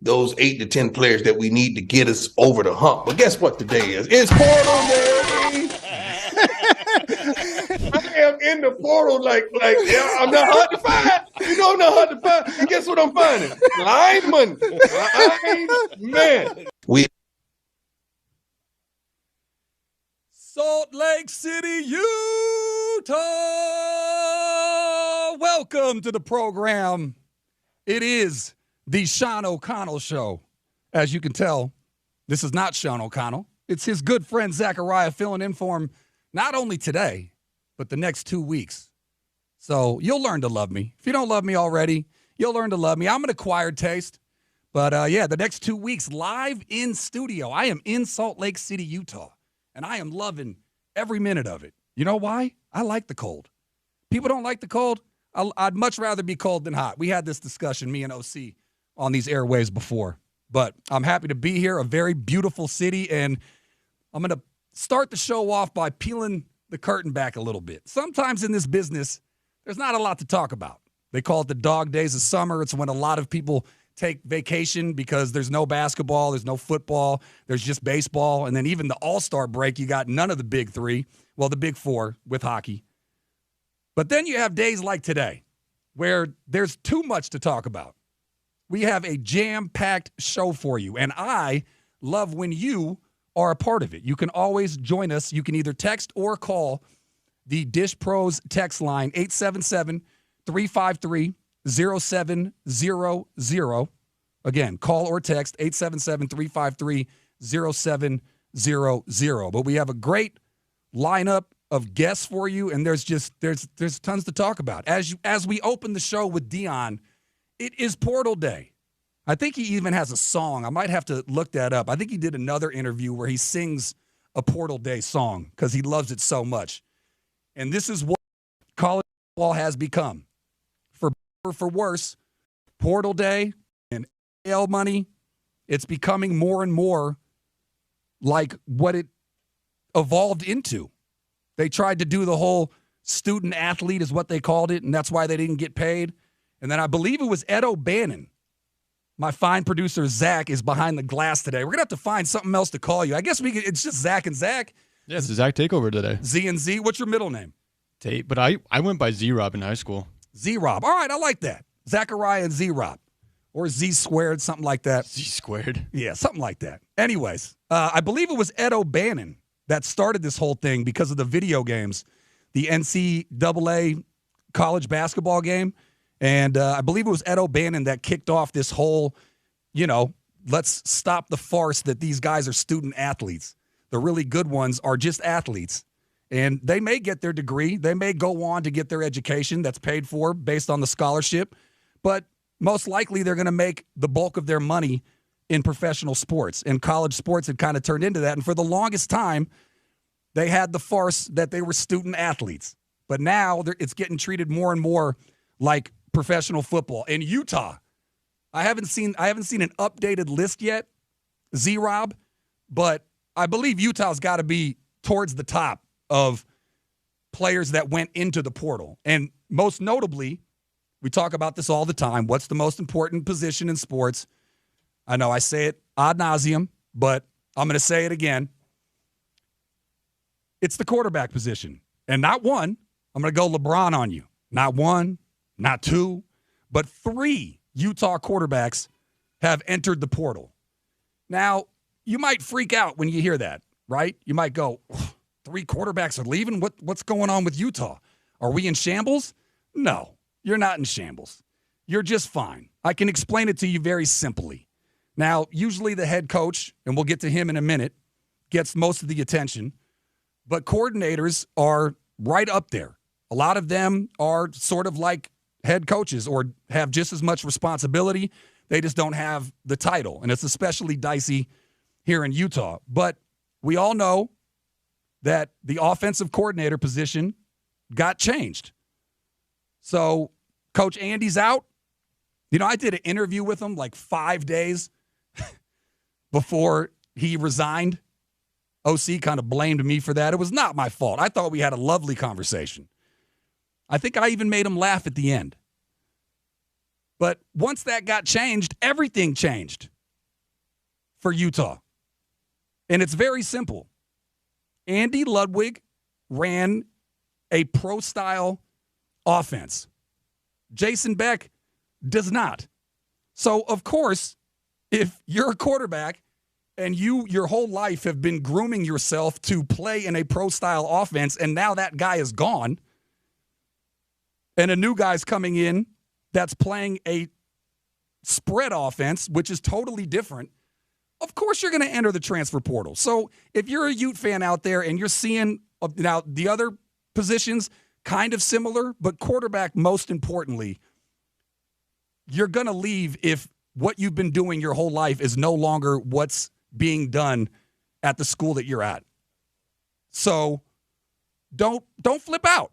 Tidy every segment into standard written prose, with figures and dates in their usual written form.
those 8 to 10 players that we need to get us over the hump. But guess what today is? It's portal day. I am in the portal like yeah, I'm not hard to find. You know I'm not hard to find. And guess what I'm finding? Lineman. We Salt Lake City, Utah. Welcome to the program. It is the Sean O'Connell Show. As you can tell, this is not Sean O'Connell. It's his good friend Zakariah filling in for him not only today, but the next 2 weeks. So you'll learn to love me. If you don't love me already, you'll learn to love me. I'm an acquired taste. But, yeah, the next 2 weeks live in studio. I am in Salt Lake City, Utah. And I am loving every minute of it. You know why? I like the cold. People don't like the cold. I'd much rather be cold than hot. We had this discussion, me and OC, on these airwaves before. But I'm happy to be here, a very beautiful city. And I'm going to start the show off by peeling the curtain back a little bit. Sometimes in this business, there's not a lot to talk about. They call it the dog days of summer. It's when a lot of people take vacation because there's no basketball, there's no football, there's just baseball. And then even the all-star break, you got none of the big three. Well, the big four with hockey. But then you have days like today where there's too much to talk about. We have a jam-packed show for you. And I love when you are a part of it. You can always join us. You can either text or call the Dish Pros text line, 877-353-0700. Again, call or text 877-353-0700. But we have a great lineup of guests for you, and there's tons to talk about. As we open the show with Dion, it is Portal Day. I think he even has a song. I might have to look that up. I think he did another interview where he sings a Portal Day song because he loves it so much. And this is what college football has become. For worse, Portal Day and AL money, it's becoming more and more like what it evolved into. They tried to do the whole student athlete is what they called it, and that's why they didn't get paid. And then I believe it was Ed O'Bannon. My fine producer, Zach, is behind the glass today. We're going to have to find something else to call you. I guess it's just Zach and Zach. Yeah, it's a Zach takeover today. Z and Z. What's your middle name? Tate, but I went by Z-Rob in high school. Z-Rob. All right, I like that. Zakariah and Z-Rob. Or Z squared, something like that. Z squared. Yeah, something like that. Anyways, I believe it was Ed O'Bannon that started this whole thing because of the video games, the NCAA college basketball game. And I believe it was Ed O'Bannon that kicked off this whole, let's stop the farce that these guys are student athletes. The really good ones are just athletes. And they may get their degree. They may go on to get their education that's paid for based on the scholarship. But most likely they're going to make the bulk of their money in professional sports. And college sports had kind of turned into that. And for the longest time, they had the farce that they were student athletes. But now it's getting treated more and more like professional football. In Utah, I haven't seen an updated list yet, Z-Rob, but I believe Utah's got to be towards the top of players that went into the portal. And most notably, we talk about this all the time. What's the most important position in sports? I know I say it ad nauseum, but I'm going to say it again. It's the quarterback position. And not one. I'm going to go LeBron on you. Not one, not two, but 3 Utah quarterbacks have entered the portal. Now, you might freak out when you hear that, right? You might go, 3 quarterbacks are leaving? What's going on with Utah? Are we in shambles? No, you're not in shambles. You're just fine. I can explain it to you very simply. Now, usually the head coach, and we'll get to him in a minute, gets most of the attention, but coordinators are right up there. A lot of them are sort of like head coaches or have just as much responsibility. They just don't have the title, and it's especially dicey here in Utah. But we all know that the offensive coordinator position got changed. So Coach Andy's out. I did an interview with him like 5 days before he resigned. OC kind of blamed me for that. It was not my fault. I thought we had a lovely conversation. I think I even made him laugh at the end. But once that got changed, everything changed for Utah. And it's very simple. Andy Ludwig ran a pro-style offense. Jason Beck does not. So, of course, if you're a quarterback and you your whole life have been grooming yourself to play in a pro-style offense, and now that guy is gone, and a new guy's coming in that's playing a spread offense, which is totally different, of course you're going to enter the transfer portal. So if you're a Ute fan out there and you're seeing now the other positions kind of similar, but quarterback most importantly, you're going to leave if what you've been doing your whole life is no longer what's being done at the school that you're at. So don't flip out.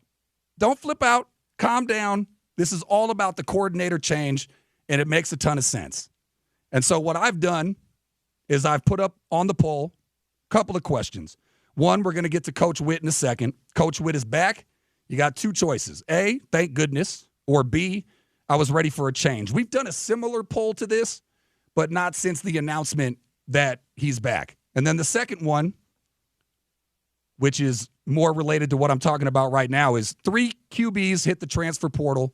Don't flip out. Calm down. This is all about the coordinator change, and it makes a ton of sense. And so what I've done is I've put up on the poll a couple of questions. One, we're going to get to Coach Witt in a second. Coach Witt is back. You got two choices. A, thank goodness, or B, I was ready for a change. We've done a similar poll to this, but not since the announcement that he's back. And then the second one, which is more related to what I'm talking about right now, is 3 QBs hit the transfer portal.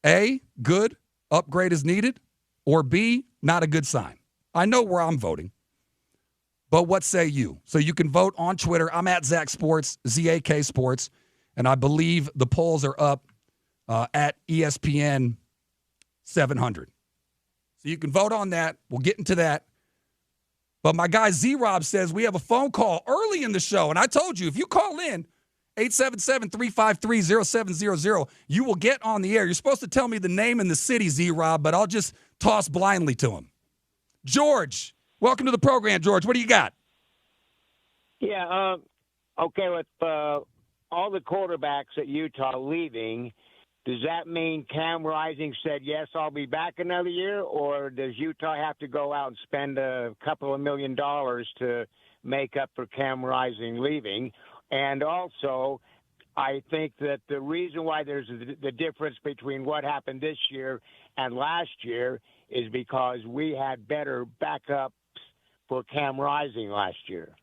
A, good, upgrade is needed, or B, not a good sign. I know where I'm voting, but what say you? So you can vote on Twitter. I'm at Zach Sports, ZAK Sports, and I believe the polls are up at ESPN 700. So you can vote on that. We'll get into that. But my guy Z-Rob says we have a phone call early in the show, and I told you, if you call in, 877-353-0700, you will get on the air. You're supposed to tell me the name and the city, Z-Rob, but I'll just toss blindly to him. George, welcome to the program, George. What do you got? Yeah, okay, with all the quarterbacks at Utah leaving, does that mean Cam Rising said, yes, I'll be back another year, or does Utah have to go out and spend a couple of $1 million to make up for Cam Rising leaving? And also, I think that the reason why there's the difference between what happened this year and last year is because we had better backups for Cam Rising last year.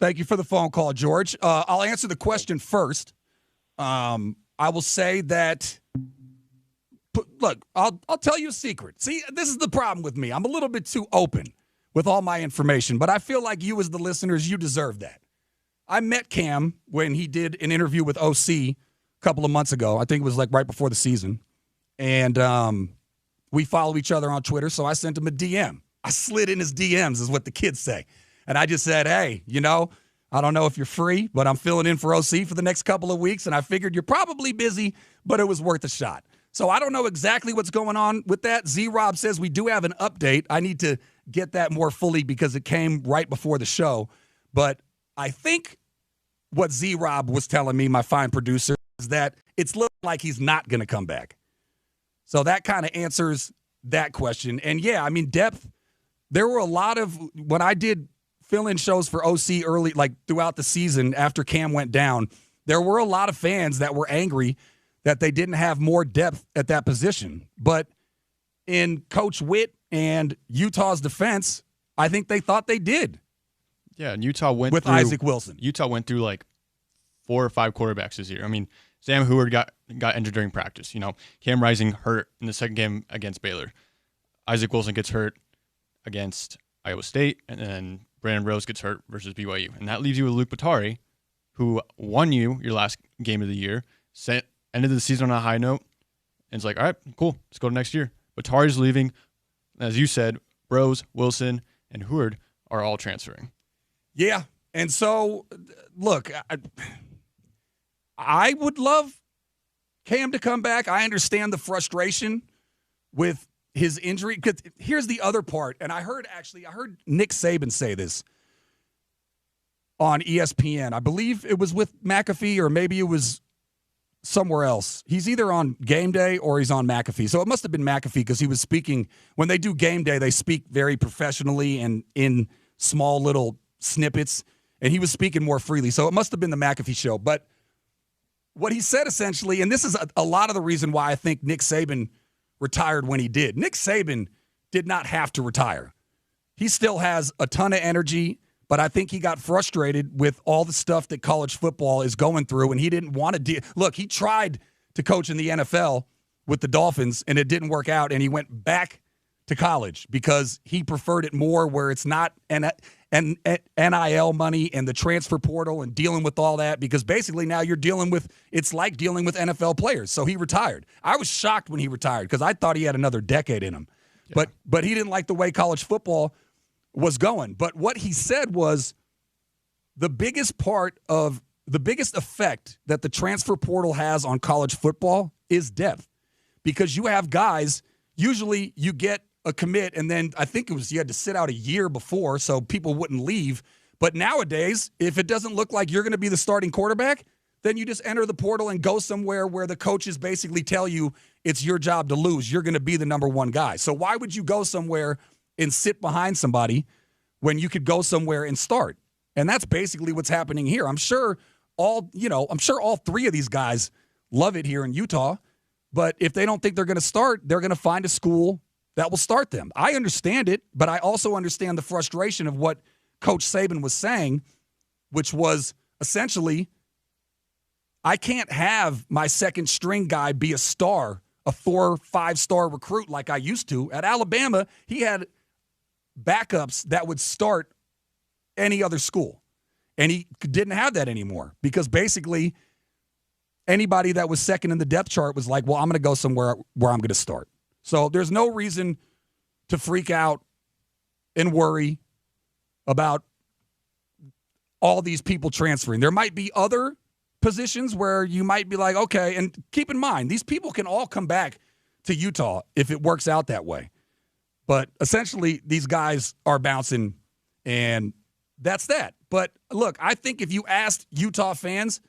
Thank you for the phone call, George. I'll answer the question first. I will say that, look, I'll tell you a secret. See, this is the problem with me. I'm a little bit too open with all my information, but I feel like you as the listeners, you deserve that. I met Cam when he did an interview with OC a couple of months ago. I think it was like right before the season. And we follow each other on Twitter, so I sent him a DM. I slid in his DMs is what the kids say. And I just said, hey, I don't know if you're free, but I'm filling in for OC for the next couple of weeks, and I figured you're probably busy, but it was worth a shot. So I don't know exactly what's going on with that. Z-Rob says we do have an update. I need to get that more fully because it came right before the show. But I think what Z-Rob was telling me, my fine producer, is that it's looking like he's not going to come back. So that kind of answers that question. And, yeah, I mean, depth, there were a lot of – when I did fill-in shows for OC early, like throughout the season after Cam went down, there were a lot of fans that were angry that they didn't have more depth at that position. But in Coach Witt and Utah's defense, I think they thought they did. Yeah, and Utah went with through, Isaac Wilson. Utah went through like 4 or 5 quarterbacks this year. I mean, Sam Howard got injured during practice. Cam Rising hurt in the second game against Baylor. Isaac Wilson gets hurt against Iowa State, and then Brandon Rose gets hurt versus BYU. And that leaves you with Luke Batari, who won you your last game of the year, ended the season on a high note, and it's like, all right, cool, let's go to next year. Batari's leaving. As you said, Rose, Wilson, and Howard are all transferring. Yeah, and so, look, I would love Cam to come back. I understand the frustration with his injury. Because here's the other part, and I heard Nick Saban say this on ESPN. I believe it was with McAfee, or maybe it was somewhere else. He's either on Game Day or he's on McAfee. So it must have been McAfee because he was speaking. When they do Game Day, they speak very professionally and in small little snippets, and he was speaking more freely. So it must have been the McAfee show. But what he said essentially, and this is a lot of the reason why I think Nick Saban retired when he did. Nick Saban did not have to retire. He still has a ton of energy, but I think he got frustrated with all the stuff that college football is going through, and he didn't want to deal. Look, he tried to coach in the NFL with the Dolphins, and it didn't work out, and he went back to college because he preferred it more where it's not NIL money and the transfer portal and dealing with all that, because basically now you're dealing with, it's like dealing with NFL players. So he retired. I was shocked when he retired because I thought he had another decade in him. Yeah. But he didn't like the way college football was going. But what he said was the biggest effect that the transfer portal has on college football is depth, because you have guys, usually you get a commit, and then I think it was you had to sit out a year before so people wouldn't leave. But nowadays, if it doesn't look like you're going to be the starting quarterback, then you just enter the portal and go somewhere where the coaches basically tell you it's your job to lose. You're going to be the number one guy. So why would you go somewhere and sit behind somebody when you could go somewhere and start? And that's basically what's happening here. I'm sure all three of these guys love it here in Utah, but if they don't think they're going to start, they're going to find a school that will start them. I understand it, but I also understand the frustration of what Coach Saban was saying, which was essentially, I can't have my second string guy be a star, a 4 or 5-star recruit like I used to. At Alabama, he had backups that would start any other school. And he didn't have that anymore because basically anybody that was second in the depth chart was like, well, I'm going to go somewhere where I'm going to start. So there's no reason to freak out and worry about all these people transferring. There might be other positions where you might be like, okay, and keep in mind, these people can all come back to Utah if it works out that way. But essentially, these guys are bouncing, and that's that. But look, I think if you asked Utah fans,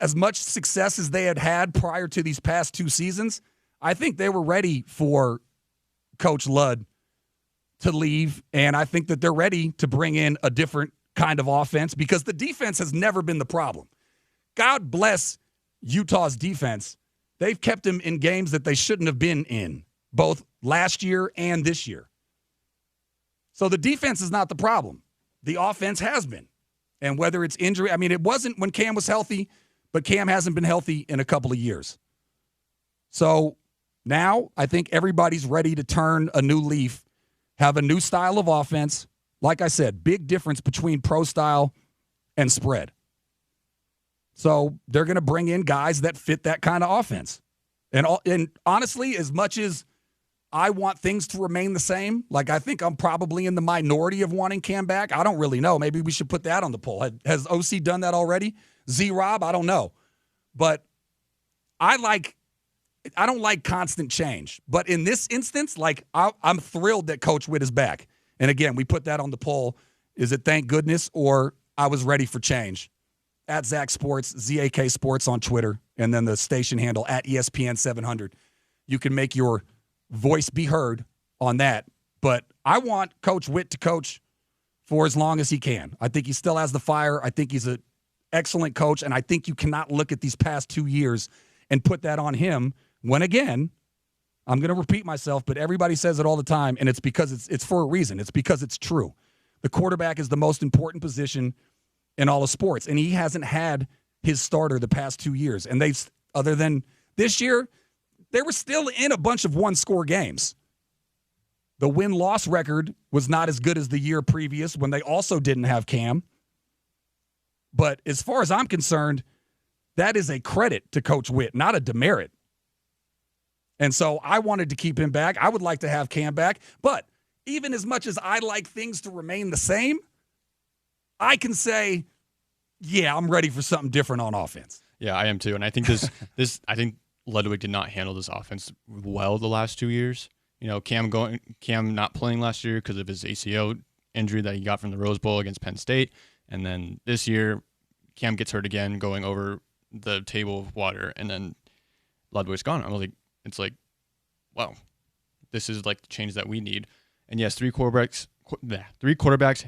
as much success as they had had prior to these past 2 seasons, I think they were ready for Coach Ludd to leave, and I think that they're ready to bring in a different kind of offense because the defense has never been the problem. God bless Utah's defense. They've kept them in games that they shouldn't have been in, both last year and this year. So the defense is not the problem. The offense has been. And whether it's injury, I mean, it wasn't when Cam was healthy, but Cam hasn't been healthy in a couple of years. So now I think everybody's ready to turn a new leaf, have a new style of offense. Like I said, big difference between pro style and spread. So they're going to bring in guys that fit that kind of offense. And honestly, as much as I want things to remain the same, like I think I'm probably in the minority of wanting Cam back. I don't really know. Maybe we should put that on the poll. Has OC done that already? Z-Rob? I don't know. But I don't like constant change. But in this instance, like I'm thrilled that Coach Witt is back. And again, we put that on the poll. Is it thank goodness or I was ready for change? At Zach Sports, ZAK Sports on Twitter, and then the station handle at ESPN 700. You can make your voice be heard on that. But I want Coach Witt to coach for as long as he can. I think he still has the fire. I think he's an excellent coach, and I think you cannot look at these past 2 years and put that on him when, again, I'm going to repeat myself, but everybody says it all the time, and it's because it's for a reason. It's because it's true. The quarterback is the most important position in all of sports, and he hasn't had his starter the past 2 years. And they've, other than this year, they were still in a bunch of one-score games. The win-loss record was not as good as the year previous when they also didn't have Cam. But as far as I'm concerned, that is a credit to Coach Witt, not a demerit. And so I wanted to keep him back. I would like to have Cam back. But even as much as I like things to remain the same, I can say, yeah, I'm ready for something different on offense. Yeah, I am too. And I think I think Ludwig did not handle this offense well the last 2 years. You know, Cam not playing last year because of his ACL injury that he got from the Rose Bowl against Penn State. And then this year, Cam gets hurt again going over the table of water, and then Ludwig's gone. It's like, wow, this is like the change that we need. And yes, three quarterbacks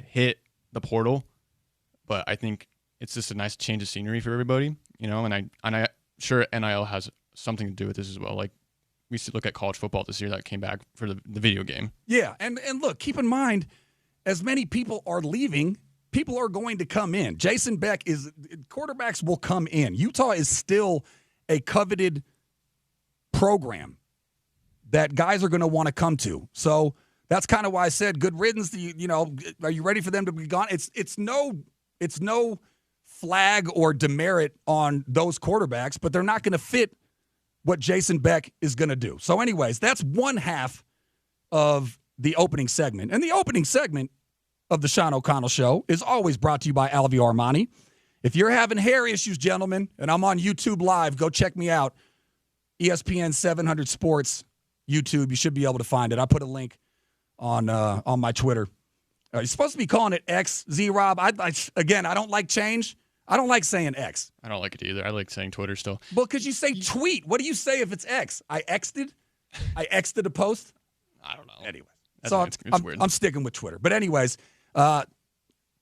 hit the portal, but I think it's just a nice change of scenery for everybody, you know. And I'm sure NIL has something to do with this as well. Like we look at college football this year that came back for the video game. Yeah, and look, keep in mind, as many people are leaving, people are going to come in. Jason Beck quarterbacks will come in. Utah is still a coveted program that guys are going to want to come to. So that's kind of why I said good riddance. Are you ready for them to be gone? It's no flag or demerit on those quarterbacks, but they're not going to fit what Jason Beck is going to do. So anyways, that's one half of the opening segment. And the opening segment of the Sean O'Connell Show is always brought to you by Alvy Armani. If you're having hair issues, gentlemen, and I'm on YouTube Live, go check me out. ESPN 700 Sports YouTube. You should be able to find it. I put a link on my Twitter. You're supposed to be calling it X, Z-Rob. Again, I don't like change. I don't like saying X. I don't like it either. I like saying Twitter still. Well, because you say tweet. What do you say if it's X? I X'd a post? I don't know. Anyway. So it's weird. I'm sticking with Twitter. But anyways,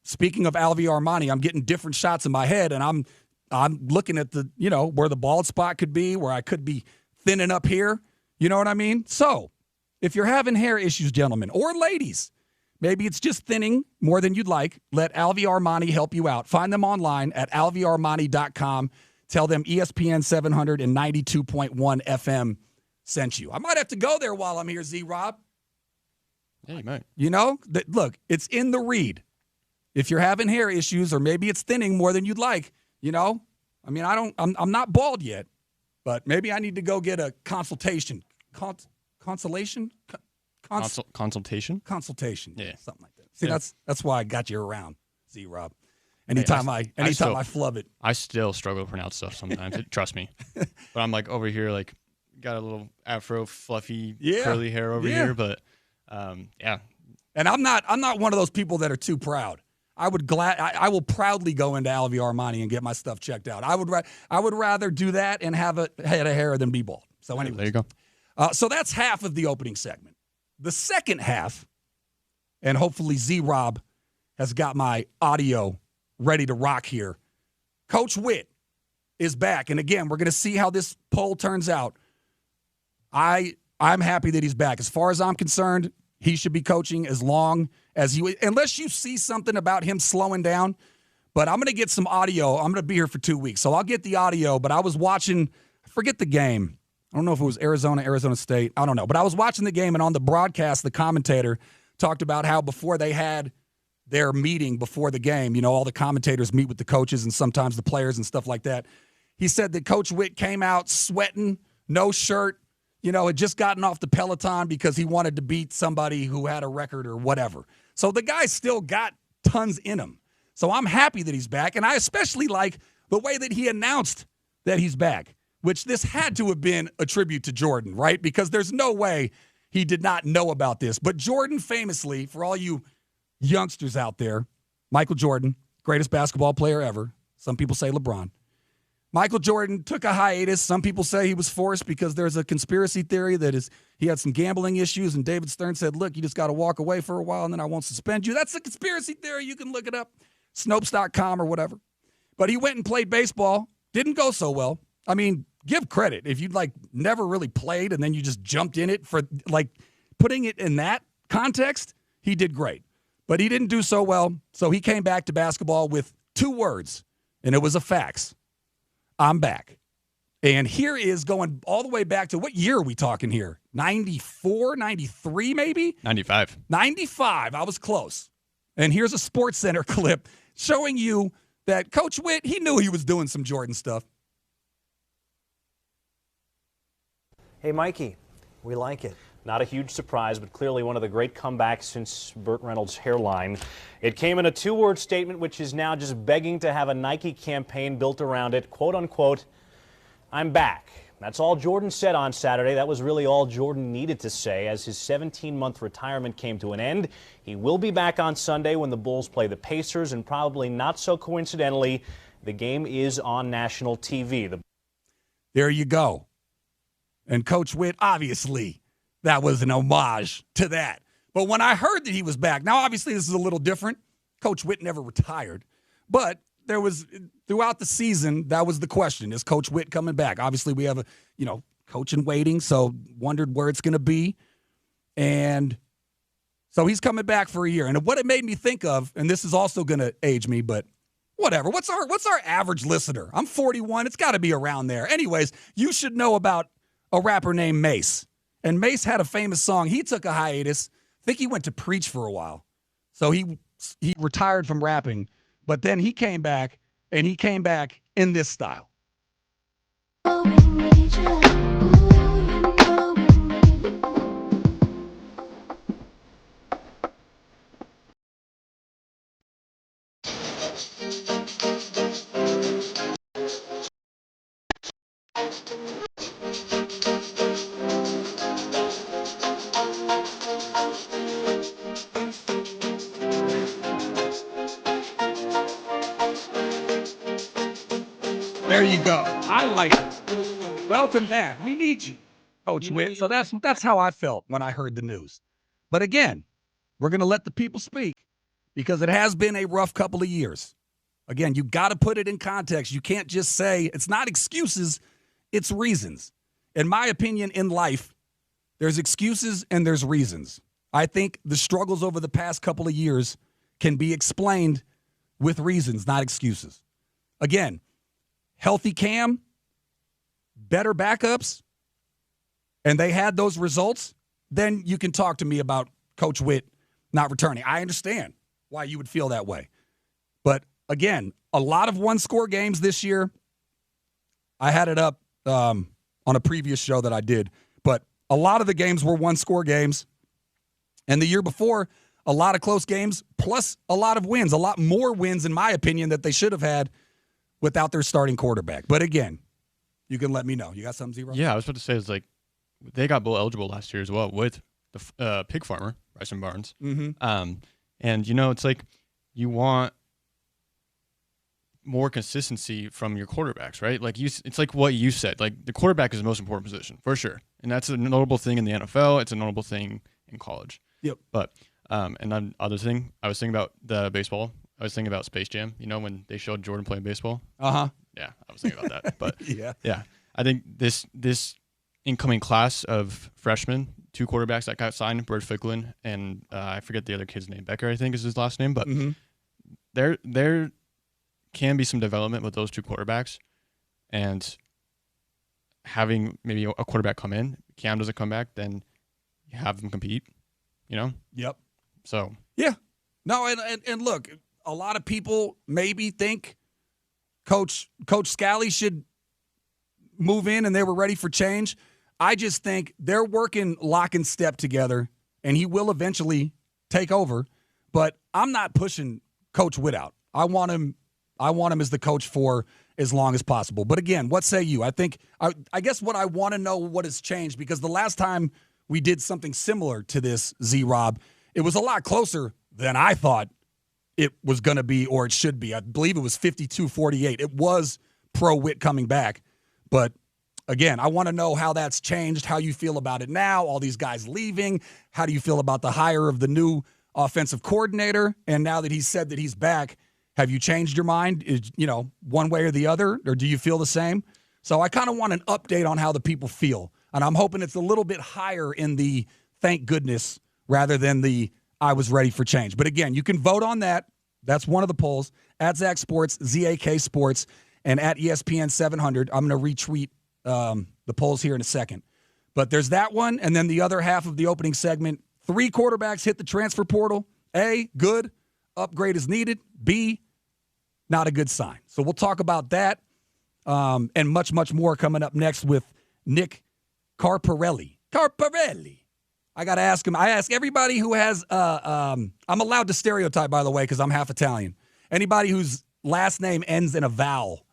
speaking of Alvy Armani, I'm getting different shots in my head, and I'm looking at the, where the bald spot could be, where I could be thinning up here. You know what I mean? So if you're having hair issues, gentlemen, or ladies, maybe it's just thinning more than you'd like, let Alvy Armani help you out. Find them online at alvyarmani.com. Tell them ESPN 792.1 FM sent you. I might have to go there while I'm here, Z-Rob. Yeah, you might. Look, it's in the read. If you're having hair issues or maybe it's thinning more than you'd like, I'm not bald yet, but maybe I need to go get a consultation. Consultation? Consultation? Consultation. Yeah. Something like that. See, that's why I got you around, Z-Rob. Anytime I flub it. I still struggle to pronounce stuff sometimes. Trust me. But I'm like over here, like got a little afro, fluffy, curly hair over here. But yeah. And I'm not one of those people that are too proud. I will proudly go into Alvy Armani and get my stuff checked out. I would rather do that and have a head of hair than be bald. So anyway, there you go. So that's half of the opening segment. The second half, and hopefully Z-Rob has got my audio ready to rock here. Coach Witt is back. And again, we're going to see how this poll turns out. I'm happy that he's back. As far as I'm concerned, he should be coaching as long as unless you see something about him slowing down. But I'm going to get some audio. I'm going to be here for 2 weeks, so I'll get the audio. But I was watching, I forget the game. I don't know if it was Arizona State. I don't know. But I was watching the game, and on the broadcast, the commentator talked about how before they had their meeting before the game, all the commentators meet with the coaches and sometimes the players and stuff like that. He said that Coach Witt came out sweating, no shirt, had just gotten off the Peloton because he wanted to beat somebody who had a record or whatever. So the guy still got tons in him. So I'm happy that he's back, and I especially like the way that he announced that he's back, which this had to have been a tribute to Jordan, right? Because there's no way he did not know about this. But Jordan famously, for all you youngsters out there, Michael Jordan, greatest basketball player ever. Some people say LeBron. Michael Jordan took a hiatus. Some people say he was forced because there's a conspiracy theory that he had some gambling issues, and David Stern said, look, you just got to walk away for a while, and then I won't suspend you. That's a conspiracy theory. You can look it up, Snopes.com or whatever. But he went and played baseball. Didn't go so well. I mean, give credit. If you'd never really played and then you just jumped in it for putting it in that context, he did great. But he didn't do so well, so he came back to basketball with 2 words, and it was a fax. I'm back. And here is going all the way back to what year are we talking here? 94, 93 maybe? 95. 95. I was close. And here's a SportsCenter clip showing you that Coach Witt, he knew he was doing some Jordan stuff. Hey, Mikey, we like it. Not a huge surprise, but clearly one of the great comebacks since Burt Reynolds' hairline. It came in a 2-word statement, which is now just begging to have a Nike campaign built around it. Quote, unquote, I'm back. That's all Jordan said on Saturday. That was really all Jordan needed to say as his 17-month retirement came to an end. He will be back on Sunday when the Bulls play the Pacers, and probably not so coincidentally, the game is on national TV. There you go. And Coach Witt, obviously, that was an homage to that. But when I heard that he was back, now obviously this is a little different. Coach Witt never retired. But there was, throughout the season, that was the question. Is Coach Witt coming back? Obviously we have a, coach in waiting, so wondered where it's going to be. And so he's coming back for a year. And what it made me think of, and this is also going to age me, but whatever. What's our average listener? I'm 41. It's got to be around there. Anyways, you should know about a rapper named Mace. And Mace had a famous song. He took a hiatus. I think he went to preach for a while. So he retired from rapping. But then he came back, and he came back in this style. There you go. I like it. Welcome back. We need you, Coach Witt. So that's how I felt when I heard the news. But again, we're going to let the people speak because it has been a rough couple of years. Again, you got to put it in context. You can't just say it's not excuses, it's reasons. In my opinion, in life, there's excuses and there's reasons. I think the struggles over the past couple of years can be explained with reasons, not excuses. Again, healthy Cam, better backups, and they had those results, then you can talk to me about Coach Witt not returning. I understand why you would feel that way. But again, a lot of one-score games this year. I had it up on a previous show that I did, but a lot of the games were one-score games. And the year before, a lot of close games, plus a lot of wins, a lot more wins, in my opinion, that they should have had without their starting quarterback. But again, you can let me know. You got something, Zero? Yeah, I was about to say, it's like they got bowl eligible last year as well with the pig farmer, Bryson Barnes. Mm-hmm. And, it's like you want more consistency from your quarterbacks, right? Like it's like what you said. Like the quarterback is the most important position, for sure. And that's a notable thing in the NFL. It's a notable thing in college. Yep. But, and then other thing, I was thinking about the baseball. I was thinking about Space Jam, when they showed Jordan playing baseball. Uh-huh. Yeah, I was thinking about that. But yeah. I think this incoming class of freshmen, 2 quarterbacks that got signed, Bert Ficklin and I forget the other kid's name, Becker, I think is his last name, but there can be some development with those 2 quarterbacks, and having maybe a quarterback come in, Cam doesn't come back, then you have them compete, Yep. So. Yeah. No, and look, a lot of people maybe think Coach Scally should move in and they were ready for change. I just think they're working lock and step together, and he will eventually take over. But I'm not pushing Coach Witt out. I want him as the coach for as long as possible. But again, what say you? I guess what I want to know what has changed, because the last time we did something similar to this, Z-Rob, it was a lot closer than I thought it was going to be, or it should be. I believe it was 52-48. It was pro Witt coming back. But again, I want to know how that's changed, how you feel about it now, all these guys leaving. How do you feel about the hire of the new offensive coordinator? And now that he's said that he's back, have you changed your mind, one way or the other, or do you feel the same? So I kind of want an update on how the people feel. And I'm hoping it's a little bit higher in the thank goodness rather than the I was ready for change. But again, you can vote on that. That's one of the polls. At Zach Sports, ZAK Sports, and at ESPN 700. I'm going to retweet the polls here in a second. But there's that one, and then the other half of the opening segment. 3 quarterbacks hit the transfer portal. A, good. Upgrade is needed. B, not a good sign. So we'll talk about that and much, much more coming up next with Nick Carparelli. I got to ask him. I ask everybody who has I'm allowed to stereotype, by the way, because I'm half Italian. Anybody whose last name ends in a vowel,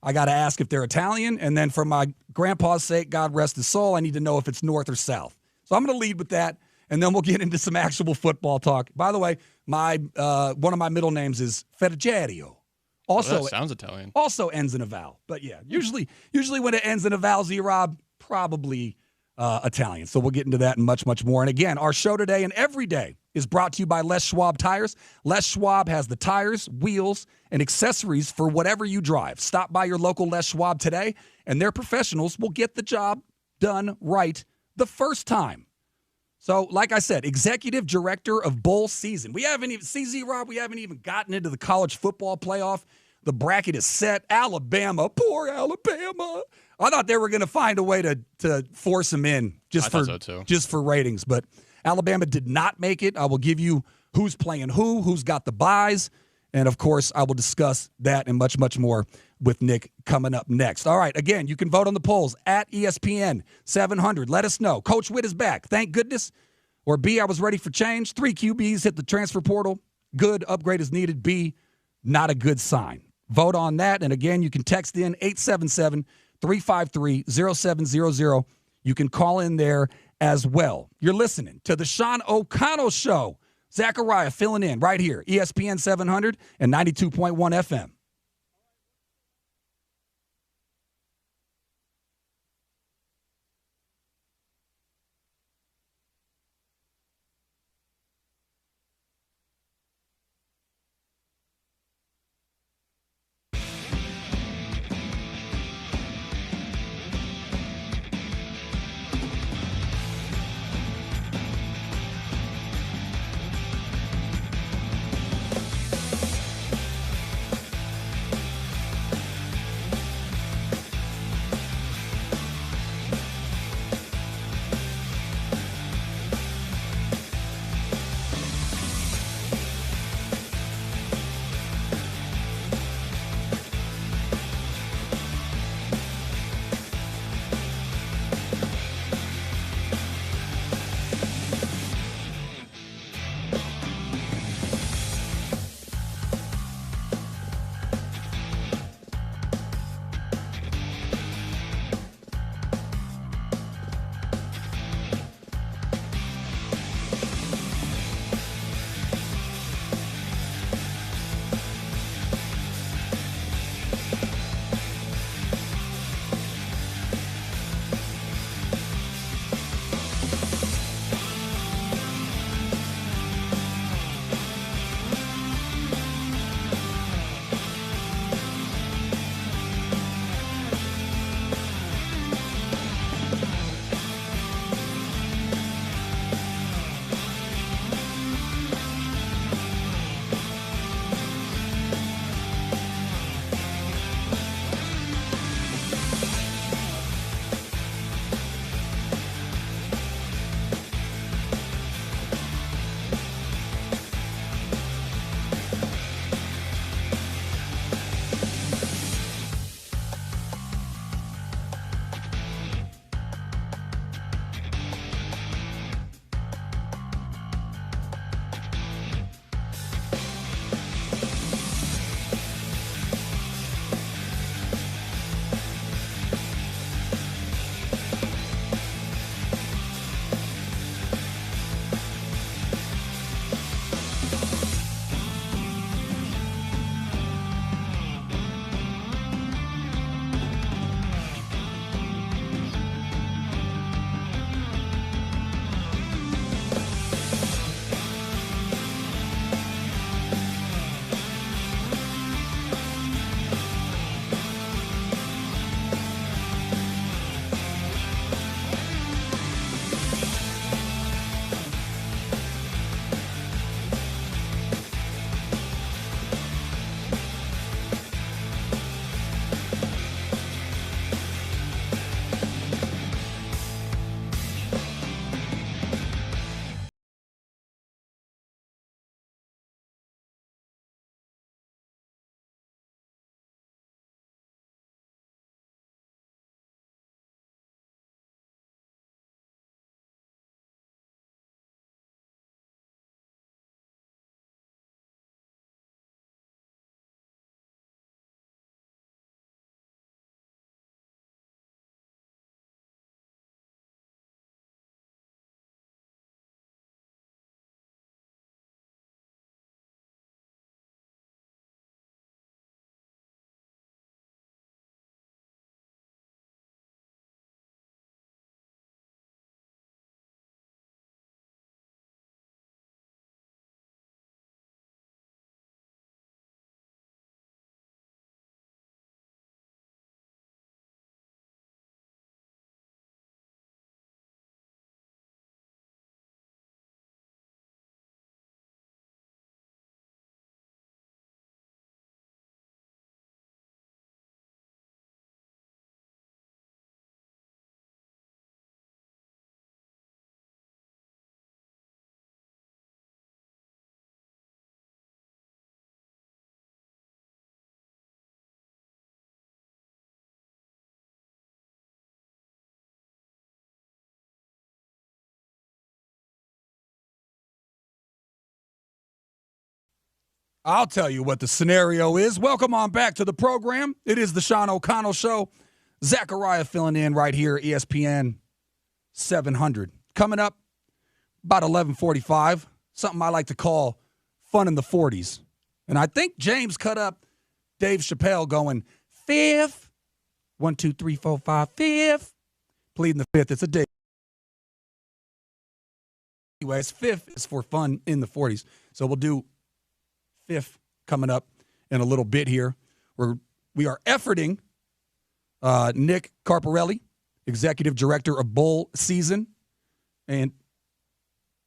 I got to ask if they're Italian. And then for my grandpa's sake, God rest his soul, I need to know if it's north or south. So I'm going to lead with that, and then we'll get into some actual football talk. By the way, my one of my middle names is Fergerio. Also, that sounds Italian. Also ends in a vowel. But yeah, usually when it ends in a vowel, Z-Rob, probably Italian. So we'll get into that and much, much more. And again, our show today and every day is brought to you by Les Schwab Tires. Les Schwab has the tires, wheels, and accessories for whatever you drive. Stop by your local Les Schwab today, and their professionals will get the job done right the first time. So, like I said, executive director of bowl season. We haven't even, CZ Rob, we haven't even gotten into the college football playoff. The bracket is set. Alabama, poor Alabama. I thought they were going to find a way to force them in just for ratings. But Alabama did not make it. I will give you who's playing who's got the buys. And, of course, I will discuss that and much, much more with Nick coming up next. All right, again, you can vote on the polls at ESPN 700. Let us know. Coach Witt is back. Thank goodness. Or B, I was ready for change. 3 QBs hit the transfer portal. Good, upgrade is needed. B, not a good sign. Vote on that. And, again, you can text in 877-353-0700. You can call in there as well. You're listening to the Sean O'Connell Show. Zakariah filling in right here, ESPN 700 and 92.1 FM. I'll tell you what the scenario is. Welcome on back to the program. It is the Sean O'Connell Show. Zakariah filling in right here, ESPN 700. Coming up about 11:45, something I like to call fun in the 40s. And I think James cut up Dave Chappelle going, fifth, 1, 2, 3, 4, 5, fifth, pleading the fifth. It's a day. Anyways, fifth is for fun in the 40s. So we'll do fifth coming up in a little bit here. We are efforting Nick Carparelli, executive director of bowl season.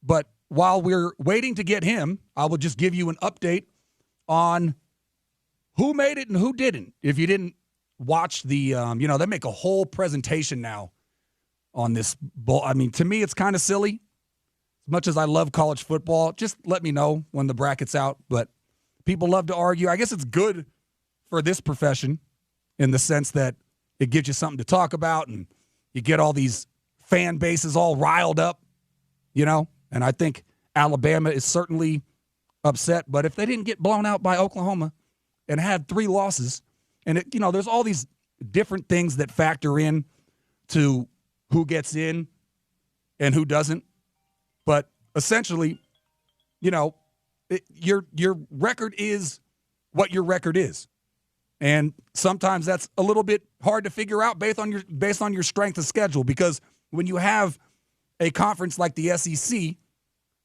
But while we're waiting to get him, I will just give you an update on who made it and who didn't. If you didn't watch the, they make a whole presentation now on this bowl. I mean, to me, it's kind of silly. As much as I love college football, just let me know when the bracket's out. But people love to argue. I guess it's good for this profession in the sense that it gives you something to talk about and you get all these fan bases all riled up, And I think Alabama is certainly upset. But if they didn't get blown out by Oklahoma and had 3 losses, and there's all these different things that factor in to who gets in and who doesn't. But essentially, your record is what your record is. And sometimes that's a little bit hard to figure out based on your strength of schedule, because when you have a conference like the SEC,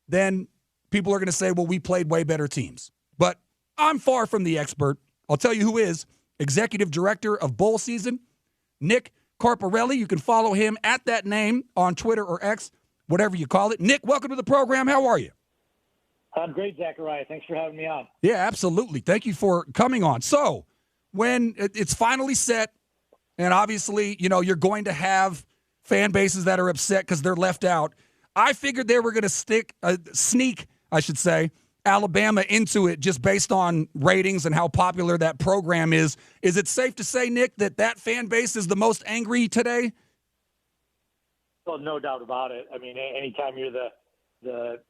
then people are going to say, well, we played way better teams. But I'm far from the expert. I'll tell you who is. Executive Director of Bowl Season, Nick Carparelli. You can follow him at that name on Twitter or X, whatever you call it. Nick, welcome to the program. How are you? I'm great, Zakariah. Thanks for having me on. Yeah, absolutely. Thank you for coming on. So when it's finally set, and obviously, you're going to have fan bases that are upset because they're left out, I figured they were going to sneak Alabama into it just based on ratings and how popular that program is. Is it safe to say, Nick, that fan base is the most angry today? Well, no doubt about it. I mean, anytime you're the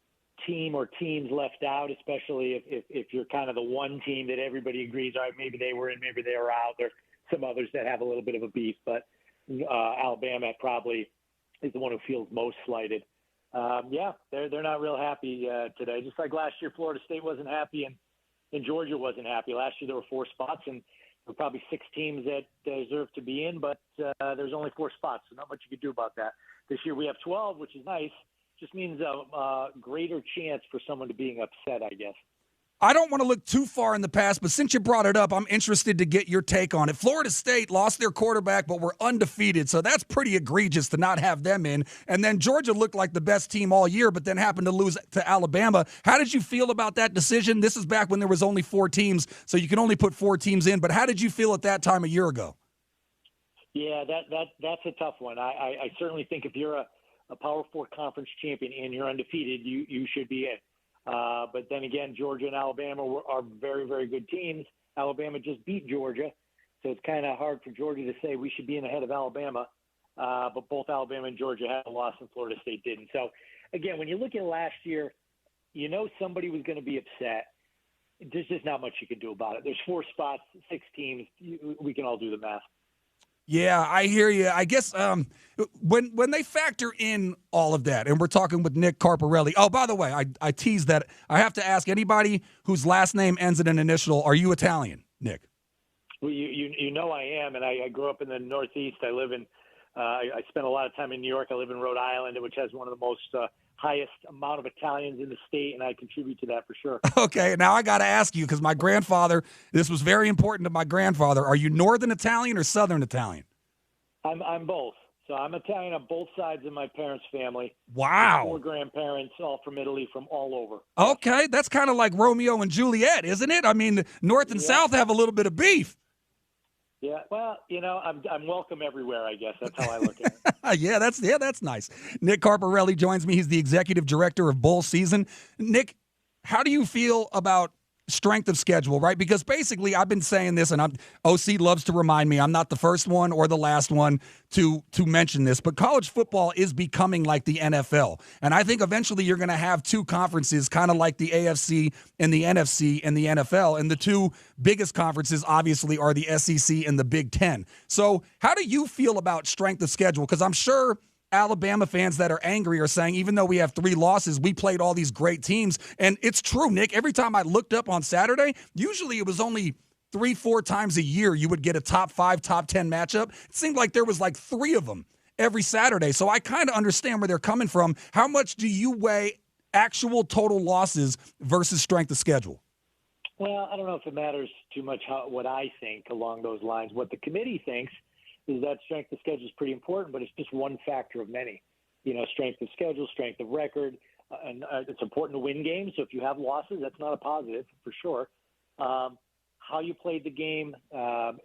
team or teams left out, especially if you're kind of the one team that everybody agrees, all right, maybe they were in, maybe they were out. There's some others that have a little bit of a beef, but Alabama probably is the one who feels most slighted. They're not real happy today. Just like last year, Florida State wasn't happy and Georgia wasn't happy. Last year there were 4 spots, and there were probably 6 teams that deserved to be in, but there's only 4 spots, so not much you could do about that. This year we have 12, which is nice. Just means a greater chance for someone to being upset, I guess. I don't want to look too far in the past, but since you brought it up, I'm interested to get your take on it. Florida State lost their quarterback, but were undefeated, so that's pretty egregious to not have them in. And then Georgia looked like the best team all year, but then happened to lose to Alabama. How did you feel about that decision? This is back when there was only 4 teams, so you can only put 4 teams in. But how did you feel at that time a year ago? Yeah, that's a tough one. I certainly think if you're a Power 4 conference champion and you're undefeated, you should be in. But then again, Georgia and Alabama are very, very good teams. Alabama just beat Georgia, so it's kind of hard for Georgia to say we should be in ahead of Alabama. But both Alabama and Georgia had a loss and Florida State didn't. So, again, when you look at last year, somebody was going to be upset. There's just not much you can do about it. There's 4 spots, 6 teams. We can all do the math. Yeah, I hear you. I guess when they factor in all of that, and we're talking with Nick Carparelli. Oh, by the way, I teased that. I have to ask anybody whose last name ends in an initial, are you Italian, Nick? Well, you know I am, and I grew up in the Northeast. I live in I spent a lot of time in New York. I live in Rhode Island, which has one of the most highest amount of Italians in the state, and I contribute to that for sure. Okay, now I got to ask you, because my grandfather, this was very important to my grandfather. Are you Northern Italian or Southern Italian? I'm both. So I'm Italian on both sides of my parents' family. Wow. 4 grandparents, all from Italy, from all over. Okay, that's kind of like Romeo and Juliet, isn't it? I mean, North and South have a little bit of beef. Yeah, well, I'm welcome everywhere, I guess. That's how I look at it. Yeah, that's nice. Nick Carparelli joins me. He's the executive director of Bowl Season. Nick, how do you feel about strength of schedule, right? Because basically I've been saying this, and OC loves to remind me I'm not the first one or the last one to mention this, but college football is becoming like the NFL. And I think eventually you're going to have two conferences kind of like the AFC and the NFC and the NFL. And the two biggest conferences obviously are the SEC and the Big Ten. So how do you feel about strength of schedule? Because I'm sure Alabama fans that are angry are saying, even though we have 3 losses, we played all these great teams. And it's true, Nick. Every time I looked up on Saturday, usually it was only 3-4 times a year you would get a top 5, top 10 matchup. It seemed like there was like 3 of them every Saturday. So I kind of understand where they're coming from. How much do you weigh actual total losses versus strength of schedule? Well, I don't know if it matters too much what I think along those lines. What the committee thinks is that strength of schedule is pretty important, but it's just one factor of many. Strength of schedule, strength of record, and it's important to win games. So if you have losses, that's not a positive for sure. How you played the game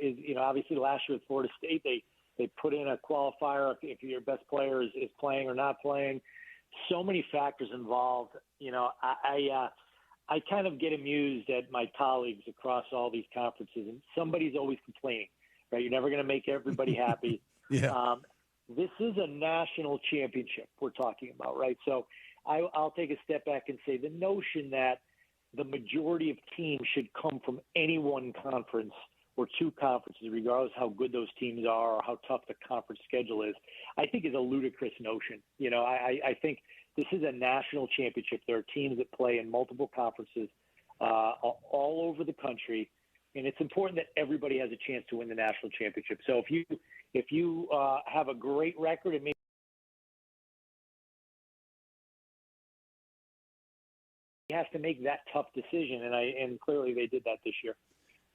is, obviously last year with Florida State, they put in a qualifier if your best player is playing or not playing. So many factors involved. I kind of get amused at my colleagues across all these conferences, and somebody's always complaining. Right, you're never going to make everybody happy. Yeah. This is a national championship we're talking about, right? So I'll take a step back and say the notion that the majority of teams should come from any one conference or 2 conferences, regardless how good those teams are or how tough the conference schedule is, I think is a ludicrous notion. I think this is a national championship. There are teams that play in multiple conferences all over the country. And it's important that everybody has a chance to win the national championship. So if you have a great record and maybe you have to make that tough decision, and clearly they did that this year.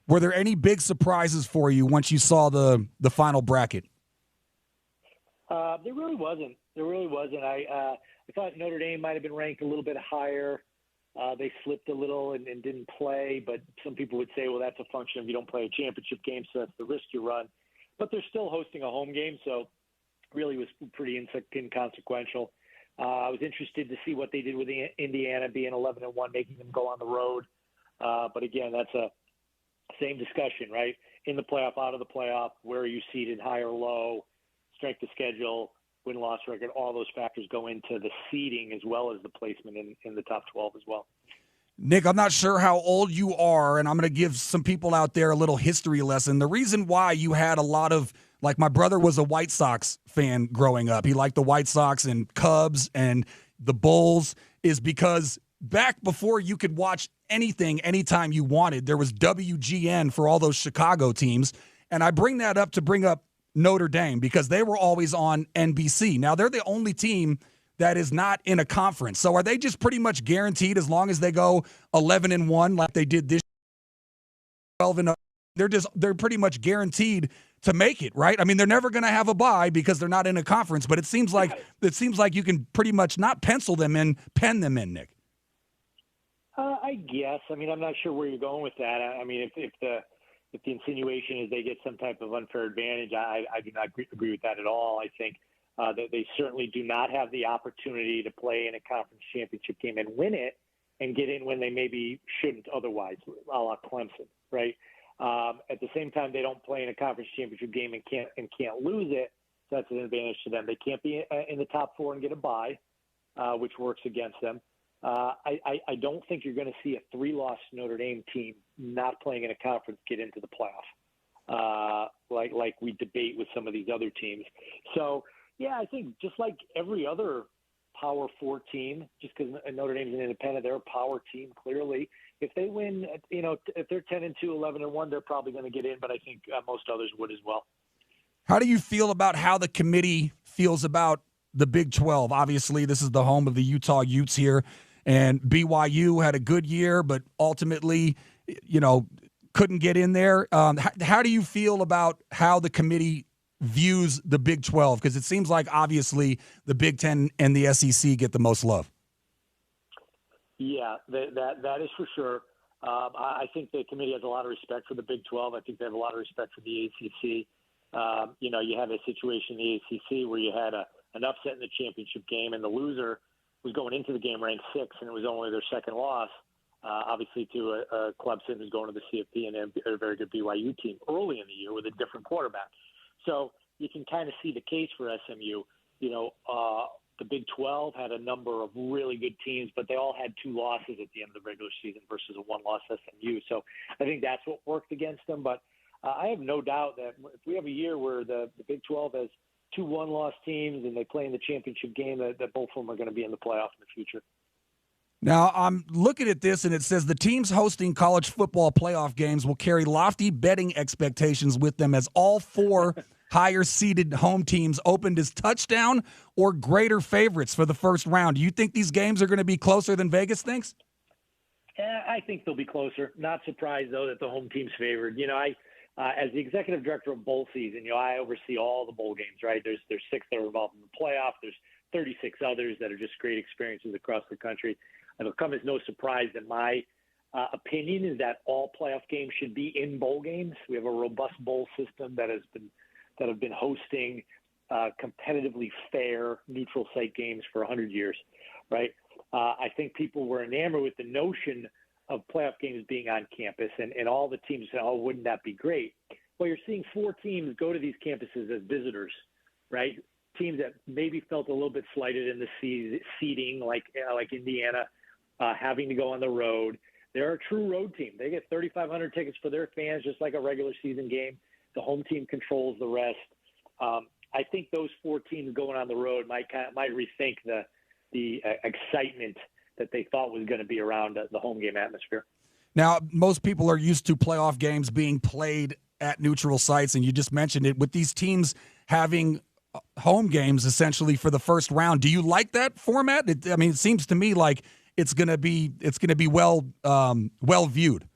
Were there any big surprises for you once you saw the final bracket? There really wasn't. I thought Notre Dame might have been ranked a little bit higher. They slipped a little and didn't play, but some people would say, well, that's a function of you don't play a championship game, so that's the risk you run. But they're still hosting a home game, so really was pretty inconsequential. I was interested to see what they did with Indiana being 11-1, making them go on the road. But again, that's a same discussion, right? In the playoff, out of the playoff, where are you seated, high or low, strength of schedule, win-loss record, all those factors go into the seeding as well as the placement in the top 12 as well. Nick, I'm not sure how old you are, and I'm going to give some people out there a little history lesson. The reason why you had a lot of, like my brother was a White Sox fan growing up. He liked the White Sox and Cubs and the Bulls is because back before you could watch anything anytime you wanted, there was WGN for all those Chicago teams. And I bring that up to bring up Notre Dame because they were always on NBC. Now, they're the only team that is not in a conference. So are they just pretty much guaranteed as long as they go 11-1 like they did this 12-0? They're pretty much guaranteed to make it, right? I mean, they're never going to have a bye because they're not in a conference, but it seems like you can pretty much not pencil them in, pen them in, Nick. I guess. I mean, I'm not sure where you're going with that. I mean, if the insinuation is they get some type of unfair advantage, I do not agree with that at all. I think that they certainly do not have the opportunity to play in a conference championship game and win it and get in when they maybe shouldn't otherwise, a la Clemson, right? At the same time, they don't play in a conference championship game and can't lose it. So that's an advantage to them. They can't be in the top 4 and get a bye, which works against them. I don't think you're going to see a 3-loss Notre Dame team not playing in a conference get into the playoff, like we debate with some of these other teams. So, yeah, I think just like every other Power 4 team, just because Notre Dame's an independent, they're a power team, clearly. If they win, if they're 10-2, 11-1, they're probably going to get in, but I think most others would as well. How do you feel about how the committee feels about the Big 12? Obviously, this is the home of the Utah Utes here, and BYU had a good year, but ultimately, couldn't get in there. How do you feel about how the committee views the Big 12? Because it seems like, obviously, the Big 10 and the SEC get the most love. Yeah, that is for sure. I think the committee has a lot of respect for the Big 12. I think they have a lot of respect for the ACC. You have a situation in the ACC where you had an upset in the championship game, and the loser was going into the game ranked 6th, and it was only their second loss. obviously to a Clemson who's going to the CFP and a very good BYU team early in the year with a different quarterback. So you can kind of see the case for SMU. The Big 12 had a number of really good teams, but they all had 2 losses at the end of the regular season versus a 1-loss SMU. So I think that's what worked against them. But I have no doubt that if we have a year where the Big 12 has 2 1-loss teams and they play in the championship game, that both of them are going to be in the playoff in the future. Now, I'm looking at this, and it says the teams hosting college football playoff games will carry lofty betting expectations with them, as all 4 higher-seeded home teams opened as touchdown or greater favorites for the first round. Do you think these games are going to be closer than Vegas thinks? I think they'll be closer. Not surprised, though, that the home team's favored. As the executive director of bowl season, I oversee all the bowl games, right? There's 6 that are involved in the playoff. There's 36 others that are just great experiences across the country. It'll come as no surprise that my opinion is that all playoff games should be in bowl games. We have a robust bowl system that have been hosting competitively fair neutral site games for 100 years, right? I think people were enamored with the notion of playoff games being on campus, and all the teams said, "Oh, wouldn't that be great?" Well, you're seeing 4 teams go to these campuses as visitors, right? Teams that maybe felt a little bit slighted in the seeding, like Indiana, having to go on the road. They're a true road team. They get 3,500 tickets for their fans, just like a regular season game. The home team controls the rest. I think those 4 teams going on the road might rethink the excitement that they thought was going to be around the home game atmosphere. Now, most people are used to playoff games being played at neutral sites, and you just mentioned it, with these teams having home games essentially for the first round. Do you like that format? It seems to me like it's going to be well viewed.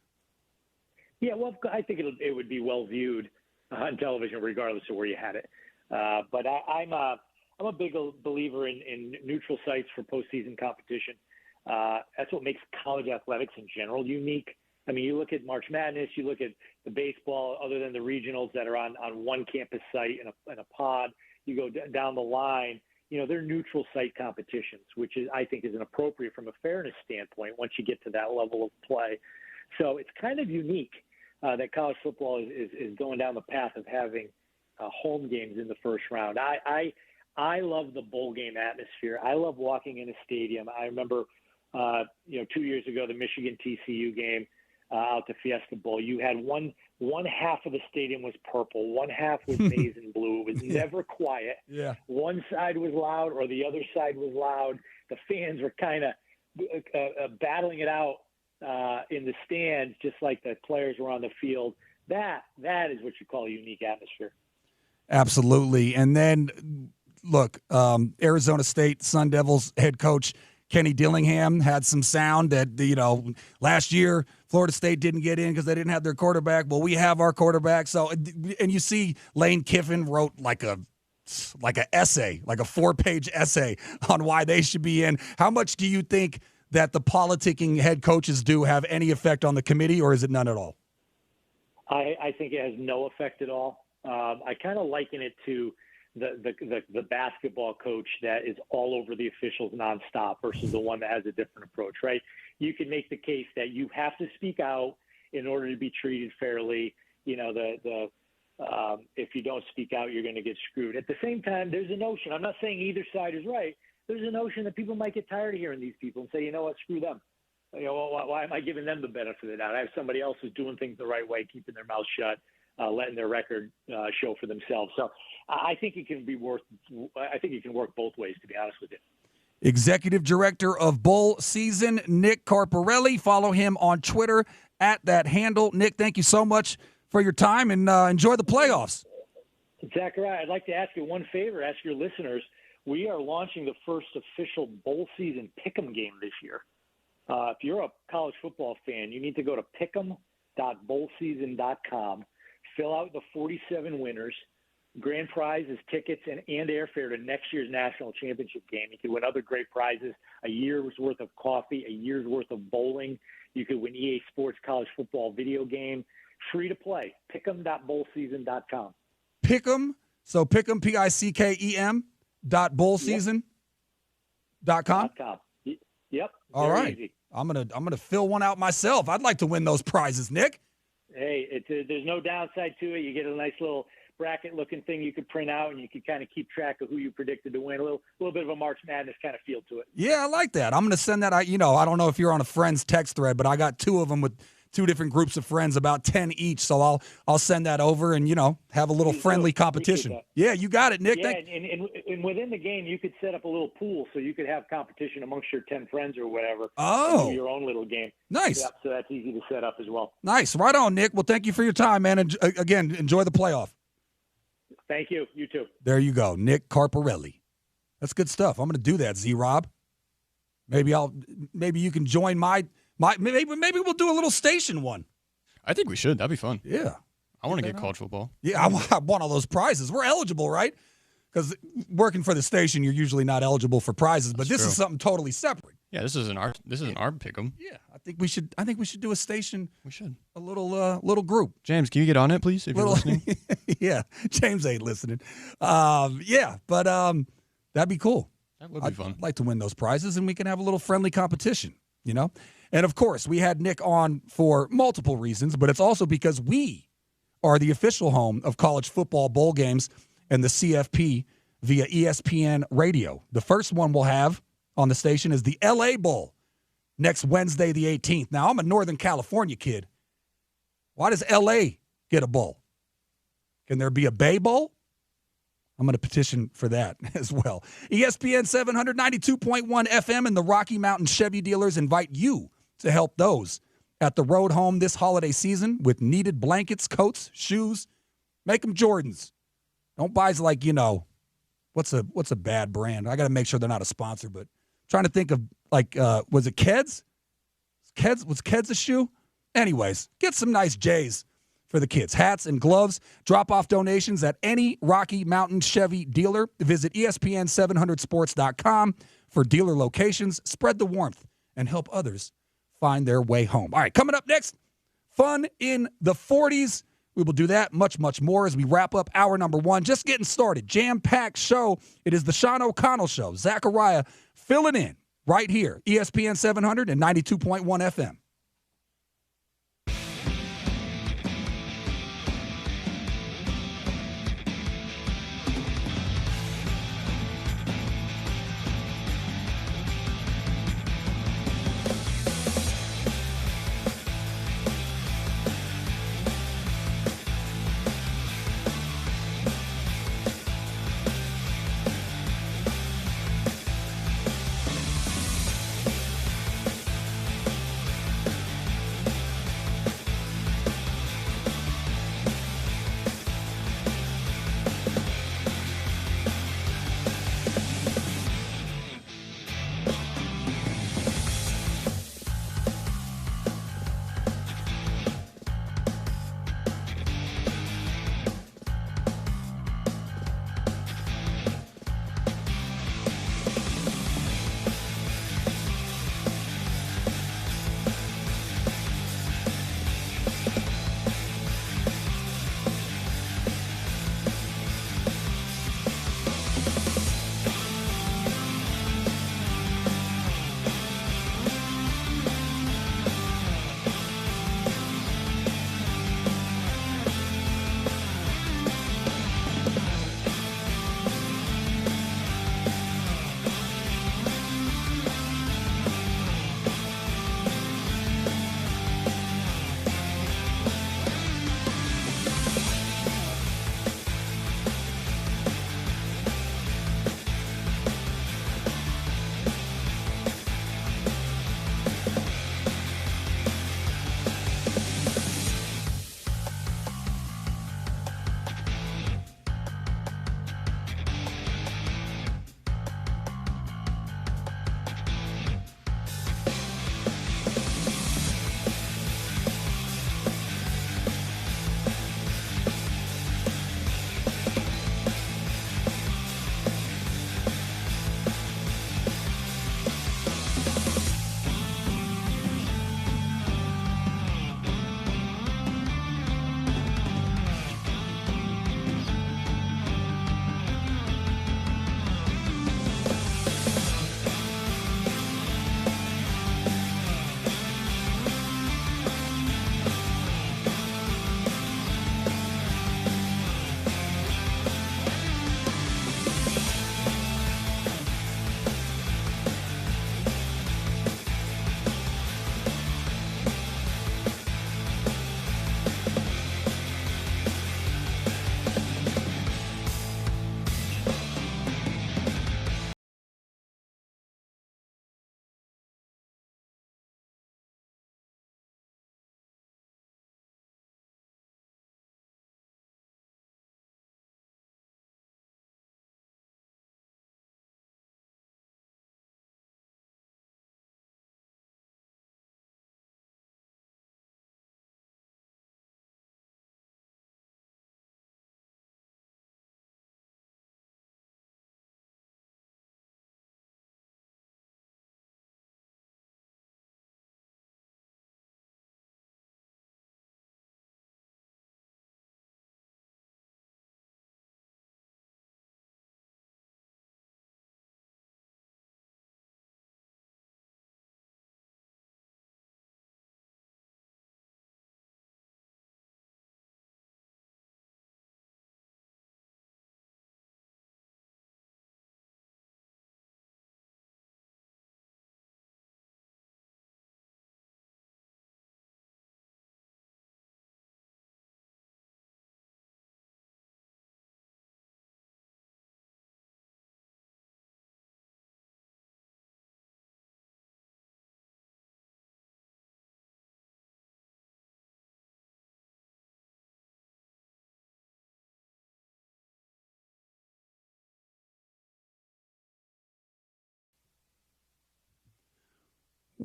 Yeah, well, I think it would be well viewed on television, regardless of where you had it. But I'm a big believer in neutral sites for postseason competition. That's what makes college athletics in general unique. You look at March Madness, you look at the baseball, other than the regionals that are on one campus site in a pod, you go down the line, they're neutral site competitions, which I think is inappropriate from a fairness standpoint once you get to that level of play. So it's kind of unique that college football is going down the path of having home games in the first round. I love the bowl game atmosphere. I love walking in a stadium. I remember 2 years ago, the Michigan TCU game out to Fiesta Bowl. You had one half of the stadium was purple, one half was maize and blue. It was never quiet. Yeah. One side was loud or the other side was loud. The fans were kind of battling it out in the stands, just like the players were on the field. That is what you call a unique atmosphere. Absolutely. And then, look, Arizona State Sun Devils head coach Kenny Dillingham had some sound that, last year Florida State didn't get in because they didn't have their quarterback. Well, we have our quarterback. So, and you see Lane Kiffin wrote like a essay, like a 4-page essay on why they should be in. How much do you think that the politicking head coaches do have any effect on the committee, or is it none at all? I think it has no effect at all. I kind of liken it to the basketball coach that is all over the officials nonstop versus the one that has a different approach, right? You can make the case that you have to speak out in order to be treated fairly. If you don't speak out, you're going to get screwed. At the same time, there's a notion. I'm not saying either side is right. There's a notion that people might get tired of hearing these people and say, you know what, screw them. Why am I giving them the benefit of the doubt? I have somebody else who's doing things the right way, keeping their mouth shut, letting their record show for themselves. So I think it can work both ways, to be honest with you. Executive Director of Bowl Season, Nick Carparelli. Follow him on Twitter at that handle. Nick, thank you so much for your time, and enjoy the playoffs. Zakariah, I'd like to ask you one favor, ask your listeners. We are launching the first official bowl season pick'em game this year. If you're a college football fan, you need to go to pick'em.bowlseason.com, fill out the 47 winners. Grand prize is tickets and airfare to next year's national championship game. You could win other great prizes, a year's worth of coffee, a year's worth of bowling. You could win EA Sports college football video game. Free to play. Pick'em.bowlseason.com. Pick'em, so Pick'em, PICKEM.bowlseason.com. Yep. All right. Easy. I'm gonna fill one out myself. I'd like to win those prizes, Nick. Hey, there's no downside to it. You get a nice little bracket-looking thing you could print out, and you can kind of keep track of who you predicted to win. A little bit of a March Madness kind of feel to it. Yeah, I like that. I'm going to send that out. I don't know if you're on a friend's text thread, but I got 2 of them with 2 different groups of friends, about 10 each. So I'll send that over and, have a little friendly competition. Yeah, you got it, Nick. Yeah, and within the game, you could set up a little pool so you could have competition amongst your 10 friends or whatever. Oh. Do your own little game. Nice. Yeah, so that's easy to set up as well. Nice. Right on, Nick. Well, thank you for your time, man. And again, enjoy the playoff. Thank you. You too. There you go, Nick Carparelli. That's good stuff. I'm going to do that, Z-Rob. Maybe you can join maybe we'll do a little station one. I think we should. That'd be fun. Yeah. I want to get college football. Yeah, I want all those prizes. We're eligible, right? Because working for the station, you're usually not eligible for prizes, but this is something totally separate. Yeah, this is an art pick'em. Yeah, I think we should do a station. We should. A little group. James, can you get on it, please, if you're listening? Yeah, James ain't listening. But that'd be cool. That would be fun. I'd like to win those prizes, and we can have a little friendly competition, And, of course, we had Nick on for multiple reasons, but it's also because we are the official home of college football bowl games and the CFP via ESPN Radio. The first one we'll have on the station is the LA Bowl next Wednesday, the 18th. Now, I'm a Northern California kid. Why does LA get a bowl? Can there be a Bay Bowl? I'm going to petition for that as well. ESPN 792.1 FM and the Rocky Mountain Chevy dealers invite you to help those at the road home this holiday season with needed blankets, coats, shoes. Make them Jordans. Don't buy like, what's a bad brand? I got to make sure they're not a sponsor, but I'm trying to think of was it Keds? Was Keds a shoe? Anyways, get some nice J's for the kids. Hats and gloves. Drop off donations at any Rocky Mountain Chevy dealer. Visit ESPN700sports.com for dealer locations. Spread the warmth and help others find their way home. All right, coming up next, fun in the 40s. We will do that, much, much more as we wrap up hour number 1. Just getting started. Jam-packed show. It is the Sean O'Connell Show. Zakariah filling in right here. ESPN 700 and 92.1 FM.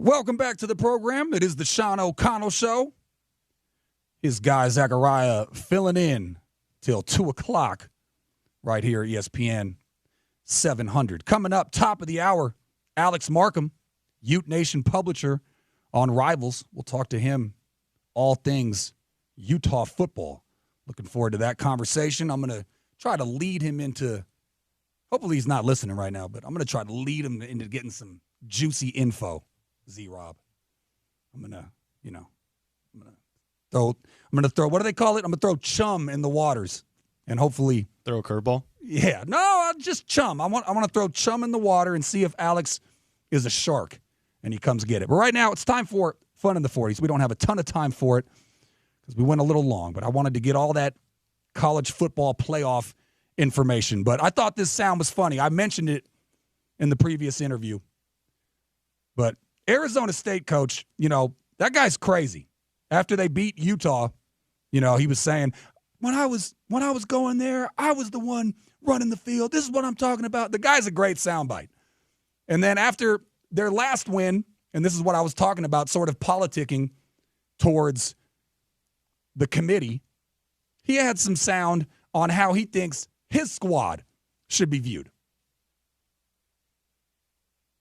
Welcome back to the program. It is the Sean O'Connell Show. His guy, Zakariah, filling in till 2 o'clock right here at ESPN 700. Coming up, top of the hour, Alex Markham, Ute Nation publisher on Rivals. We'll talk to him all things Utah football. Looking forward to that conversation. I'm going to try to lead him into, hopefully he's not listening right now, but I'm going to try to lead him into getting some juicy info, Z-Rob. I'm going to throw, what do they call it? I'm going to throw chum in the waters and hopefully. Throw a curveball? Yeah. No, just chum. I want to throw chum in the water and see if Alex is a shark and he comes get it. But right now it's time for Fun in the 40s. We don't have a ton of time for it because we went a little long, but I wanted to get all that college football playoff information. But I thought this sound was funny. I mentioned it in the previous interview. But Arizona State coach, that guy's crazy. After they beat Utah, he was saying, when I was going there, I was the one running the field. This is what I'm talking about. The guy's a great soundbite. And then after their last win, and this is what I was talking about, sort of politicking towards the committee, he had some sound on how he thinks his squad should be viewed.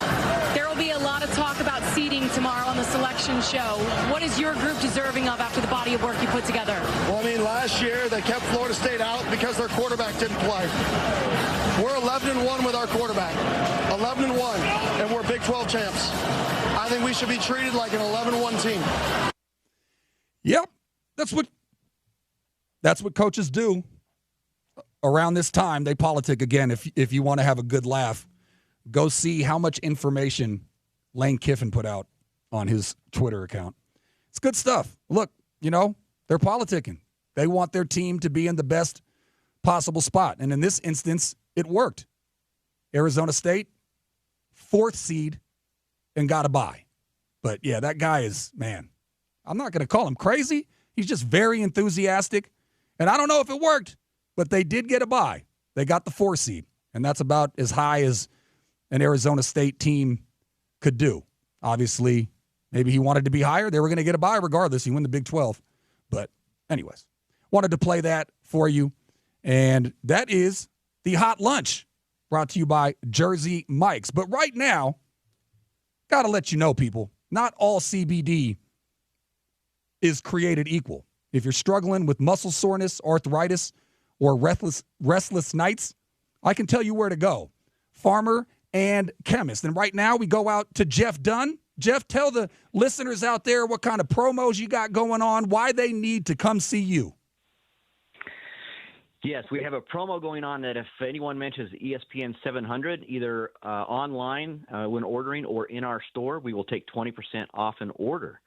There will be a lot of talk about seeding tomorrow on the selection show. What is your group deserving of after the body of work you put together? Well, last year they kept Florida State out because their quarterback didn't play. We're 11-1 with our quarterback. 11-1, and we're Big 12 champs. I think we should be treated like an 11-1 team. Yep, that's what coaches do around this time. They politic again. If you want to have a good laugh, go see how much information Lane Kiffin put out on his Twitter account. It's good stuff. Look, they're politicking. They want their team to be in the best possible spot. And in this instance, it worked. Arizona State, 4th seed, and got a bye. But, yeah, that guy is, man, I'm not going to call him crazy. He's just very enthusiastic. And I don't know if it worked, but they did get a bye. They got the 4 seed, and that's about as high as an Arizona State team could do. Obviously, maybe he wanted to be higher. They were going to get a bye regardless. He won the Big 12. But anyways, wanted to play that for you. And that is the Hot Lunch brought to you by Jersey Mike's. But right now, got to let you know, people, not all CBD is created equal. If you're struggling with muscle soreness, arthritis, or restless nights, I can tell you where to go. Farmer and Chemist. And right now we go out to Jeff Dunn. Jeff, tell the listeners out there what kind of promos you got going on, why they need to come see you. Yes, we have a promo going on that if anyone mentions ESPN 700, either online when ordering or in our store, we will take 20% off an order.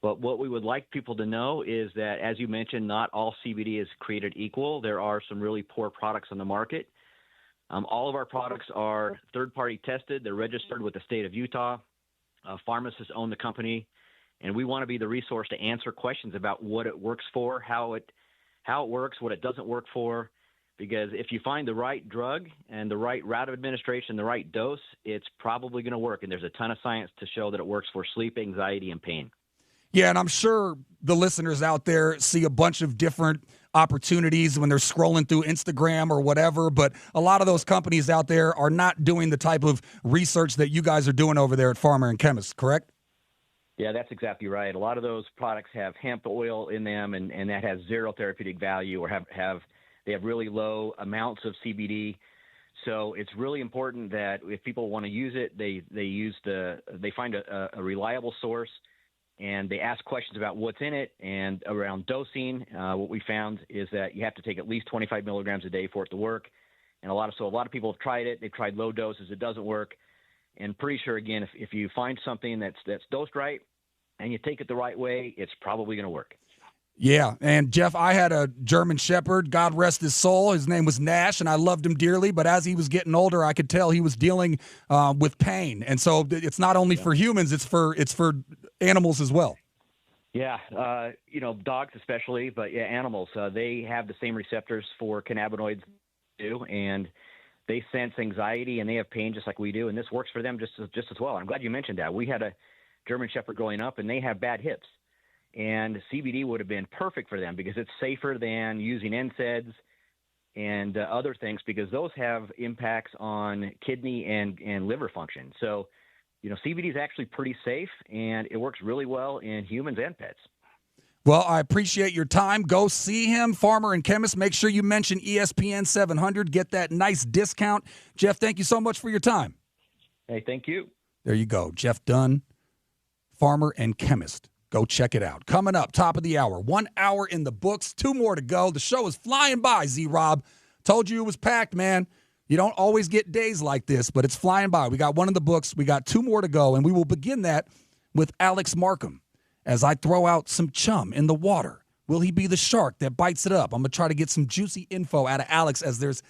But what we would like people to know is that, as you mentioned, not all CBD is created equal. There are some really poor products on the market. All of our products are third-party tested. They're registered with the state of Utah. Pharmacists own the company, and we want to be the resource to answer questions about what it works for, how it works, what it doesn't work for. Because if you find the right drug and the right route of administration, the right dose, it's probably going to work. And there's a ton of science to show that it works for sleep, anxiety, and pain. Yeah, and I'm sure the listeners out there see a bunch of different opportunities when they're scrolling through Instagram or whatever, but a lot of those companies out there are not doing the type of research that you guys are doing over there at Farmer and Chemist, correct? Yeah, that's exactly right. A lot of those products have hemp oil in them, and that has zero therapeutic value, or they have really low amounts of CBD. So it's really important that if people want to use it, they find a reliable source. And they ask questions about what's in it and around dosing. What we found is that you have to take at least 25 milligrams a day for it to work. And a lot of people have tried it. They've tried low doses. It doesn't work. And pretty sure, again, if you find something that's dosed right and you take it the right way, it's probably going to work. Yeah, and Jeff, I had a German Shepherd, God rest his soul. His name was Nash, and I loved him dearly. But as he was getting older, I could tell he was dealing with pain. And so it's not only for humans; it's for animals as well. Yeah, dogs especially, but yeah, animals. They have the same receptors for cannabinoids do, and they sense anxiety and they have pain just like we do, and this works for them just as well. I'm glad you mentioned that. We had German Shepherd growing up, and they have bad hips. And CBD would have been perfect for them because it's safer than using NSAIDs and other things, because those have impacts on kidney and liver function. So, CBD is actually pretty safe, and it works really well in humans and pets. Well, I appreciate your time. Go see him, Farmer and Chemist. Make sure you mention ESPN 700. Get that nice discount. Jeff, thank you so much for your time. Hey, thank you. There you go. Jeff Dunn, Farmer and Chemist. Go check it out. Coming up, top of the hour. 1 hour in the books. 2 more to go. The show is flying by, Z-Rob. Told you it was packed, man. You don't always get days like this, but it's flying by. We got 1 in the books. We got 2 more to go, and we will begin that with Alex Markham as I throw out some chum in the water. Will he be the shark that bites it up? I'm going to try to get some juicy info out of Alex as there's,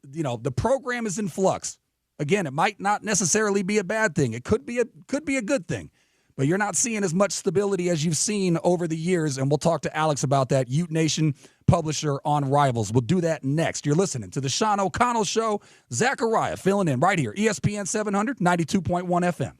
the program is in flux. Again, it might not necessarily be a bad thing. It could be a good thing. But you're not seeing as much stability as you've seen over the years, and we'll talk to Alex about that. Ute Nation publisher on Rivals. We'll do that next. You're listening to the Sean O'Connell Show. Zakariah filling in right here, ESPN 700, 92.1 FM.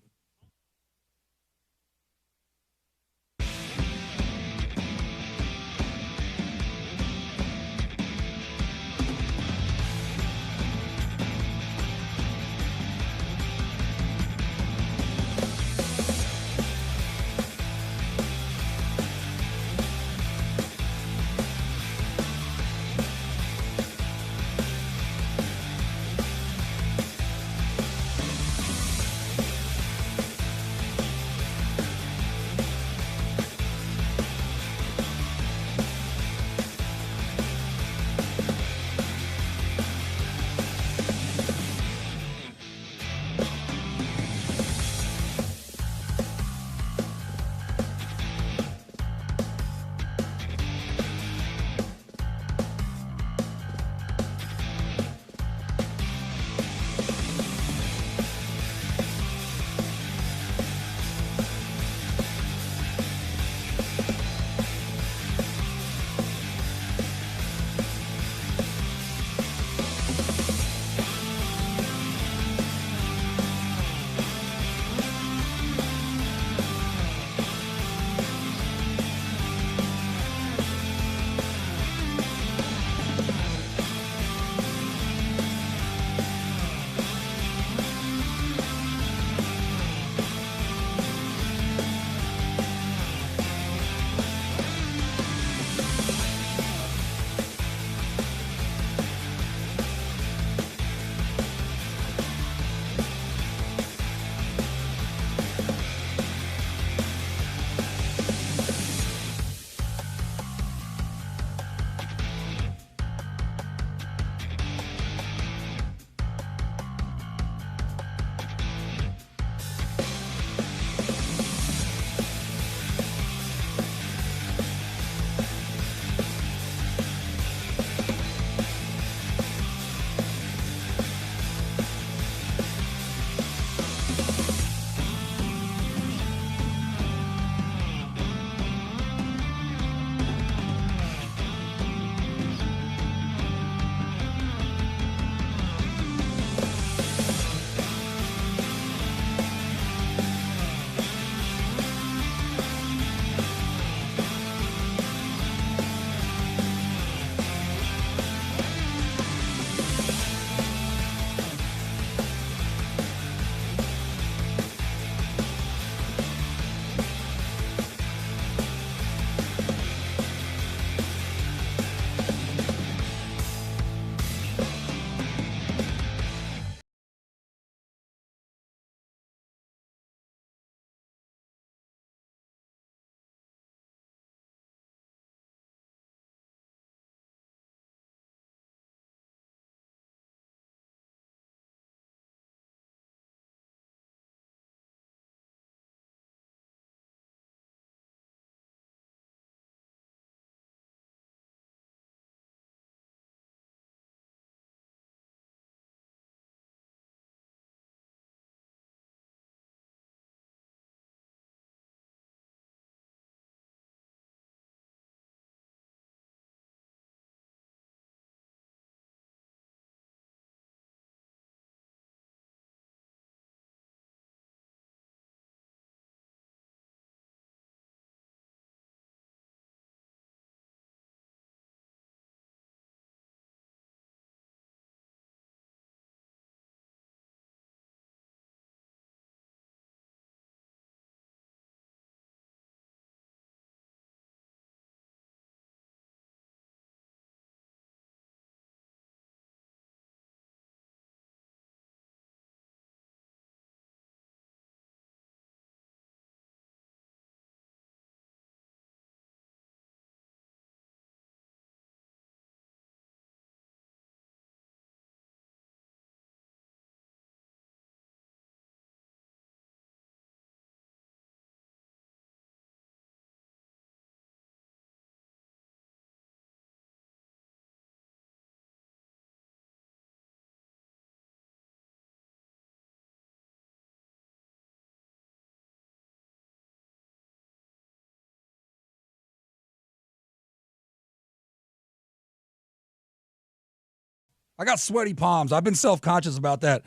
I got sweaty palms. I've been self-conscious about that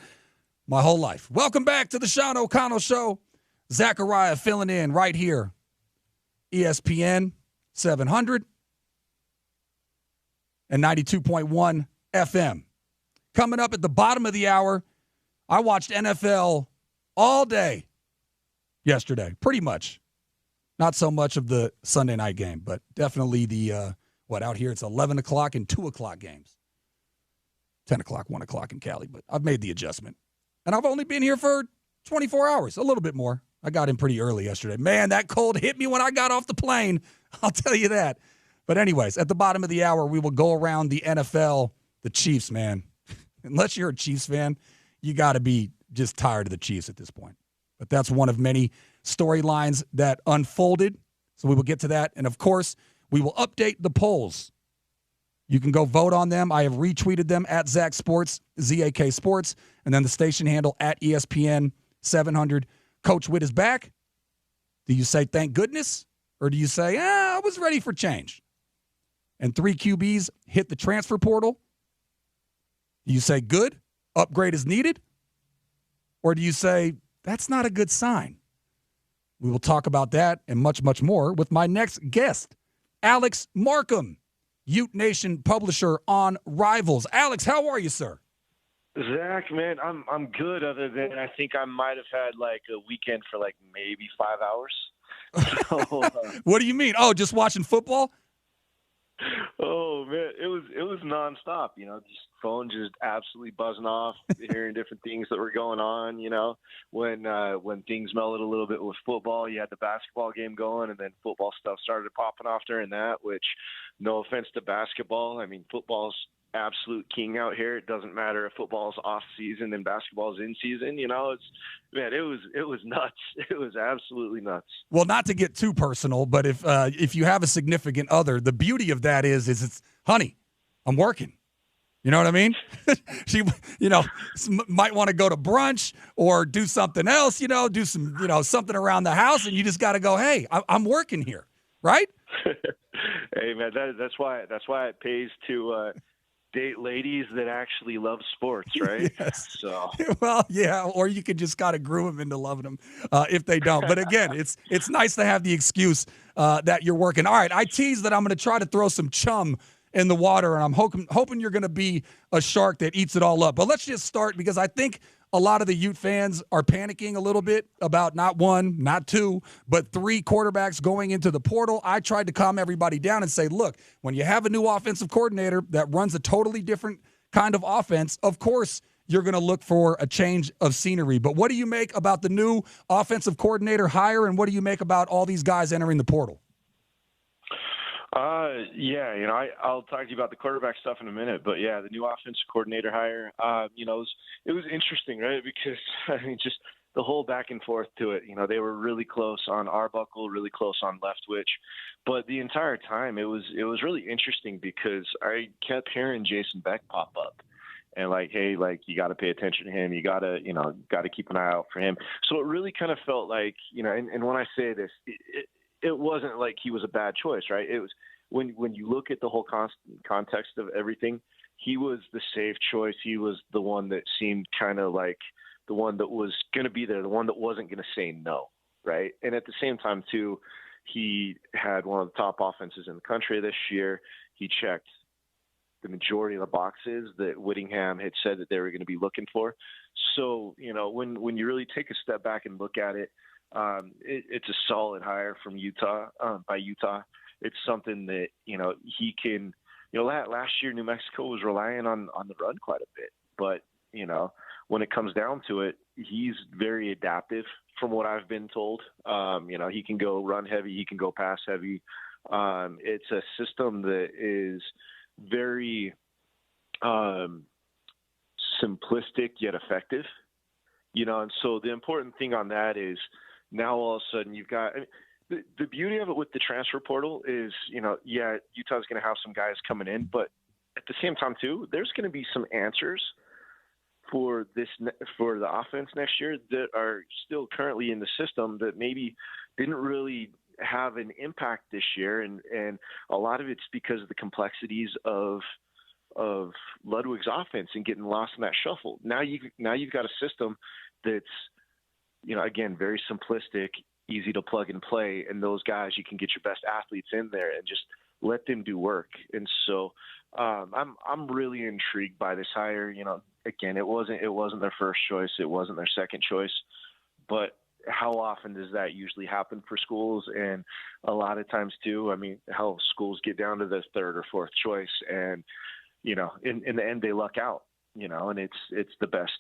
my whole life. Welcome back to the Sean O'Connell Show. Zakariah filling in right here. ESPN 700 and 92.1 FM. Coming up at the bottom of the hour, I watched NFL all day yesterday, pretty much. Not so much of the Sunday night game, but definitely the, out here it's 11 o'clock and 2 o'clock games. 10 o'clock, 1 o'clock in Cali, but I've made the adjustment. And I've only been here for 24 hours, a little bit more. I got in pretty early yesterday. Man, that cold hit me when I got off the plane. I'll tell you that. But anyways, at the bottom of the hour, we will go around the NFL. The Chiefs, man. Unless you're a Chiefs fan, you got to be just tired of the Chiefs at this point. But that's one of many storylines that unfolded. So we will get to that. And, of course, we will update the polls. You can go vote on them. I have retweeted them at Zach Sports, ZAK Sports, and then the station handle at ESPN 700. Coach Witt is back. Do you say thank goodness? Or do you say, I was ready for change? And 3 QBs hit the transfer portal. Do you say good? Upgrade is needed? Or do you say that's not a good sign? We will talk about that and much, much more with my next guest, Alex Markham, Ute Nation publisher on Rivals. Alex, how are you, sir? Zach, man, I'm good. Other than I think I might have had like a weekend for like maybe 5 hours. So, what do you mean? Oh, just watching football? Oh man, it was nonstop. Just phone just absolutely buzzing off, hearing different things that were going on. When things melted a little bit with football, you had the basketball game going, and then football stuff started popping off during that. Which, no offense to basketball, I mean football's absolute king out here. It doesn't matter if football's off season and basketball's in season. It was nuts. It was absolutely nuts. Well, not to get too personal, but if you have a significant other, the beauty of that is it's, honey, I'm working. You know what I mean? She, might want to go to brunch or do something else, do some, something around the house, and you just got to go, hey, I'm working here, right? Hey man, that's why it pays to date ladies that actually love sports, right? Yes. So, well, yeah, or you could just kind of groom them into loving them if they don't. But again, it's nice to have the excuse that you're working. All right, I teased that I'm going to try to throw some chum in the water, and I'm hoping you're going to be a shark that eats it all up. But let's just start, because I think a lot of the Ute fans are panicking a little bit about not 1, not 2, but 3 quarterbacks going into the portal. I tried to calm everybody down and say, look, when you have a new offensive coordinator that runs a totally different kind of offense, of course you're going to look for a change of scenery. But what do you make about the new offensive coordinator hire, and what do you make about all these guys entering the portal? I'll talk to you about the quarterback stuff in a minute, but yeah, the new offensive coordinator hire, it was interesting, right? Because just the whole back and forth to it, they were really close on Arbuckle, really close on Leftwich, but the entire time it was really interesting because I kept hearing Jason Beck pop up. And hey, you got to pay attention to him. You got to keep an eye out for him. So it really kind of felt like, and when I say this, it wasn't like he was a bad choice, right? It was when you look at the whole context of everything, he was the safe choice. He was the one that seemed kind of like the one that was going to be there, the one that wasn't going to say no, right? And at the same time, too, he had one of the top offenses in the country this year. He checked the majority of the boxes that Whittingham had said that they were going to be looking for. So, when you really take a step back and look at it, it's a solid hire from Utah, by Utah. It's something that, he can, last year New Mexico was relying on the run quite a bit, but, when it comes down to it, he's very adaptive from what I've been told. He can go run heavy, he can go pass heavy. It's a system that is very, simplistic yet effective, and so the important thing on that is, now all of a sudden you've got the beauty of it with the transfer portal is, Utah's going to have some guys coming in, but at the same time too, there's going to be some answers for the offense next year that are still currently in the system that maybe didn't really have an impact this year. And a lot of it's because of the complexities of of Ludwig's offense and getting lost in that shuffle. Now you've got a system that's, again, very simplistic, easy to plug and play, and those guys, you can get your best athletes in there and just let them do work. And so I'm really intrigued by this hire. Again, it wasn't their first choice, it wasn't their second choice, but how often does that usually happen for schools? And a lot of times too, how schools get down to the third or fourth choice, and in the end they luck out. And it's the best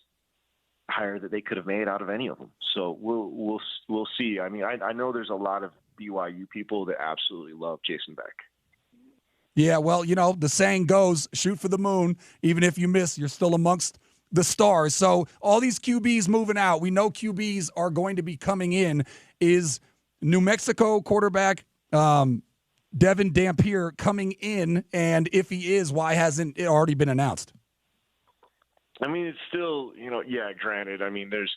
hire that they could have made out of any of them. So we'll see. I know there's a lot of BYU people that absolutely love Jason Beck. Yeah, well, the saying goes, shoot for the moon. Even if you miss, you're still amongst the stars. So all these QBs moving out, we know QBs are going to be coming in. Is New Mexico quarterback Devin Dampier coming in? And if he is, why hasn't it already been announced? It's still, granted. There's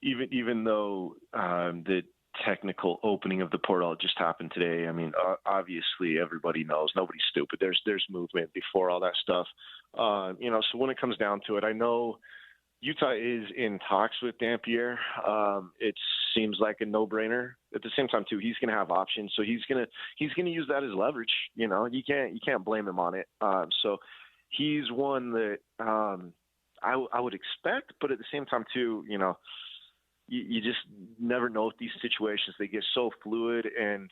even though the technical opening of the portal just happened today. Obviously everybody knows, nobody's stupid. There's movement before all that stuff. So when it comes down to it, I know Utah is in talks with Dampier. It seems like a no-brainer. At the same time too, he's going to have options, so he's going to use that as leverage. You can't blame him on it. So he's one that I would expect, but at the same time too, you just never know with these situations. They get so fluid. And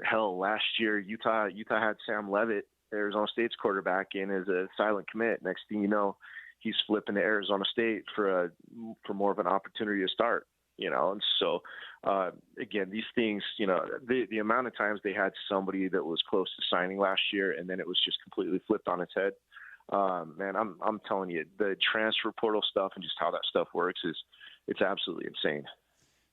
hell, last year Utah had Sam Leavitt, Arizona State's quarterback, in as a silent commit. Next thing you know, he's flipping to Arizona State for more of an opportunity to start. And so again, these things, the amount of times they had somebody that was close to signing last year and then it was just completely flipped on its head. Man, I'm telling you, the transfer portal stuff and just how that stuff works it's absolutely insane.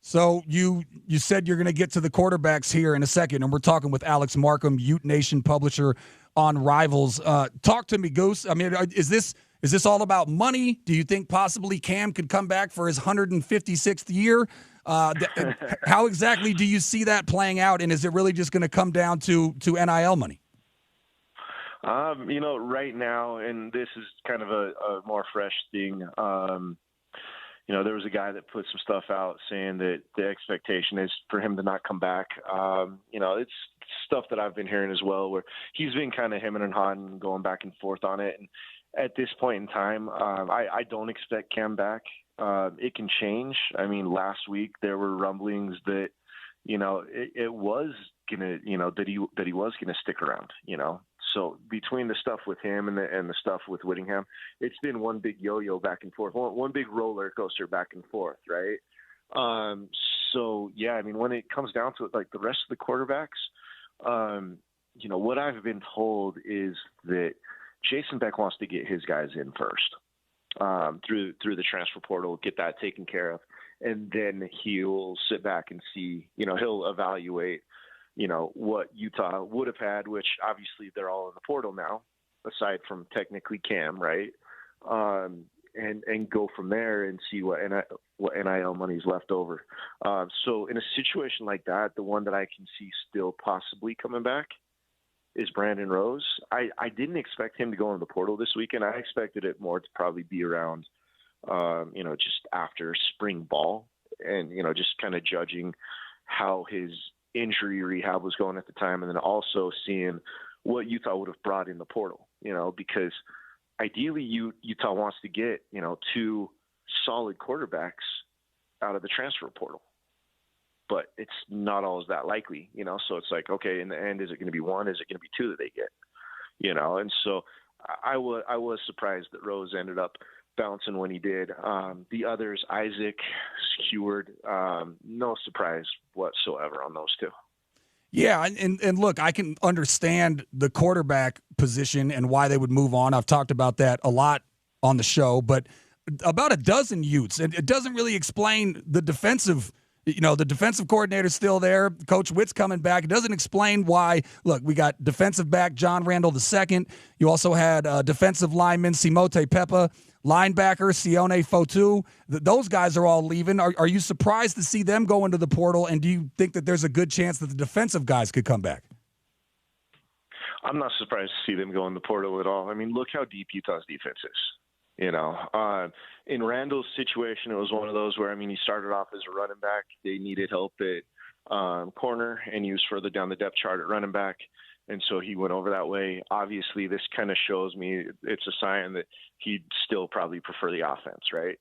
So you said you're going to get to the quarterbacks here in a second, and we're talking with Alex Markham, Ute Nation publisher on Rivals. Talk to me, Goose. Is this all about money? Do you think possibly Cam could come back for his 156th year? How exactly do you see that playing out, and is it really just going to come down to NIL money? Right now, and this is kind of a more fresh thing. There was a guy that put some stuff out saying that the expectation is for him to not come back. It's stuff that I've been hearing as well, where he's been kind of hemming and hawing and going back and forth on it. And at this point in time, I don't expect Cam back. It can change. Last week there were rumblings that, it was gonna, that he was gonna stick around. So between the stuff with him and the stuff with Whittingham, it's been one big yo-yo back and forth, one big roller coaster back and forth, right? So yeah, when it comes down to it, like the rest of the quarterbacks, what I've been told is that Jason Beck wants to get his guys in first, through the transfer portal, get that taken care of, and then he'll sit back and see, he'll evaluate what Utah would have had, which obviously they're all in the portal now, aside from technically Cam, right? And go from there and see what NIL money is left over. So in a situation like that, the one that I can see still possibly coming back is Brandon Rose. I didn't expect him to go in the portal this weekend. I expected it more to probably be around, just after spring ball and, just kind of judging how his injury rehab was going at the time, and then also seeing what Utah would have brought in the portal, because ideally Utah wants to get, 2 solid quarterbacks out of the transfer portal, but it's not always that likely, so it's like, okay, in the end, is it going to be 1? Is it going to be 2 that they get, and so I was surprised that Rose ended up bouncing when he did. The others, Isaac, Heward, no surprise whatsoever on those 2. Yeah, and look, I can understand the quarterback position and why they would move on. I've talked about that a lot on the show, but about a dozen Utes, and it doesn't really explain the defensive. The defensive coordinator's still there. Coach Witt's coming back. It doesn't explain why. Look, we got defensive back John Randall II. You also had defensive lineman Simote Peppa, linebacker Sione Fotu. Those guys are all leaving. Are you surprised to see them go into the portal, and do you think that there's a good chance that the defensive guys could come back? I'm not surprised to see them go in the portal at all. I mean, look how deep Utah's defense is. In Randall's situation, it was one of those where, I mean, he started off as a running back. They needed help at corner, and he was further down the depth chart at running back. And so he went over that way. Obviously, this kind of shows me it's a sign that he'd still probably prefer the offense, right?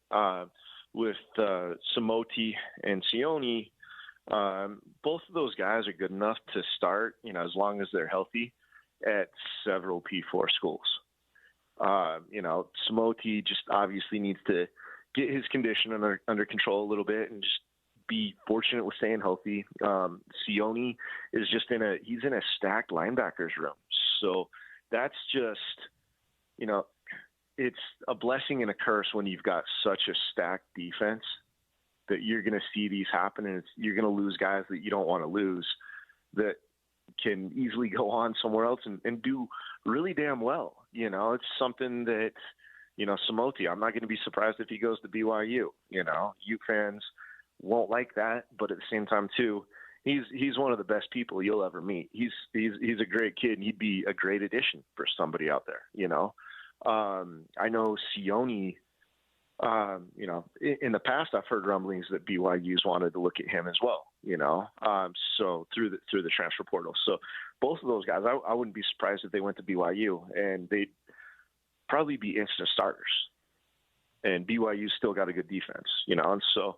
With Samoti and Sione, both of those guys are good enough to start, as long as they're healthy, at several P4 schools. Samoti just obviously needs to get his condition under control a little bit and just be fortunate with staying healthy. Sione is he's in a stacked linebackers room. So that's just, it's a blessing and a curse when you've got such a stacked defense that you're going to see these happen, and you're going to lose guys that you don't want to lose that can easily go on somewhere else and do really damn well. It's something that, Samoti, I'm not going to be surprised if he goes to BYU. Ute fans won't like that, but at the same time too, he's one of the best people you'll ever meet. He's a great kid, and he'd be a great addition for somebody out there. I know Sione, in the past, I've heard rumblings that BYU's wanted to look at him as well, so through the transfer portal. So both of those guys, I wouldn't be surprised if they went to BYU, and they'd probably be instant starters. And BYU's still got a good defense, and so,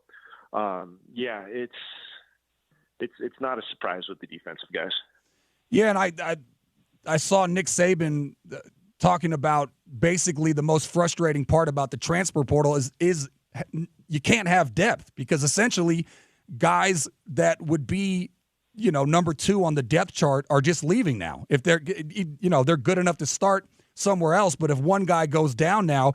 it's not a surprise with the defensive guys. Yeah, and I saw Nick Saban talking about basically the most frustrating part about the transfer portal is you can't have depth, because essentially guys that would be, number 2 on the depth chart are just leaving now. If they're good enough to start somewhere else, but if one guy goes down now,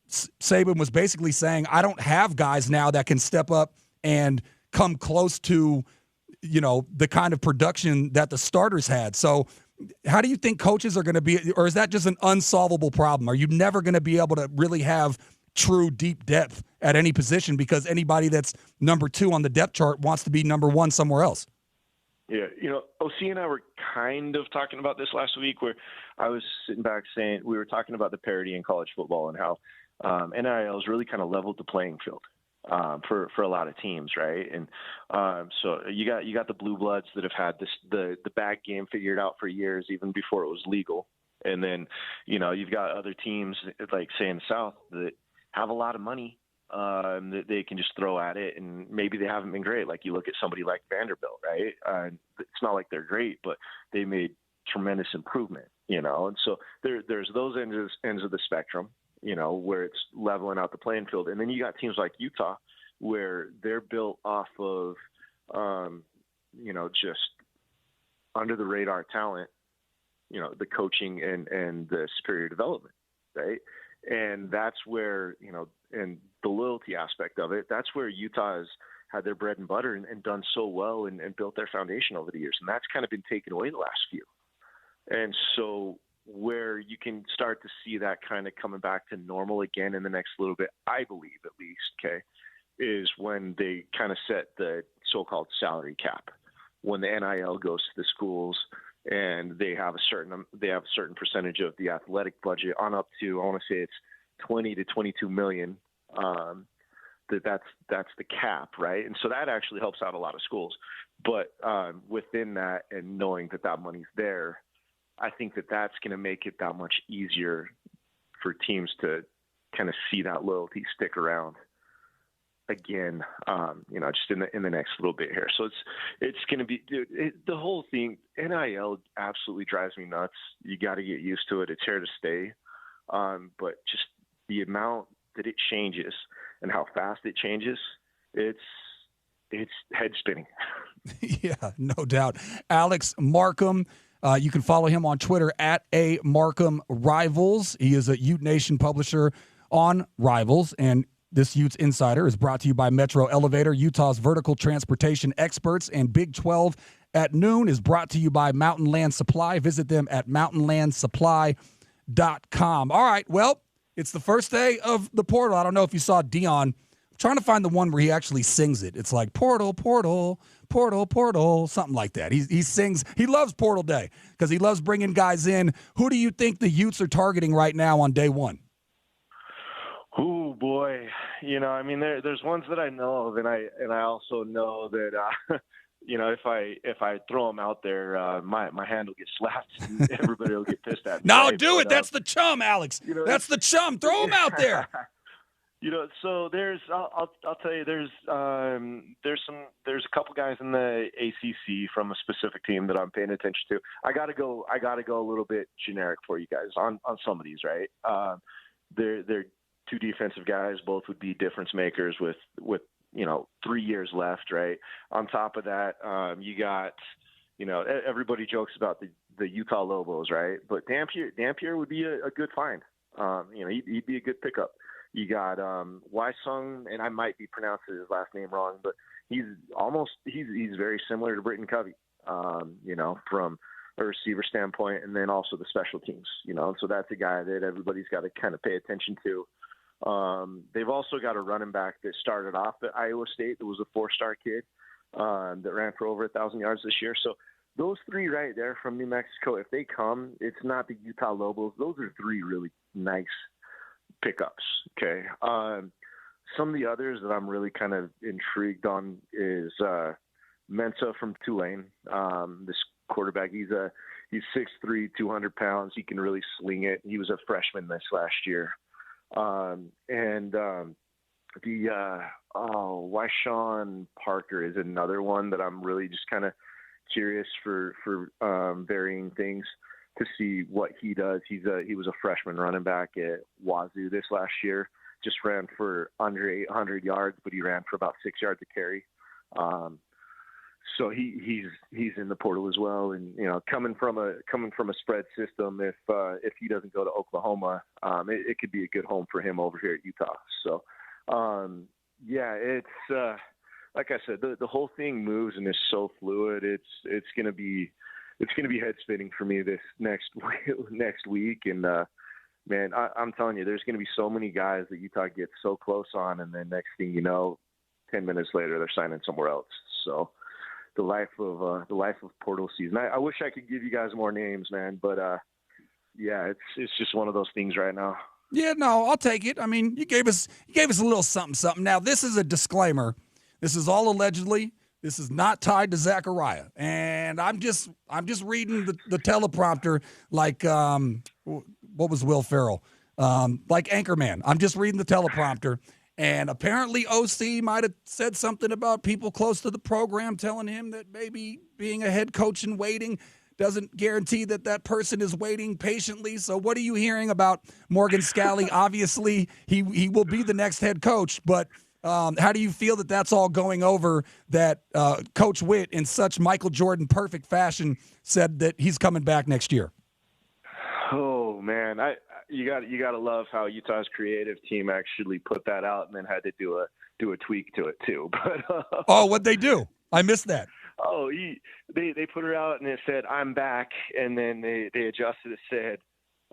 Saban was basically saying, I don't have guys now that can step up and come close to, the kind of production that the starters had. So how do you think coaches are going to be, or is that just an unsolvable problem? Are you never going to be able to really have true deep depth at any position because anybody that's number 2 on the depth chart wants to be number 1 somewhere else? Yeah, OC and I were kind of talking about this last week, where I was sitting back saying, we were talking about the parity in college football and how NIL has really kind of leveled the playing field for a lot of teams, right? And so you got the blue bloods that have had the bag game figured out for years, even before it was legal. And then you've got other teams like, say, in the South that have a lot of money that they can just throw at it, and maybe they haven't been great. Like, you look at somebody like Vanderbilt, right? It's not like they're great, but they made tremendous improvement, and so there's those ends of the spectrum, where it's leveling out the playing field. And then you got teams like Utah, where they're built off of, just under the radar talent, the coaching and the superior development, right? And that's where, and the loyalty aspect of it, that's where Utah has had their bread and butter and done so well and built their foundation over the years. And that's kind of been taken away the last few. And so where you can start to see that kind of coming back to normal again in the next little bit, I believe at least, okay, is when they kind of set the so-called salary cap, when the NIL goes to the schools and they have a certain percentage of the athletic budget on up to, I want to say it's 20 to 22 million. That's the cap, right? And so that actually helps out a lot of schools. But within that, and knowing that money's there, I think that's going to make it that much easier for teams to kind of see that loyalty stick around again, just in the next little bit here. So it's going to be, the whole thing, NIL absolutely drives me nuts. You got to get used to it. It's here to stay. But just the amount that it changes and how fast it changes, it's head spinning. Yeah, no doubt. Alex Markham, you can follow him on Twitter at @MarkhamRivals. He is a Ute Nation publisher on Rivals, and this Utes Insider is brought to you by Metro Elevator, Utah's vertical transportation experts, and Big 12 at noon is brought to you by Mountain Land Supply. Visit them at mountainlandsupply.com. All right, well, it's the first day of the portal. I don't know if you saw Dion trying to find the one where he actually sings it. It's like portal, portal, portal, portal, something like that. He sings. He loves Portal Day because he loves bringing guys in. Who do you think the Utes are targeting right now on day one? Oh boy, I mean, there's ones that I know of, and I also know that if I throw them out there, my hand will get slapped, and everybody will get pissed at me. No, right? do it. That's the chum, Alex. That's the chum. Throw them out there. So I'll tell you, there's a couple guys in the ACC from a specific team that I'm paying attention to. I gotta go a little bit generic for you guys on some of these, right? They're two defensive guys, both would be difference makers with 3 years left, right? On top of that, you got, everybody jokes about the Utah Lobos, right? But Dampier would be a good find. He'd be a good pickup. You got Wysung, and I might be pronouncing his last name wrong, but he's very similar to Britton Covey, from a receiver standpoint, and then also the special teams, and so that's a guy that everybody's got to kind of pay attention to. They've also got a running back that started off at Iowa State that was a 4-star kid that ran for over 1,000 yards this year. So those three right there from New Mexico, if they come, it's not the Utah Lobos. Those are three really nice pickups. Okay. Some of the others that I'm really kind of intrigued on is Mensa from Tulane. This quarterback, he's 6'3", 200 pounds. He can really sling it. He was a freshman this last year. Wyshawn Parker is another one that I'm really just kind of curious for varying things to see what he does. He was a freshman running back at Wazoo this last year. Just ran for under 800 yards, but he ran for about 6 yards a carry. So he's in the portal as well, and coming from a spread system, if he doesn't go to Oklahoma, it could be a good home for him over here at Utah. So it's like I said, the whole thing moves and is so fluid. It's gonna be head spinning for me this next week, and man, I'm telling you, there's gonna be so many guys that Utah gets so close on, and then next thing you know, 10 minutes later they're signing somewhere else. So. The life of portal season. I wish I could give you guys more names, man, but it's just one of those things right now. Yeah, no, I'll take it. I mean, you gave us a little something. Now, this is a disclaimer. This is all allegedly. This is not tied to Zakariah, and I'm just reading the teleprompter like what was Will Ferrell, like Anchorman. I'm just reading the teleprompter. And apparently OC might have said something about people close to the program telling him that maybe being a head coach and waiting doesn't guarantee that person is waiting patiently. So what are you hearing about Morgan Scalley? Obviously, he will be the next head coach, but how do you feel that that's all going over, that Coach Witt in such Michael Jordan perfect fashion said that he's coming back next year? Oh, man. You got to love how Utah's creative team actually put that out and then had to do a tweak to it too. But what'd they do? I missed that. Oh, they put her out and it said "I'm back," and then they adjusted it, said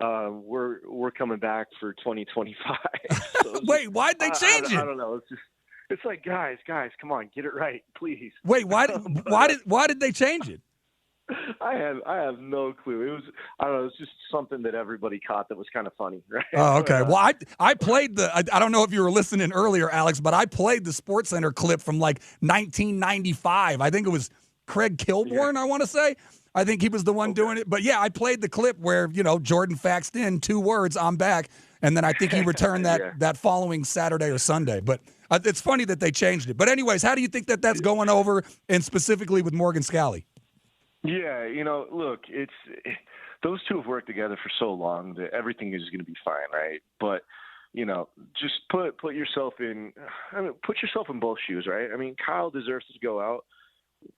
we're coming back for 2025. So wait, why'd they change it? I don't know. It's like guys, come on, get it right, please. Wait, why did they change it? I have no clue. I don't know. It's just something that everybody caught that was kind of funny, right? Oh, okay. Well, I played I don't know if you were listening earlier, Alex, but I played the SportsCenter clip from like 1995. I think it was Craig Kilborn, I want to say. I think he was the one doing it. But yeah, I played the clip where, Jordan faxed in 2 words, "I'm back." And then I think he returned that following Saturday or Sunday. But it's funny that they changed it. But anyways, how do you think that's going over, and specifically with Morgan Scalley? Yeah, look, those two have worked together for so long that everything is going to be fine, right? But just put yourself in both shoes, right? I mean, Kyle deserves to go out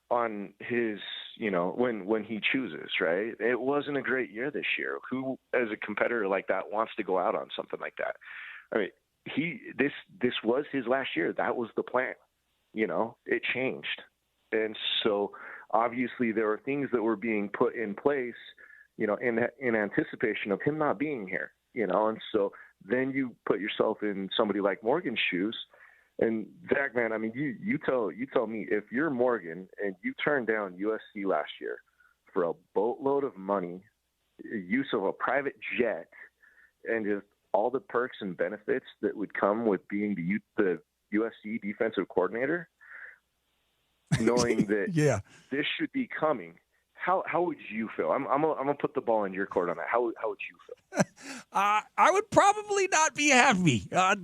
on his, when he chooses, right? It wasn't a great year this year. Who, as a competitor like that, wants to go out on something like that? I mean, this was his last year. That was the plan. It changed, and so. Obviously, there were things that were being put in place, in anticipation of him not being here, and so then you put yourself in somebody like Morgan's shoes. And Zach, man, I mean, you tell me, if you're Morgan and you turned down USC last year for a boatload of money, use of a private jet, and just all the perks and benefits that would come with being the USC defensive coordinator, knowing that this should be coming, how would you feel? I'm gonna put the ball in your court on that. How would you feel? I would probably not be happy. I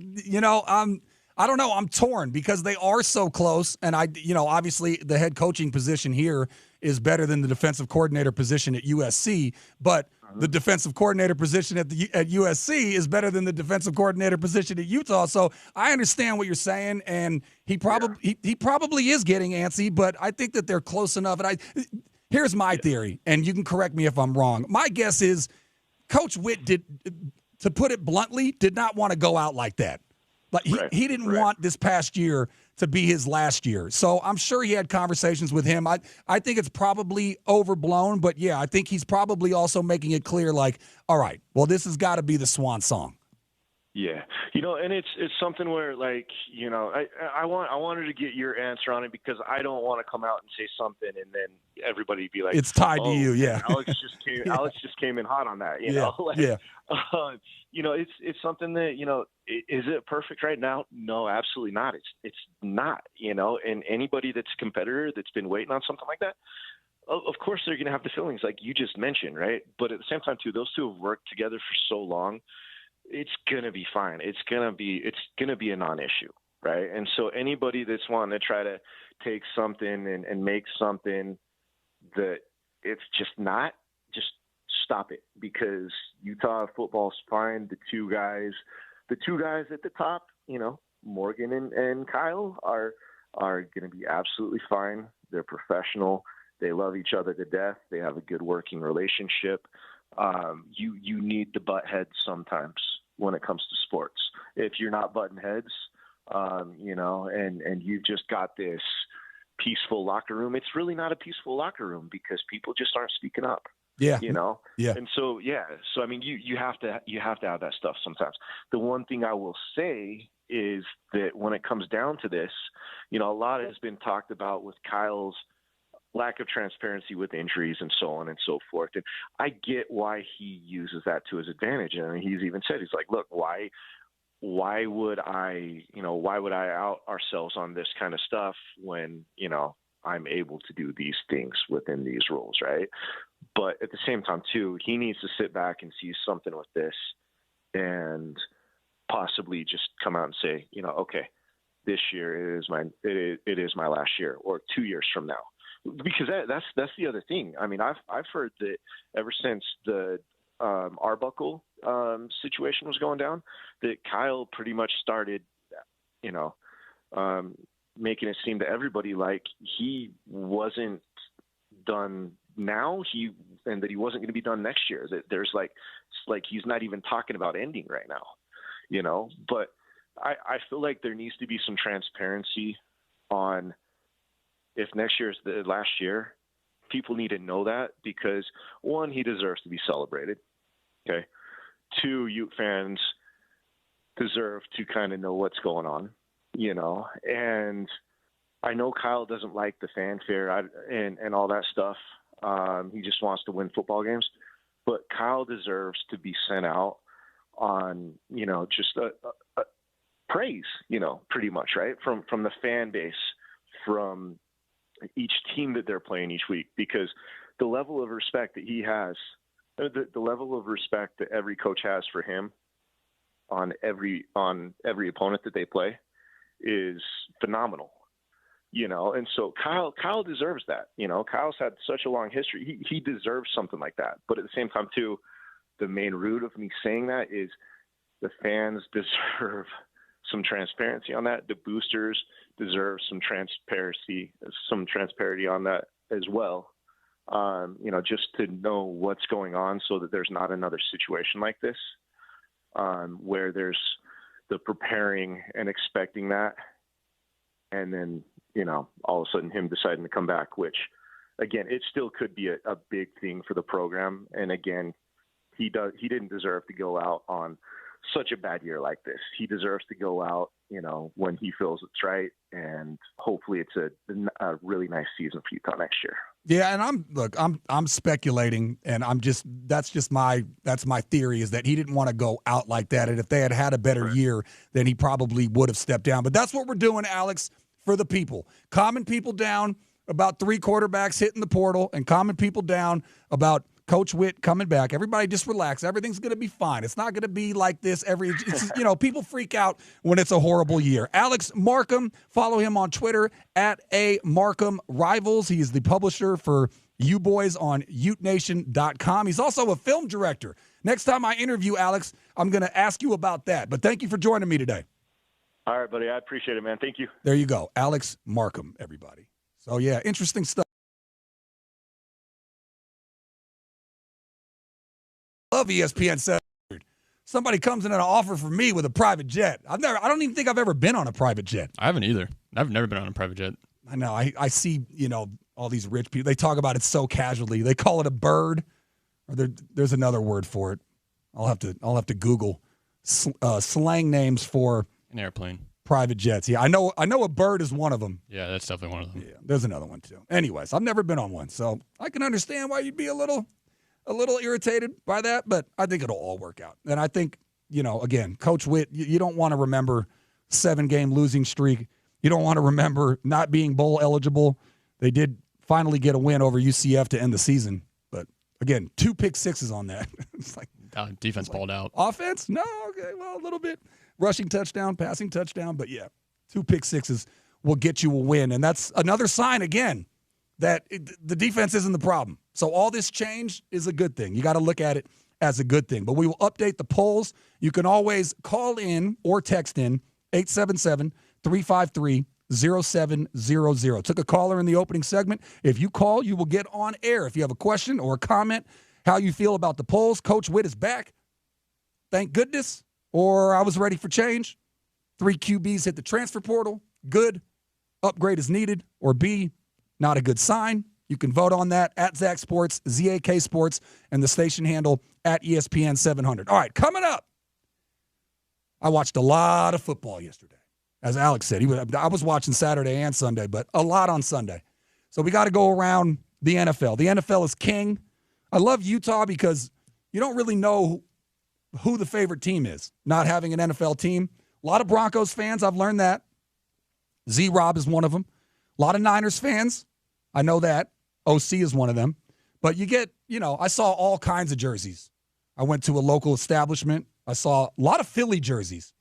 don't know. I'm torn because they are so close, and obviously the head coaching position here is better than the defensive coordinator position at USC, but the defensive coordinator position at USC is better than the defensive coordinator position at Utah. So I understand what you're saying, and he probably is getting antsy, but I think that they're close enough. And here's my theory, and you can correct me if I'm wrong. My guess is Coach Witt to put it bluntly, did not want to go out like that. Like he didn't want this past year to be his last year. So I'm sure he had conversations with him. I think it's probably overblown, but yeah, I think he's probably also making it clear, like, all right, well, this has got to be the swan song. Yeah, and it's something where, like, I wanted to get your answer on it because I don't want to come out and say something and then everybody be like, it's tied to you, yeah. Alex just came in hot on that, you know. It's something that, is it perfect right now? No, absolutely not. It's not, and anybody that's a competitor that's been waiting on something like that, of course they're going to have the feelings like you just mentioned, right? But at the same time too, those two have worked together for so long. It's going to be fine. It's going to be a non-issue, right? And so anybody that's wanting to try to take something and make something that it's just not, just stop it, because Utah football's fine. The two guys at the top, Morgan and Kyle are going to be absolutely fine. They're professional. They love each other to death. They have a good working relationship. You need to butt heads sometimes when it comes to sports. If you're not butting heads, and you've just got this peaceful locker room, it's really not a peaceful locker room because people just aren't speaking up. Yeah. Yeah. And so, so, I mean, you have to have that stuff sometimes. The one thing I will say is that when it comes down to this, a lot has been talked about with Kyle's lack of transparency with injuries and so on and so forth. And I get why he uses that to his advantage. And he's even said, he's like, look, why would I out ourselves on this kind of stuff when, I'm able to do these things within these rules, right? But at the same time, too, he needs to sit back and see something with this and possibly just come out and say, okay, this year it is my last year, or 2 years from now. Because that's the other thing. I mean, I've heard that ever since the Arbuckle situation was going down, that Kyle pretty much started, making it seem to everybody like he wasn't done now, and that he wasn't going to be done next year. That there's it's like he's not even talking about ending right now, But I feel like there needs to be some transparency on, if next year is the last year, people need to know that, because one, he deserves to be celebrated. Okay. Two, Ute fans deserve to kind of know what's going on, and I know Kyle doesn't like the fanfare and all that stuff. He just wants to win football games, but Kyle deserves to be sent out on, just a praise, pretty much, right? From the fan base, from each team that they're playing each week, because the level of respect that he has, the level of respect that every coach has for him on every opponent that they play is phenomenal, and so Kyle deserves that. Kyle's had such a long history. He deserves something like that. But at the same time too, the main root of me saying that is the fans deserve some transparency on that. The boosters deserve some transparency on that as well. Just to know what's going on, so that there's not another situation like this, where there's the preparing and expecting that, and then, all of a sudden him deciding to come back, which, again, it still could be a big thing for the program. And again, he didn't deserve to go out on such a bad year like this. He deserves to go out, when he feels it's right. And hopefully it's a really nice season for Utah next year. Yeah, and I'm speculating, and that's my theory is that he didn't want to go out like that, and if they had a better year, then he probably would have stepped down. But that's what we're doing, Alex, for the people. Calming people down about 3 quarterbacks hitting the portal, and calming people down about Coach Witt coming back. Everybody just relax. Everything's going to be fine. It's not going to be like this people freak out when it's a horrible year. Alex Markham, follow him on Twitter at @MarkhamRivals. He is the publisher for You Boys on UteNation.com. He's also a film director. Next time I interview Alex, I'm going to ask you about that. But thank you for joining me today. All right, buddy. I appreciate it, man. Thank you. There you go. Alex Markham, everybody. So, yeah, interesting stuff. Love ESPN 700. Somebody comes in an offer for me with a private jet. I don't even think I've ever been on a private jet. I haven't either. I've never been on a private jet. I know. I see, all these rich people. They talk about it so casually. They call it a bird, or there's another word for it. I'll have to Google slang names for an airplane. Private jets. Yeah, I know a bird is one of them. Yeah, that's definitely one of them. Yeah, there's another one too. Anyways, I've never been on one, so I can understand why you'd be a little irritated by that, but I think it'll all work out. And I think, again, Coach Witt, you don't want to remember 7-game losing streak. You don't want to remember not being bowl eligible. They did finally get a win over UCF to end the season, but again, 2 pick sixes on that. It's like defense balled out. Offense? No, okay, well, a little bit. Rushing touchdown, passing touchdown, but yeah, 2 pick sixes will get you a win, and that's another sign again that the defense isn't the problem. So all this change is a good thing. You got to look at it as a good thing. But we will update the polls. You can always call in or text in 877-353-0700. Took a caller in the opening segment. If you call, you will get on air. If you have a question or a comment, how you feel about the polls, Coach Witt is back. Thank goodness. Or I was ready for change. 3 QBs hit the transfer portal. Good. Upgrade is needed. Or B, not a good sign. You can vote on that at Zach Sports, ZAK Sports, and the station handle at ESPN 700. All right, coming up. I watched a lot of football yesterday. As Alex said, I was watching Saturday and Sunday, but a lot on Sunday. So we got to go around the NFL. The NFL is king. I love Utah because you don't really know who the favorite team is, not having an NFL team. A lot of Broncos fans, I've learned that. Z-Rob is one of them. A lot of Niners fans, I know that. OC is one of them. But you get, I saw all kinds of jerseys. I went to a local establishment. I saw a lot of Philly jerseys.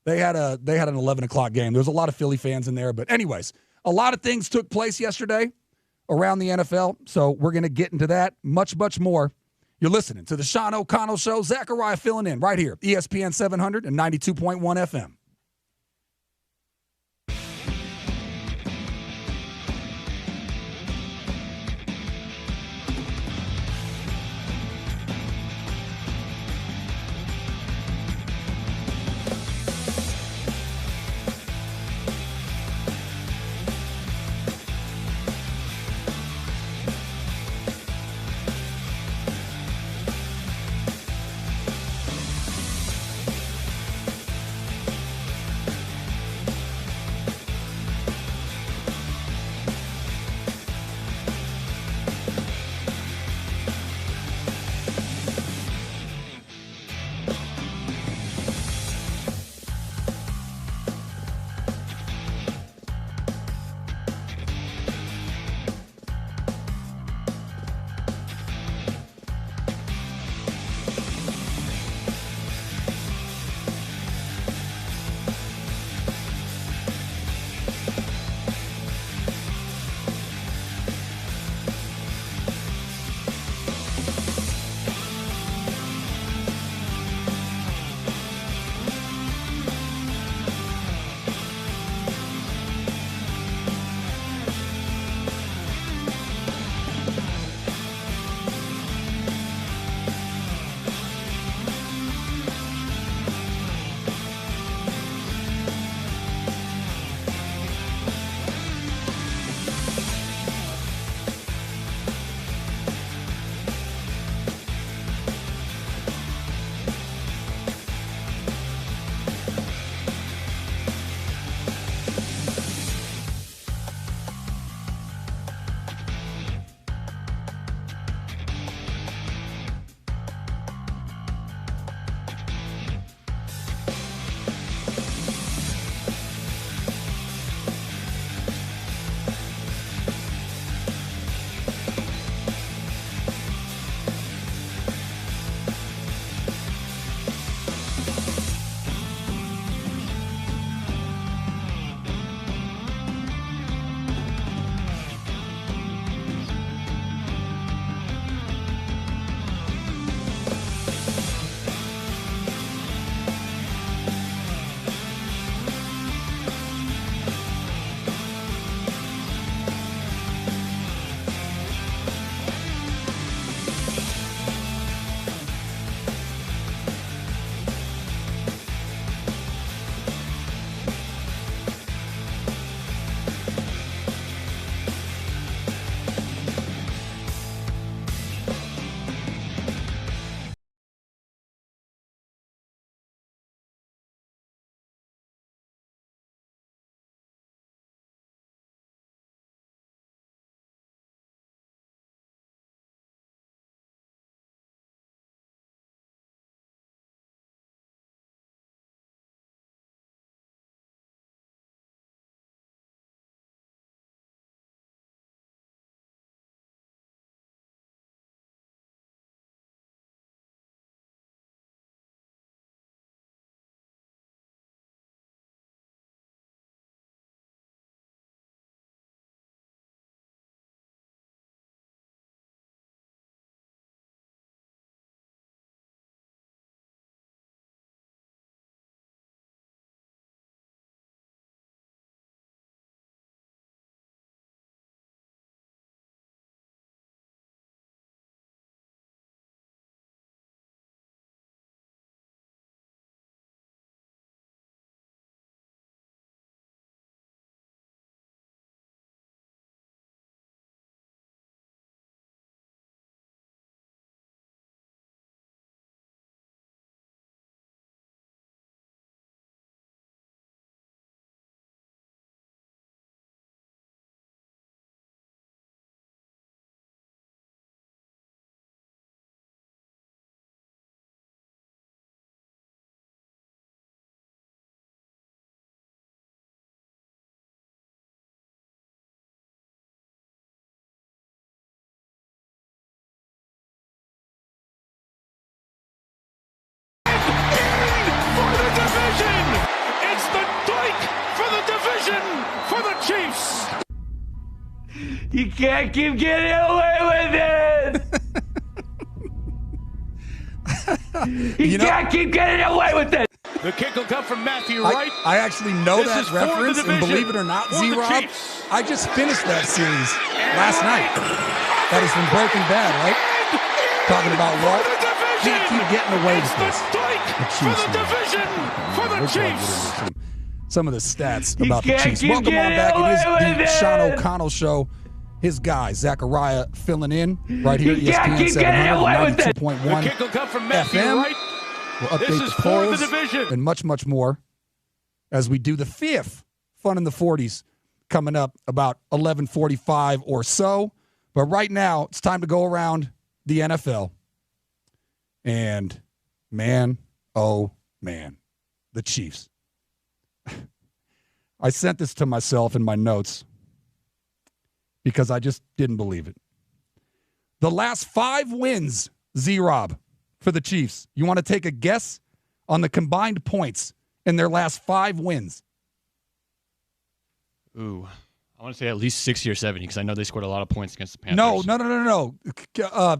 They had an 11 o'clock game. There was a lot of Philly fans in there. But anyways, a lot of things took place yesterday around the NFL. So we're going to get into that much, much more. You're listening to the Sean O'Connell Show. Zakariah filling in right here, ESPN 700 and 92.1 FM. Chiefs! You can't keep getting away with it! You can't keep getting away with it! The kick will come from Matthew Wright. I actually know This that is for reference, the and division, believe it or not, for the Z-Rob, Chiefs. I just finished that series last night. That is from Breaking Bad, right? Talking about what? Can't keep getting away with this. The Chiefs, for the division, for the Chiefs. Some of the stats You about the can't Chiefs. keep Welcome on getting back. It away is the with Sean it. O'Connell Show. His guy, Zakariah, filling in right here at You can't ESPN keep getting away with it. 92.1 The kick will come from Matthew FM. Wright. We'll This update is the for the polls division. and much, much more as we do the fifth Fun in the 40s coming up about 11:45 or so. But right now, it's time to go around the NFL. And man, oh man, the Chiefs. I sent this to myself in my notes because I just didn't believe it. The last 5 wins, Z-Rob, for the Chiefs. You want to take a guess on the combined points in their last 5 wins? Ooh, I want to say at least 60 or 70 because I know they scored a lot of points against the Panthers. No.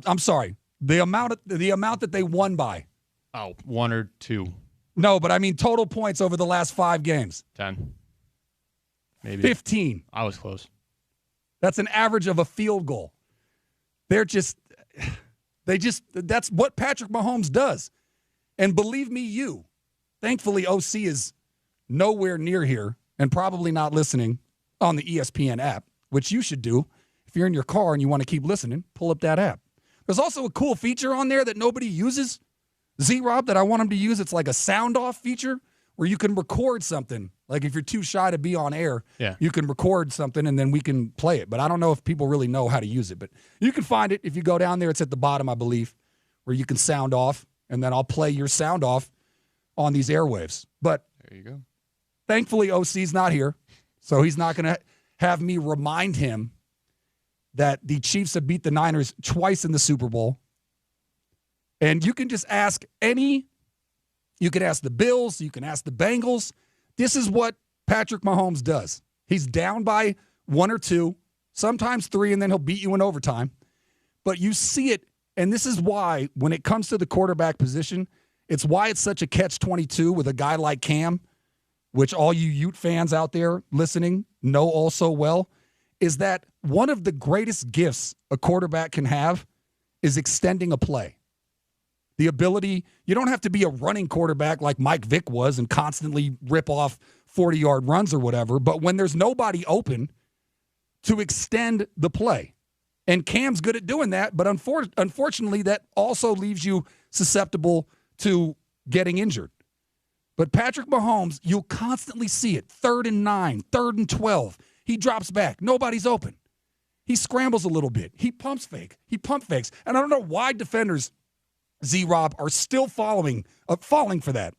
I'm sorry. The amount that they won by. Oh, 1 or 2. No, but I mean total points over the last 5 games. 10. Maybe. 15. I was close. That's an average of a field goal. That's what Patrick Mahomes does. And believe me, thankfully OC is nowhere near here and probably not listening on the ESPN app, which you should do. If you're in your car and you want to keep listening, pull up that app. There's also a cool feature on there that nobody uses, Z-Rob, that I want them to use. It's like a sound off feature where you can record something. Like if you're too shy to be on air, you can record something and then we can play it. But I don't know if people really know how to use it. But you can find it if you go down there. It's at the bottom, I believe, where you can sound off, and then I'll play your sound off on these airwaves. But there you go. Thankfully, OC's not here, so he's not going to have me remind him that the Chiefs have beat the Niners twice in the Super Bowl. And you can just ask you can ask the Bills, you can ask the Bengals. This is what Patrick Mahomes does. He's down by 1 or 2, sometimes 3, and then he'll beat you in overtime. But you see it, and this is why when it comes to the quarterback position, it's why it's such a catch-22 with a guy like Cam, which all you Ute fans out there listening know all so well, is that one of the greatest gifts a quarterback can have is extending a play. The ability, you don't have to be a running quarterback like Mike Vick was and constantly rip off 40-yard runs or whatever, but when there's nobody open, to extend the play. And Cam's good at doing that, but unfortunately that also leaves you susceptible to getting injured. But Patrick Mahomes, you'll constantly see it. 3rd and 9, 3rd and 12. He drops back. Nobody's open. He scrambles a little bit. He pump fakes. And I don't know why defenders, Z-Rob, are still falling for that.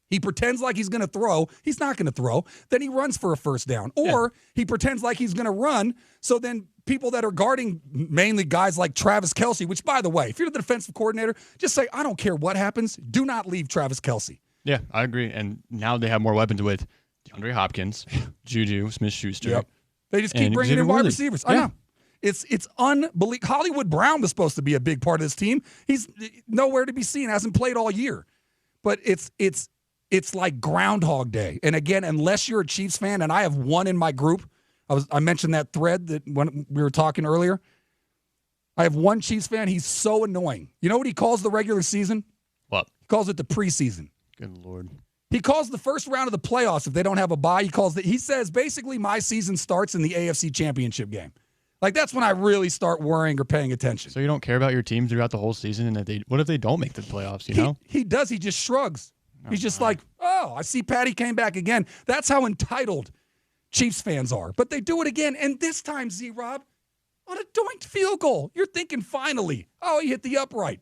He pretends like he's going to throw. He's not going to throw. Then he runs for a first down. Or he pretends like he's going to run. So then people that are guarding, mainly guys like Travis Kelce, which, by the way, if you're the defensive coordinator, just say, I don't care what happens. Do not leave Travis Kelce. Yeah, I agree. And now they have more weapons with DeAndre Hopkins, Juju, Smith-Schuster. Yep. They just keep bringing in wide receivers. I know. It's unbelievable. Hollywood Brown was supposed to be a big part of this team. He's nowhere to be seen. Hasn't played all year. But it's like Groundhog Day. And again, unless you're a Chiefs fan, and I have one in my group. I mentioned that thread that when we were talking earlier. I have one Chiefs fan. He's so annoying. You know what he calls the regular season? What? He calls it the preseason. Good Lord. He calls the first round of the playoffs if they don't have a bye. He says basically my season starts in the AFC Championship game. Like that's when I really start worrying or paying attention. So you don't care about your team throughout the whole season, and what if they don't make the playoffs? You know he does. He just shrugs. He's just like, oh, I see Patty came back again. That's how entitled Chiefs fans are. But they do it again, and this time, Z-Rob, on a doinked field goal. You're thinking finally, he hit the upright.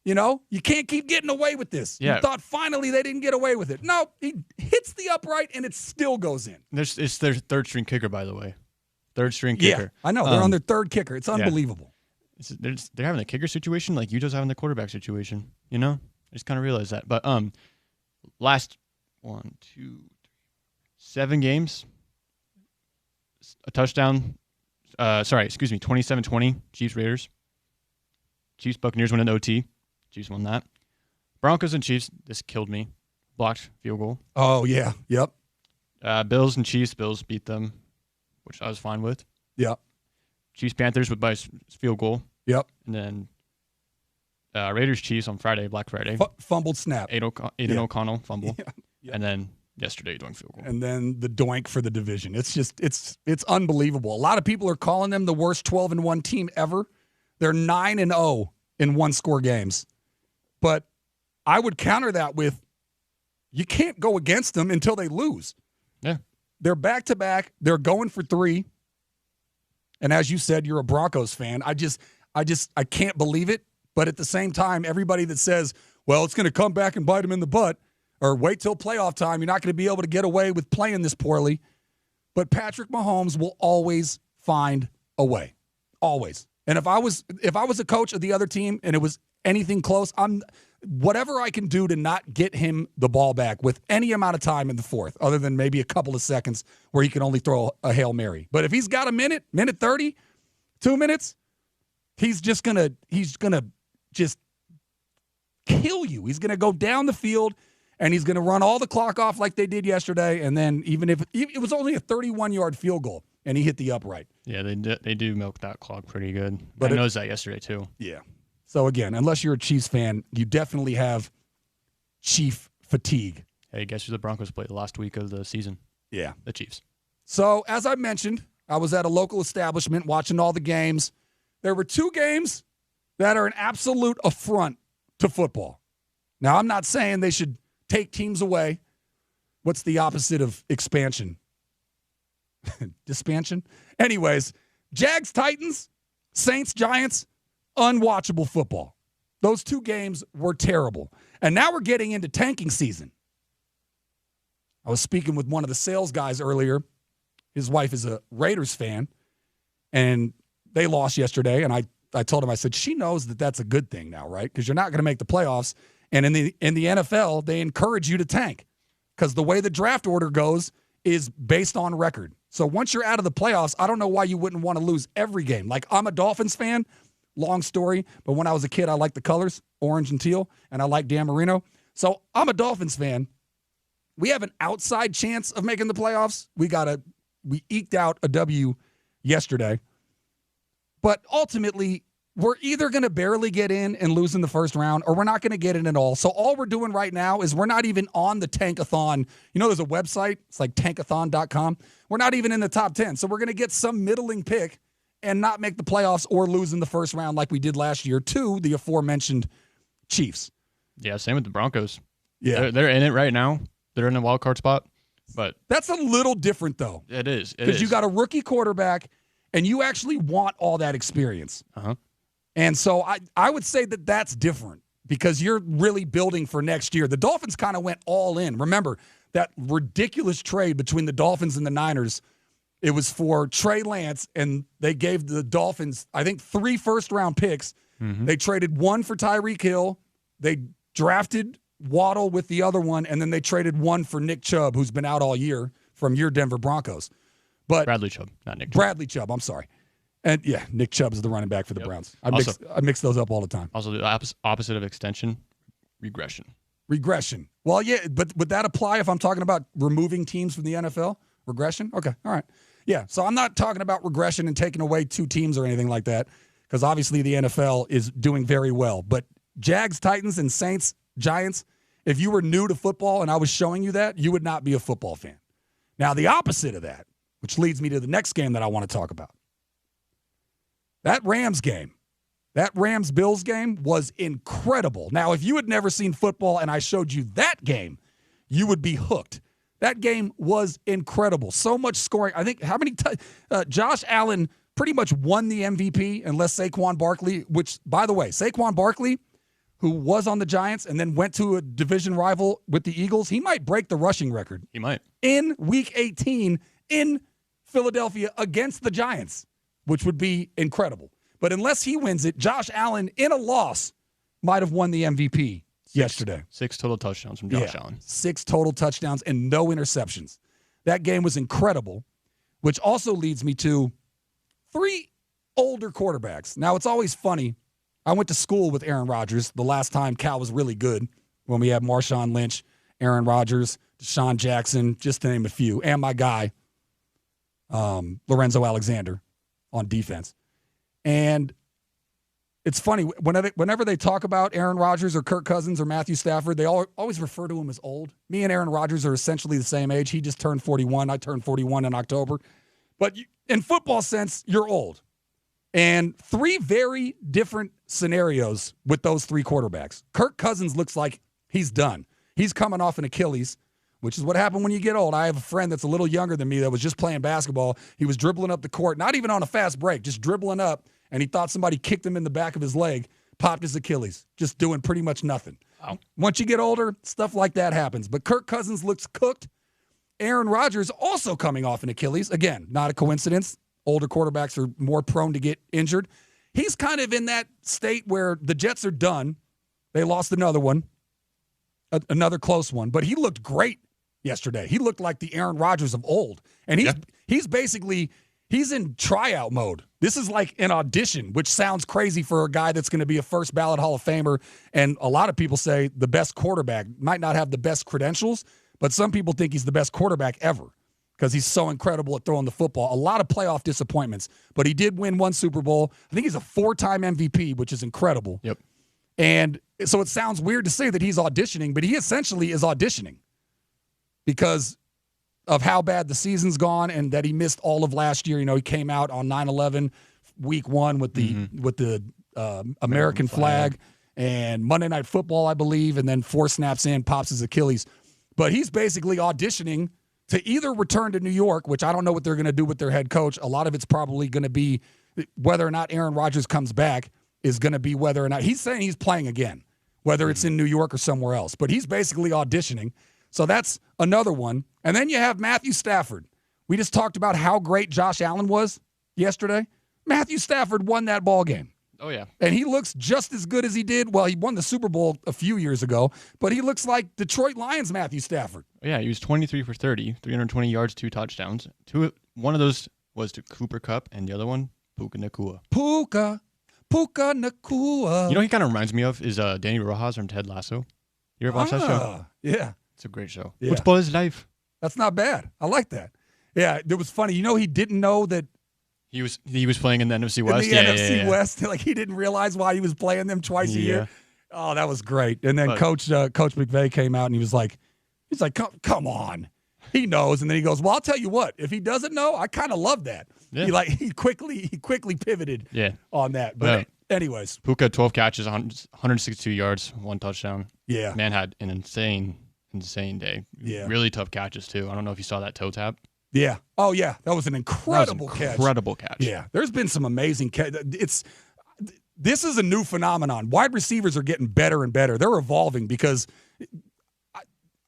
You know, you can't keep getting away with this. Yeah. You thought finally they didn't get away with it. No, he hits the upright and it still goes in. It's their third string kicker, by the way. Third string kicker. Yeah, I know. They're on their third kicker. It's unbelievable. Yeah. They're having a kicker situation like Utah's having the quarterback situation. You know? I just kind of realized that. But last 7 games, a touchdown. 27-20, Chiefs Raiders. Chiefs Buccaneers win an OT. Chiefs won that. Broncos and Chiefs, this killed me. Blocked field goal. Oh, yeah. Yep. Bills and Chiefs, Bills beat them, which I was fine with. Yep. Chiefs Panthers would by field goal. Yep. And then Raiders Chiefs on Friday, Black Friday. Fumbled snap. Aiden O'Connell fumble. Yeah. Yep. And then yesterday doink field goal. And then the doink for the division. It's just it's unbelievable. A lot of people are calling them the worst 12-1 team ever. They're 9-0 in one-score games. But I would counter that with you can't go against them until they lose. Yeah. They're back-to-back. They're going for 3. And as you said, you're a Broncos fan. I can't believe it. But at the same time, everybody that says, well, it's going to come back and bite them in the butt, or wait till playoff time, you're not going to be able to get away with playing this poorly. But Patrick Mahomes will always find a way. Always. And if I was a coach of the other team and it was anything close, whatever I can do to not get him the ball back with any amount of time in the fourth, other than maybe a couple of seconds where he can only throw a Hail Mary. But if he's got a minute 30, 2 minutes, he's going to just kill you. He's going to go down the field, and he's going to run all the clock off like they did yesterday, and then even if it was only a 31-yard field goal, and he hit the upright. Yeah, they do milk that clock pretty good. But I noticed that yesterday, too. Yeah. So, again, unless you're a Chiefs fan, you definitely have Chief fatigue. Hey, guess who the Broncos played the last week of the season? Yeah. The Chiefs. So, as I mentioned, I was at a local establishment watching all the games. There were 2 games that are an absolute affront to football. Now, I'm not saying they should take teams away. What's the opposite of expansion? Dispansion? Anyways, Jags-Titans, Saints-Giants, unwatchable football. Those 2 games were terrible. And now we're getting into tanking season. I was speaking with one of the sales guys earlier. His wife is a Raiders fan, and they lost yesterday, and I told him, I said, she knows that that's a good thing now, right? Because you're not going to make the playoffs. And in the NFL, they encourage you to tank because the way the draft order goes is based on record. So once you're out of the playoffs, I don't know why you wouldn't want to lose every game. Like, I'm a Dolphins fan, long story, but when I was a kid, I liked the colors, orange and teal, and I like Dan Marino. So I'm a Dolphins fan. We have an outside chance of making the playoffs. We eked out a W yesterday. But ultimately, we're either going to barely get in and lose in the first round, or we're not going to get in at all. So all we're doing right now is we're not even on the tankathon. You know, there's a website. It's like tankathon.com. We're not even in the top 10. So we're going to get some middling pick and not make the playoffs or lose in the first round like we did last year to the aforementioned Chiefs. Yeah, same with the Broncos. Yeah. They're in it right now. They're in the wild card spot. But that's a little different, though. It is. Because you got a rookie quarterback, and you actually want all that experience. Uh-huh. And so I would say that that's different because you're really building for next year. The Dolphins kind of went all in. Remember that ridiculous trade between the Dolphins and the Niners? It was for Trey Lance, and they gave the Dolphins, I think, 3 first-round picks. Mm-hmm. They traded 1 for Tyreek Hill. They drafted Waddle with the other one, and then they traded 1 for Nick Chubb, who's been out all year from your Denver Broncos. But Bradley Chubb, not Nick Chubb. Bradley Chubb, I'm sorry. And, yeah, Nick Chubb is the running back for the Browns. I mix those up all the time. Also, the opposite of extension, regression. Regression. Well, yeah, but would that apply if I'm talking about removing teams from the NFL? Regression? Okay, all right. Yeah, so I'm not talking about regression and taking away 2 teams or anything like that because obviously the NFL is doing very well. But Jags, Titans, and Saints, Giants, if you were new to football and I was showing you that, you would not be a football fan. Now, the opposite of that, which leads me to the next game that I want to talk about. That Rams game, that Rams-Bills game was incredible. Now, if you had never seen football and I showed you that game, you would be hooked. That game was incredible. So much scoring. I think Josh Allen pretty much won the MVP unless Saquon Barkley, which, by the way, Saquon Barkley, who was on the Giants and then went to a division rival with the Eagles, he might break the rushing record. He might. In Week 18 in Philadelphia against the Giants, which would be incredible. But unless he wins it, Josh Allen, in a loss, might have won the MVP yesterday. 6 total touchdowns from Josh Allen. 6 total touchdowns and no interceptions. That game was incredible. which also leads me to 3 older quarterbacks. Now, it's always funny. I went to school with Aaron Rodgers the last time Cal was really good, when we had Marshawn Lynch, Aaron Rodgers, Deshaun Jackson, just to name a few, and my guy, Lorenzo Alexander on defense. And it's funny, whenever they talk about Aaron Rodgers or Kirk Cousins or Matthew Stafford, they always refer to him as old. Me and Aaron Rodgers are essentially the same age. He just turned 41. I turned 41 in October. But in football sense, you're old. And 3 very different scenarios with those 3 quarterbacks. Kirk Cousins looks like he's done. He's coming off an Achilles, which is what happened when you get old. I have a friend that's a little younger than me that was just playing basketball. He was dribbling up the court, not even on a fast break, just dribbling up, and he thought somebody kicked him in the back of his leg, popped his Achilles, just doing pretty much nothing. Wow. Once you get older, stuff like that happens. But Kirk Cousins looks cooked. Aaron Rodgers also coming off an Achilles. Again, not a coincidence. Older quarterbacks are more prone to get injured. He's kind of in that state where the Jets are done. They lost another one, another close one, but he looked great yesterday. He looked like the Aaron Rodgers of old. And he's basically in tryout mode. This is like an audition, which sounds crazy for a guy that's going to be a first ballot Hall of Famer. And a lot of people say the best quarterback might not have the best credentials, but some people think he's the best quarterback ever because he's so incredible at throwing the football. A lot of playoff disappointments, but he did win 1 Super Bowl. I think he's a 4-time MVP, which is incredible. Yep. And so it sounds weird to say that he's auditioning, but he essentially is auditioning because of how bad the season's gone and that he missed all of last year. You know, he came out on 9/11 week 1 with the American flag and Monday Night Football, I believe, and then 4 snaps in, pops his Achilles. But he's basically auditioning to either return to New York, which I don't know what they're going to do with their head coach. A lot of it's probably going to be whether or not Aaron Rodgers comes back is going to be whether or not he's saying he's playing again, whether it's in New York or somewhere else. But he's basically auditioning. So that's another one. And then you have Matthew Stafford. We just talked about how great Josh Allen was yesterday. Matthew Stafford won that ball game. Oh, yeah. And he looks just as good as he did. Well, he won the Super Bowl a few years ago, but he looks like Detroit Lions Matthew Stafford. Yeah, he was 23 for 30, 320 yards, 2 touchdowns. One of those was to Cooper Kupp, and the other one, Puka Nacua. Puka Nacua. You know, he kind of reminds me of is Danny Rojas from Ted Lasso. You ever watch that show? Yeah. It's a great show. Yeah. Football is life. That's not bad. I like that. Yeah, it was funny. You know, he didn't know that he was playing in the NFC West. In the NFC West. Like, he didn't realize why he was playing them twice a year. Oh, that was great. And then Coach McVay came out and he was like, come on. He knows. And then he goes, well, I'll tell you what. If he doesn't know, I kind of love that. Yeah. He quickly pivoted on that. But anyways. Puka, 12 catches, 162 yards, 1 touchdown. Yeah. Man had an insane day. Yeah. Really tough catches, too. I don't know if you saw that toe tap. Yeah. Oh, yeah. That was an incredible catch. Yeah. There's been some amazing catches. This is a new phenomenon. Wide receivers are getting better and better. They're evolving because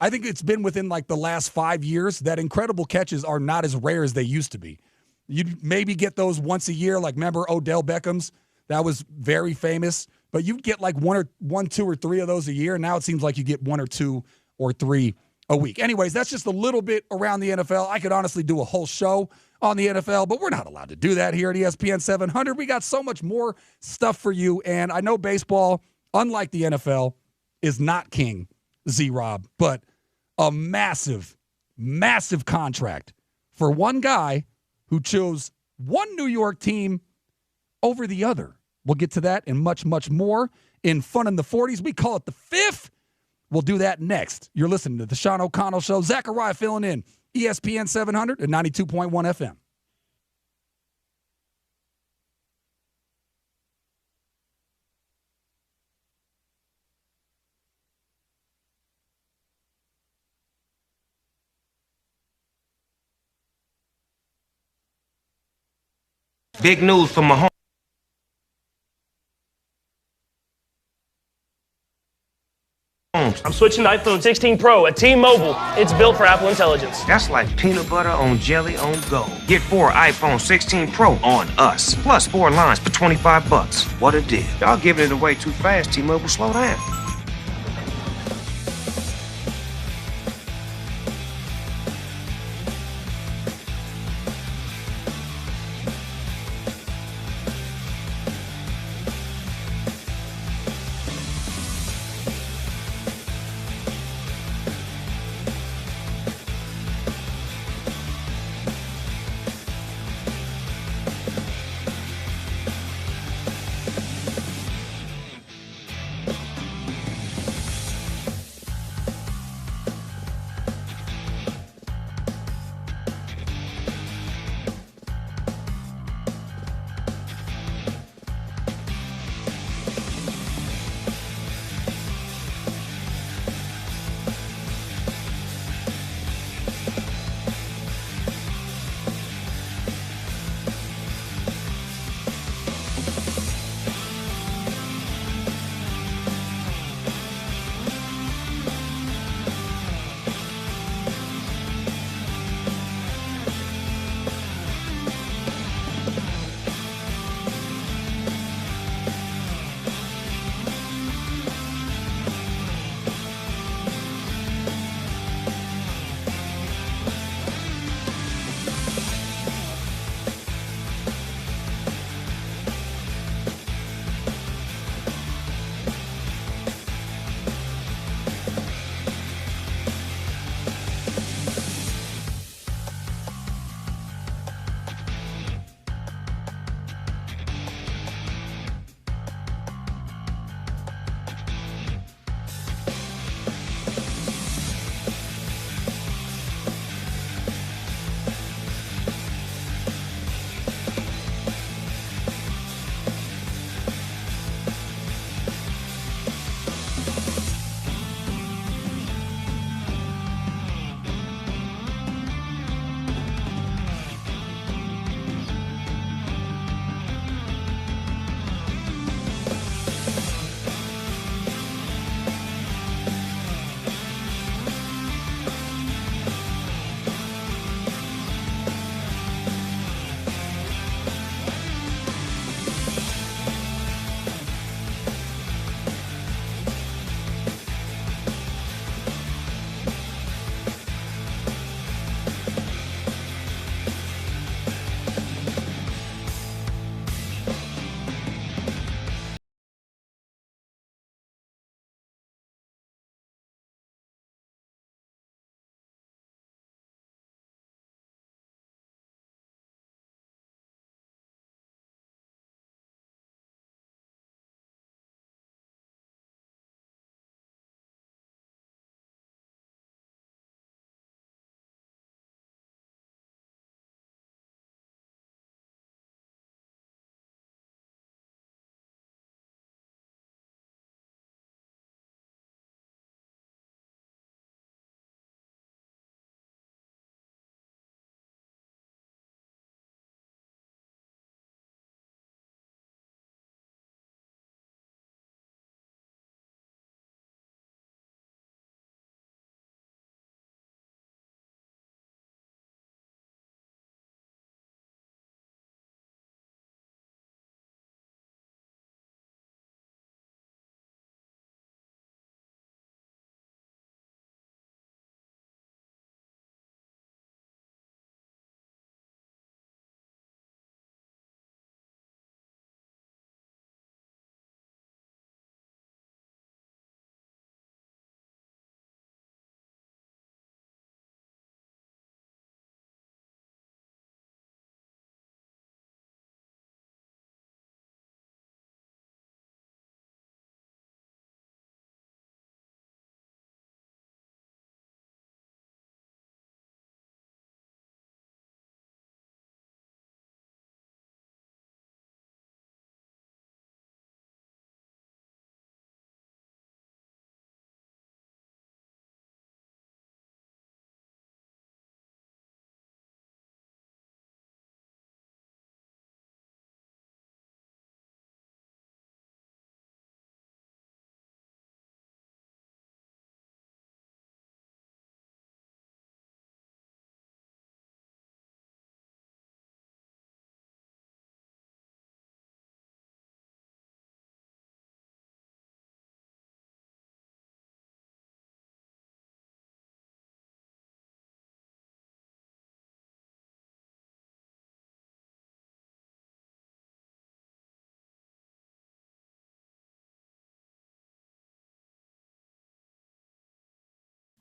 I think it's been within like the last 5 years that incredible catches are not as rare as they used to be. You'd maybe get those once a year. Like, remember Odell Beckham's? That was very famous. But you'd get like 1, 2, or 3 of those a year. Now it seems like you get 1 or 2 or 3 a week. Anyways, that's just a little bit around the NFL. I could honestly do a whole show on the NFL, but we're not allowed to do that here at ESPN 700. We got so much more stuff for you, and I know baseball, unlike the NFL, is not king, Z-Rob, but a massive, massive contract for one guy who chose one New York team over the other. We'll get to that and much, much more in Fun in the 40s. We call it the fifth. We'll do that next. You're listening to the Sean O'Connell Show. Zakariah filling in. ESPN 700 and 92.1 FM. Big news from Mahomes. I'm switching to iPhone 16 Pro at T-Mobile. It's built for Apple Intelligence. That's like peanut butter on jelly on go. Get 4 iPhone 16 Pro on us. Plus 4 lines for $25. What a deal. Y'all giving it away too fast, T-Mobile. Slow down.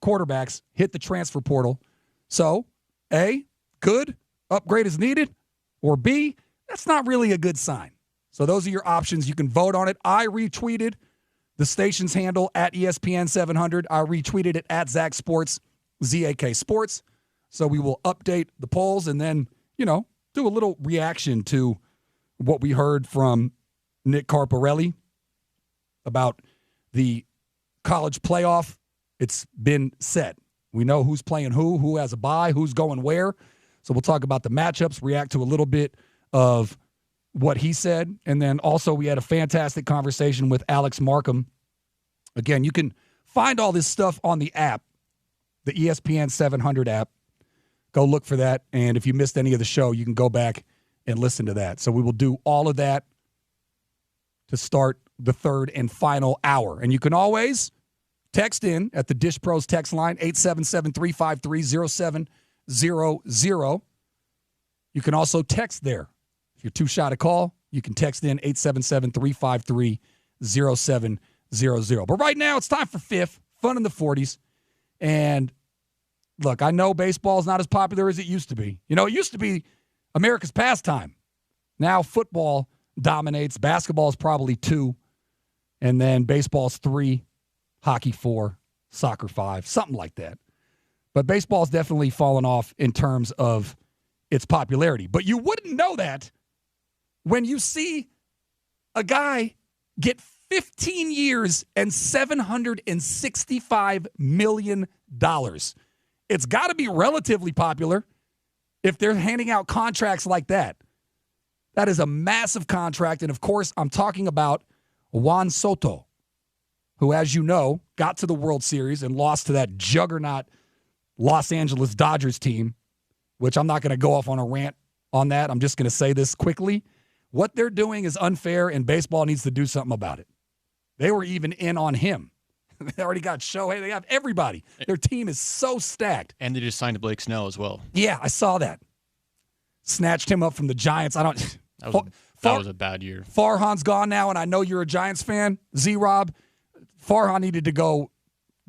quarterbacks hit the transfer portal. So, A, good, upgrade is needed, or B, that's not really a good sign. So those are your options. You can vote on it. I retweeted the station's handle at ESPN 700. I retweeted it at Zach Sports, ZAK Sports. So we will update the polls and then, do a little reaction to what we heard from Nick Carparelli about the college playoff. It's been set. We know who's playing who has a bye, who's going where. So we'll talk about the matchups, react to a little bit of what he said. And then also we had a fantastic conversation with Alex Markham. Again, you can find all this stuff on the app, the ESPN 700 app. Go look for that. And if you missed any of the show, you can go back and listen to that. So we will do all of that to start the third and final hour. And you can always text in at the Dish Pros text line, 877-353-0700. You can also text there. If you're too shy to call, you can text in 877-353-0700. But right now, it's time for Fifth, Fun in the 40s. And look, I know baseball is not as popular as it used to be. It used to be America's pastime. Now football dominates. Basketball is probably 2. And then baseball's 3, hockey 4, soccer 5, something like that. But baseball's definitely fallen off in terms of its popularity. But you wouldn't know that when you see a guy get 15 years and $765 million. It's got to be relatively popular if they're handing out contracts like that. That is a massive contract. And, of course, I'm talking about Juan Soto, who, as you know, got to the World Series and lost to that juggernaut Los Angeles Dodgers team, which I'm not going to go off on a rant on that. I'm just going to say this quickly. What they're doing is unfair, and baseball needs to do something about it. They were even in on him. They already got Shohei. They have everybody. Their team is so stacked. And they just signed Blake Snell as well. Yeah, I saw that. Snatched him up from the Giants. That was a bad year. Farhan's gone now, and I know you're a Giants fan, Z-Rob. Farhan needed to go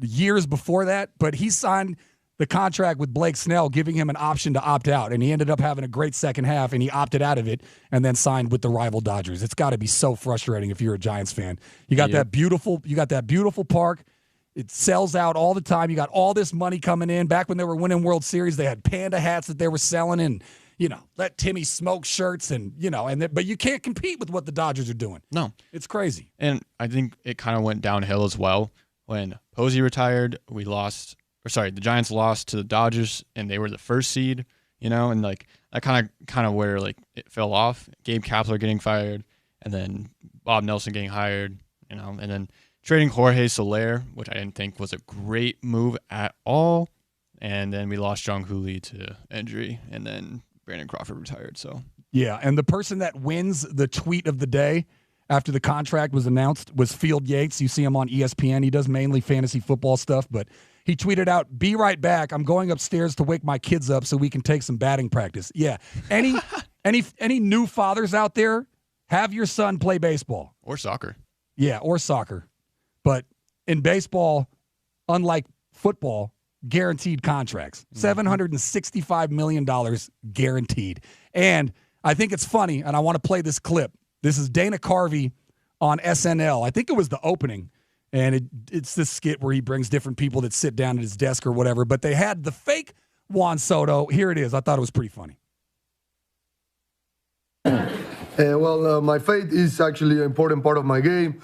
years before that, but he signed the contract with Blake Snell, giving him an option to opt out, and he ended up having a great second half, and he opted out of it and then signed with the rival Dodgers. It's got to be so frustrating if you're a Giants fan. You got that beautiful park. It sells out all the time. You got all this money coming in. Back when they were winning World Series, they had Panda hats that they were selling, and let Timmy smoke shirts, and but you can't compete with what the Dodgers are doing. No, it's crazy. And I think it kind of went downhill as well when Posey retired. The Giants lost to the Dodgers, and they were the first seed, and that kind of where it fell off. Gabe Kapler getting fired, and then Bob Nelson getting hired, and then trading Jorge Soler, which I didn't think was a great move at all, and then we lost John Cooley to injury, and then Brandon Crawford retired. So yeah, and the person that wins the tweet of the day after the contract was announced was Field Yates. You see him on ESPN. He does mainly fantasy football stuff, but he tweeted out, "Be right back. I'm going upstairs to wake my kids up so we can take some batting practice." Yeah. Any new fathers out there, have your son play baseball. Or soccer. Yeah, or soccer. But in baseball, unlike football, guaranteed contracts. $765 million guaranteed. And I think it's funny, and I want to play this clip. This is Dana Carvey on SNL. I think it was the opening. And it's this skit where he brings different people that sit down at his desk or whatever. But they had the fake Juan Soto. Here it is. I thought it was pretty funny. My faith is actually an important part of my game.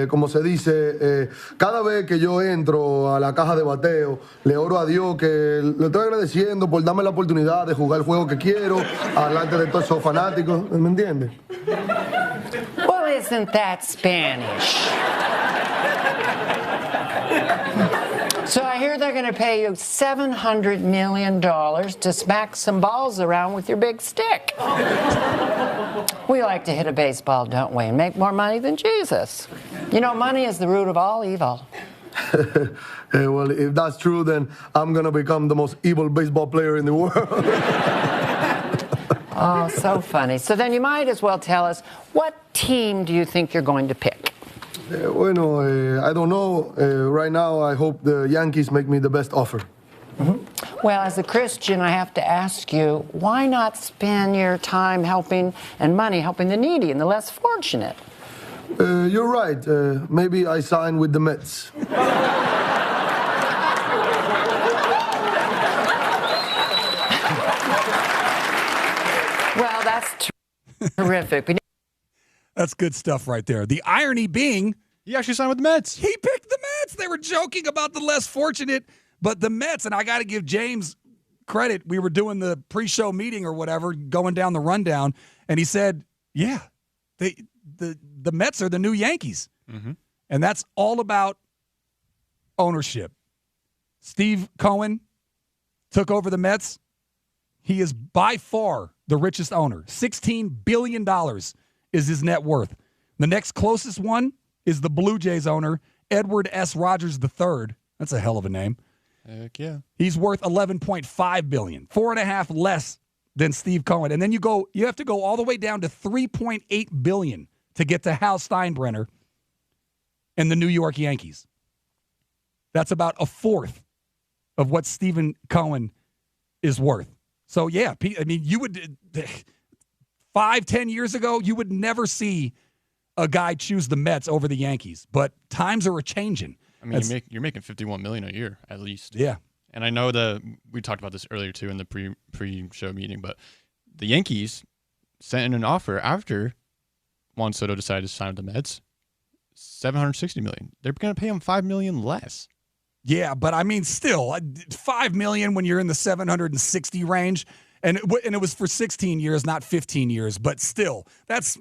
Como se dice, cada vez que yo entro a la caja de bateo, le oro a Dios que le estoy agradeciendo por darme la oportunidad de jugar el juego que quiero, delante de todos esos fanáticos. ¿Me entiendes? Well, isn't that Spanish? So I hear they're going to pay you $700 million to smack some balls around with your big stick. We like to hit a baseball, don't we, and make more money than Jesus. Money is the root of all evil. Well, if that's true, then I'm going to become the most evil baseball player in the world. Oh, so funny. So then you might as well tell us, what team do you think you're going to pick? I don't know. Right now, I hope the Yankees make me the best offer. Well, as a Christian, I have to ask you, why not spend your time helping the needy and the less fortunate? You're right. Maybe I sign with the Mets. Well, that's terrific. That's good stuff right there. The irony being, he actually signed with the Mets. He picked the Mets. They were joking about the less fortunate, but the Mets, and I got to give James credit. We were doing the pre-show meeting or whatever, going down the rundown, and he said, yeah, the Mets are the new Yankees. Mm-hmm. And that's all about ownership. Steve Cohen took over the Mets. He is by far the richest owner. $16 billion is his net worth. The next closest one is the Blue Jays owner, Edward S. Rogers III. That's a hell of a name. Heck yeah. He's worth $11.5 billion, 4.5 less than Steve Cohen. And then you have to go all the way down to $3.8 billion to get to Hal Steinbrenner and the New York Yankees. That's about a fourth of what Stephen Cohen is worth. So, yeah, I mean, you would 5-10 years ago, you would never see a guy choose the Mets over the Yankees. But times are a-changing. I mean, you're making $51 million a year at least. Yeah. And I know we talked about this earlier, too, in the pre-show meeting, but the Yankees sent in an offer after Juan Soto decided to sign with the Mets, $760 million. They're going to pay him $5 million less. Yeah, but I mean, still, $5 million when you're in the 760 range, and it was for 16 years, not 15 years. But still, that's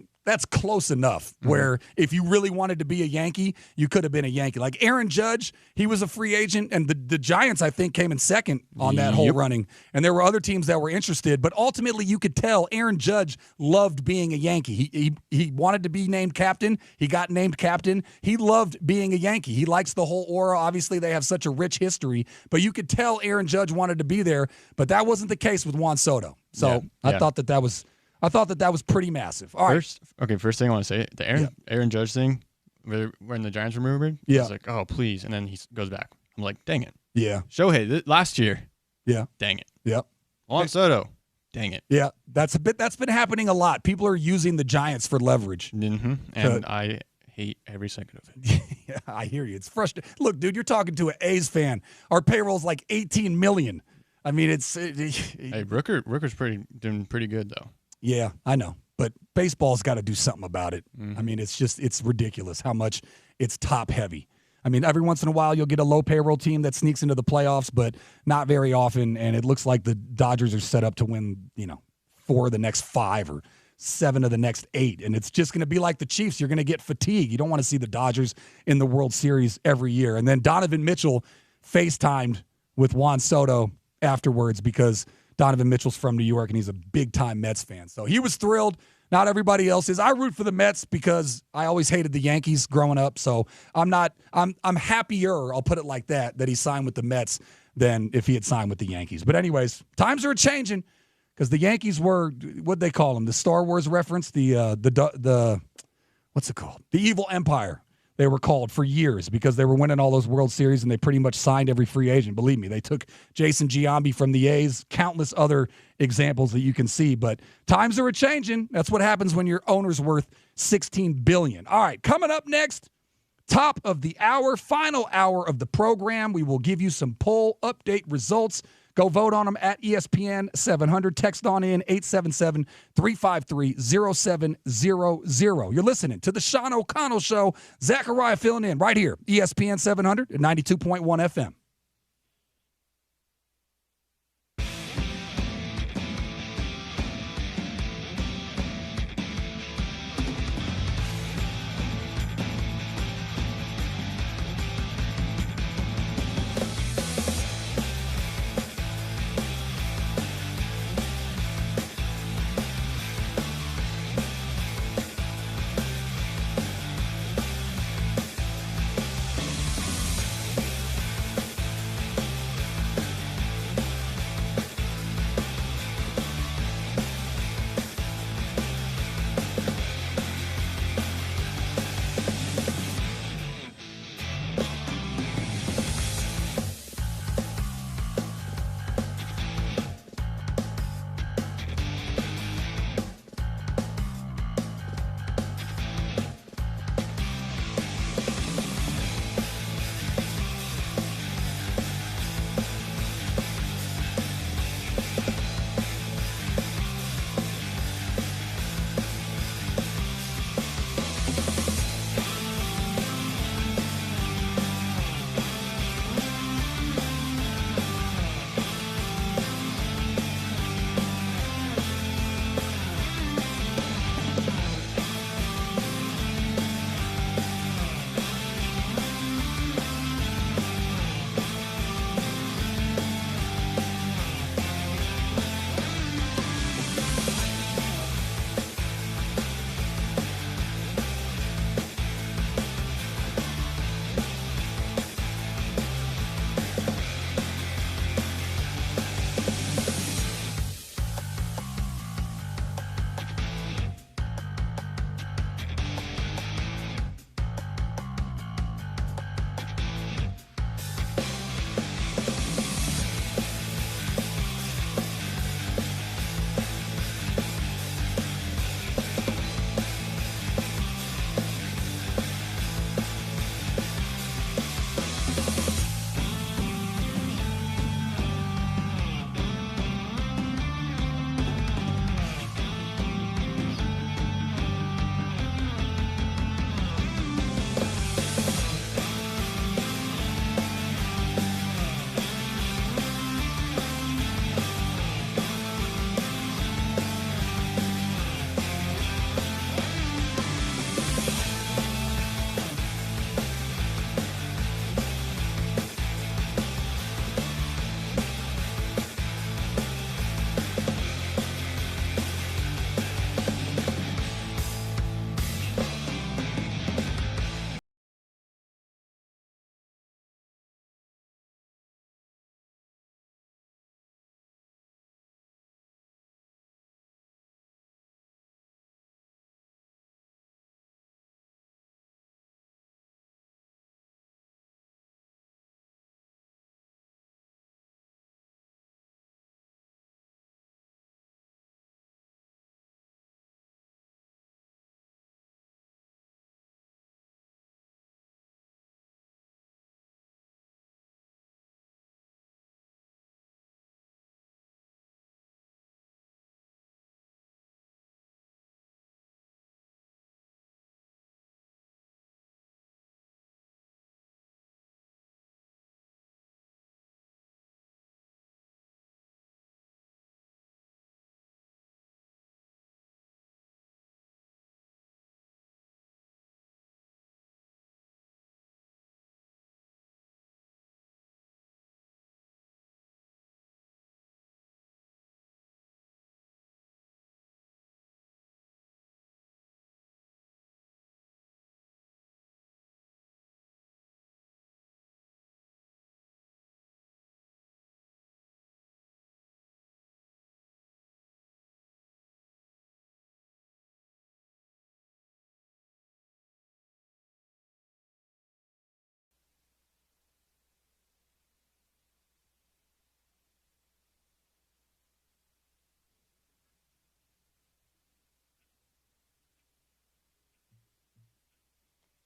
close enough. Where if you really wanted to be a Yankee, you could have been a Yankee. Like Aaron Judge, he was a free agent, and the Giants, I think, came in second on that whole running. And there were other teams that were interested, but ultimately, you could tell Aaron Judge loved being a Yankee. He wanted to be named captain. He got named captain. He loved being a Yankee. He likes the whole aura. Obviously, they have such a rich history, but you could tell Aaron Judge wanted to be there. But that wasn't the case with Juan Soto. So I thought that was pretty massive. All right. First thing I want to say, the Aaron Judge thing, when the Giants were rumored, I was like, oh, please. And then he goes back. I'm like, dang it. Yeah. Shohei, last year. Yeah. Dang it. Yep. Juan Soto. Dang it. Yeah. That's been happening a lot. People are using the Giants for leverage. Mm-hmm. And I hate every second of it. Yeah, I hear you. It's frustrating. Look, dude, you're talking to an A's fan. Our payroll's like $18 million. I mean, hey, Rooker's doing pretty good, though. Yeah, I know. But baseball's got to do something about it. Mm-hmm. I mean, it's ridiculous how much it's top heavy. I mean, every once in a while you'll get a low payroll team that sneaks into the playoffs, but not very often. And it looks like the Dodgers are set up to win, 4 of the next 5 or 7 of the next 8. And it's just going to be like the Chiefs. You're going to get fatigue. You don't want to see the Dodgers in the World Series every year. And then Donovan Mitchell FaceTimed with Juan Soto afterwards because Donovan Mitchell's from New York and he's a big-time Mets fan. So he was thrilled. Not everybody else is. I root for the Mets because I always hated the Yankees growing up. So I'm happier, I'll put it like that he signed with the Mets than if he had signed with the Yankees. But anyways, times are changing because the Yankees were, what'd they call them? The Star Wars reference? The what's it called? The Evil Empire. They were called for years because they were winning all those World Series and they pretty much signed every free agent. Believe me, they took Jason Giambi from the A's, countless other examples that you can see. But times are a-changing. That's what happens when your owner's worth $16 billion. All right, coming up next, top of the hour, final hour of the program. We will give you some poll update results. Go vote on them at ESPN 700. Text on in 877-353-0700. You're listening to the Sean O'Connell Show. Zakariah filling in right here, ESPN 700 at 92.1 FM.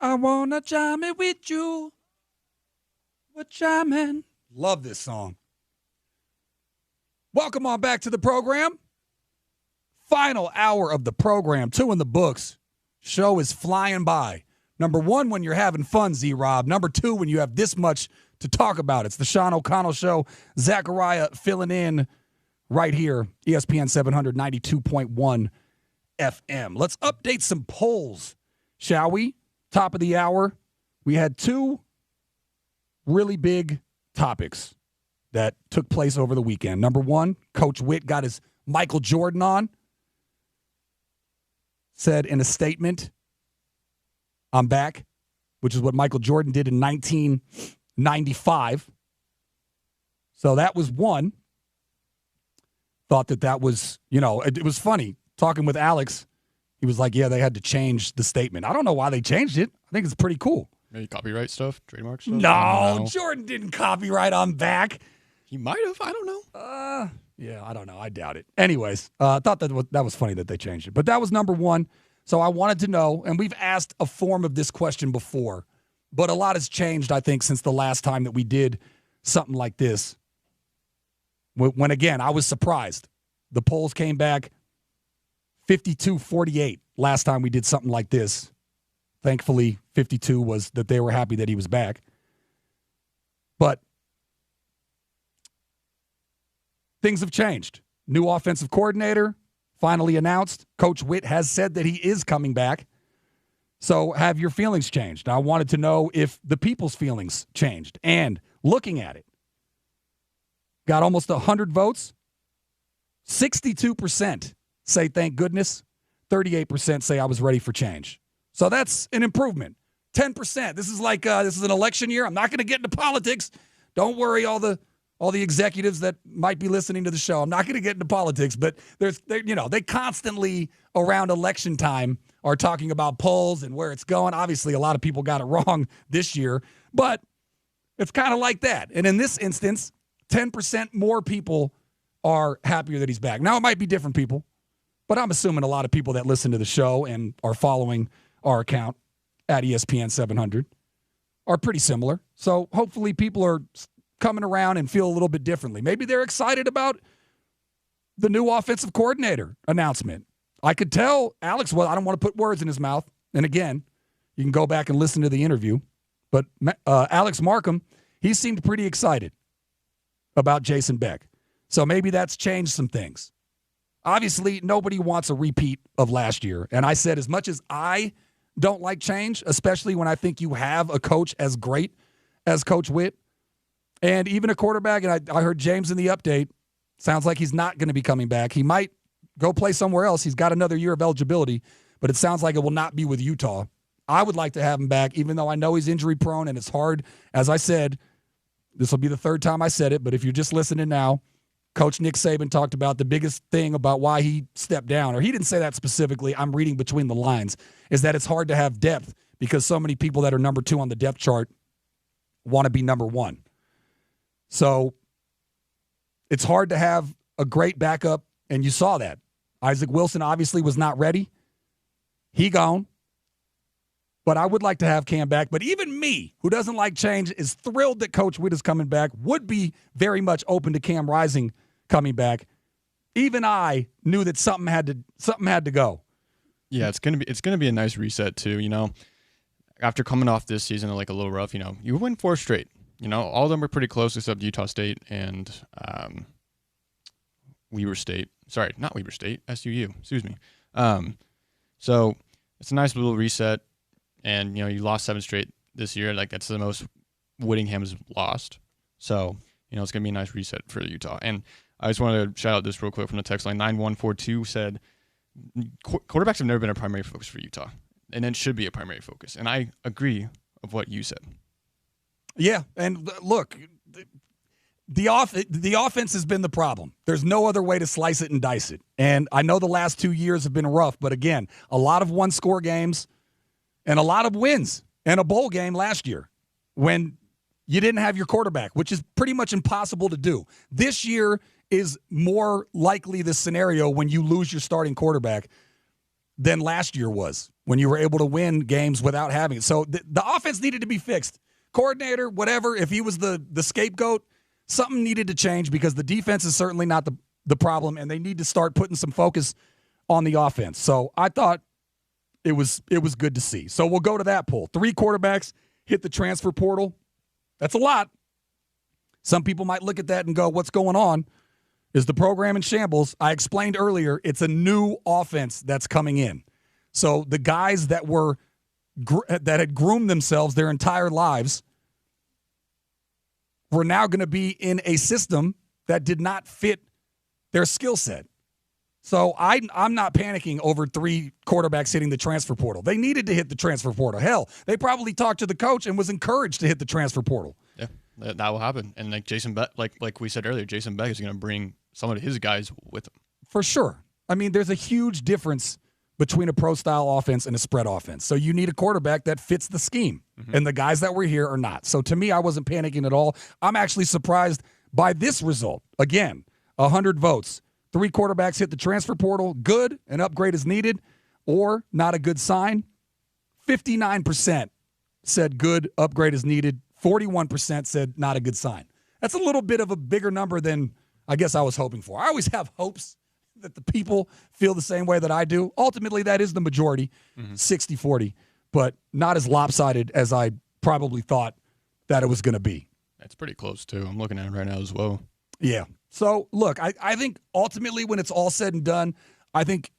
I wanna jam it with you. We're jamming. Love this song. Welcome on back to the program. Final hour of the program, 2 in the books. Show is flying by. Number 1, when you're having fun, Z-Rob. Number 2, when you have this much to talk about. It's the Sean O'Connell Show. Zakariah filling in right here, ESPN 700, 92.1 FM. Let's update some polls, shall we? Top of the hour. We had 2 really big topics that took place over the weekend. Number 1, Coach Witt got his Michael Jordan on. Said in a statement, I'm back, which is what Michael Jordan did in 1995. So that was one. Thought that was, it was funny. Talking with Alex, he was like, yeah, they had to change the statement. I don't know why they changed it. I think it's pretty cool. Maybe copyright stuff, trademark stuff? No, Jordan didn't copyright I'm back. He might have. I don't know. Yeah, I don't know. I doubt it. Anyways, I thought that was funny that they changed it. But that was number 1. So I wanted to know, and we've asked a form of this question before, but a lot has changed, I think, since the last time that we did something like this. When again, I was surprised. The polls came back 52-48 last time we did something like this. Thankfully, 52 was that they were happy that he was back. But things have changed. New offensive coordinator finally announced. Coach Witt has said that he is coming back. So have your feelings changed? I wanted to know if the people's feelings changed. And looking at it, got almost 100 votes. 62% say thank goodness. 38% say I was ready for change. So that's an improvement. 10%. This is like this is an election year. I'm not going to get into politics. Don't worry, all the executives that might be listening to the show. I'm not going to get into politics, but they constantly around election time are talking about polls and where it's going. Obviously, a lot of people got it wrong this year, but it's kind of like that. And in this instance, 10% more people are happier that he's back. Now, it might be different people, but I'm assuming a lot of people that listen to the show and are following our account at ESPN 700 are pretty similar. So hopefully people are coming around and feel a little bit differently. Maybe they're excited about the new offensive coordinator announcement. I could tell Alex, well, I don't want to put words in his mouth. And again, you can go back and listen to the interview. But Alex Markham, he seemed pretty excited about Jason Beck. So maybe that's changed some things. Obviously, nobody wants a repeat of last year. And I said, as much as I don't like change, especially when I think you have a coach as great as Coach Witt, and even a quarterback, and I heard James in the update, sounds like he's not going to be coming back. He might go play somewhere else. He's got another year of eligibility, but it sounds like it will not be with Utah. I would like to have him back, even though I know he's injury prone and it's hard. As I said, this will be the 3rd time I said it, but if you're just listening now, Coach Nick Saban talked about the biggest thing about why he stepped down, or he didn't say that specifically, I'm reading between the lines, is that it's hard to have depth because so many people that are number 2 on the depth chart want to be number 1. So it's hard to have a great backup, and you saw that. Isaac Wilson obviously was not ready. He gone. But I would like to have Cam back. But even me, who doesn't like change, is thrilled that Coach Witt is coming back, would be very much open to Cam Rising coming back. Even I knew that something had to go. Yeah, it's gonna be a nice reset too. After coming off this season like a little rough, you win 4 straight. All of them were pretty close except Utah State and Weber State. Sorry, not Weber State, SUU. Excuse me. So it's a nice little reset. And, you lost 7 straight this year. Like, that's the most Whittingham's lost. So, it's going to be a nice reset for Utah. And I just wanted to shout out this real quick from the text line. 9142 said, quarterbacks have never been a primary focus for Utah. And it should be a primary focus. And I agree of what you said. Yeah, and look, the offense has been the problem. There's no other way to slice it and dice it. And I know the last 2 years have been rough, but again, a lot of one-score games and a lot of wins and a bowl game last year when you didn't have your quarterback, which is pretty much impossible to do. This year is more likely the scenario when you lose your starting quarterback. than last year was when you were able to win games without having it. So the offense needed to be fixed. Coordinator, whatever, if he was the scapegoat, something needed to change because the defense is certainly not the problem, and they need to start putting some focus on the offense. So I thought it was good to see. So we'll go to that poll. 3 quarterbacks hit the transfer portal. That's a lot. Some people might look at that and go, what's going on? Is the program in shambles? I explained earlier, it's a new offense that's coming in. So the guys that had groomed themselves their entire lives were now going to be in a system that did not fit their skill set. So I'm not panicking over 3 quarterbacks hitting the transfer portal. They needed to hit the transfer portal. Hell, they probably talked to the coach and was encouraged to hit the transfer portal. Yeah, that will happen. And like Jason Beck, like we said earlier, Jason Beck is going to bring some of his guys with him. For sure. I mean, there's a huge difference between a pro-style offense and a spread offense. So you need a quarterback that fits the scheme. Mm-hmm. And the guys that were here are not. So to me, I wasn't panicking at all. I'm actually surprised by this result. Again, 100 votes. 3 quarterbacks hit the transfer portal. Good, an upgrade is needed, or not a good sign. 59% said good, upgrade is needed. 41% said not a good sign. That's a little bit of a bigger number than I guess I was hoping for. I always have hopes that the people feel the same way that I do. Ultimately, that is the majority, 60-40, but not as lopsided as I probably thought that it was going to be. That's pretty close, too. I'm looking at it right now as well. Yeah. So, look, I think ultimately when it's all said and done, I think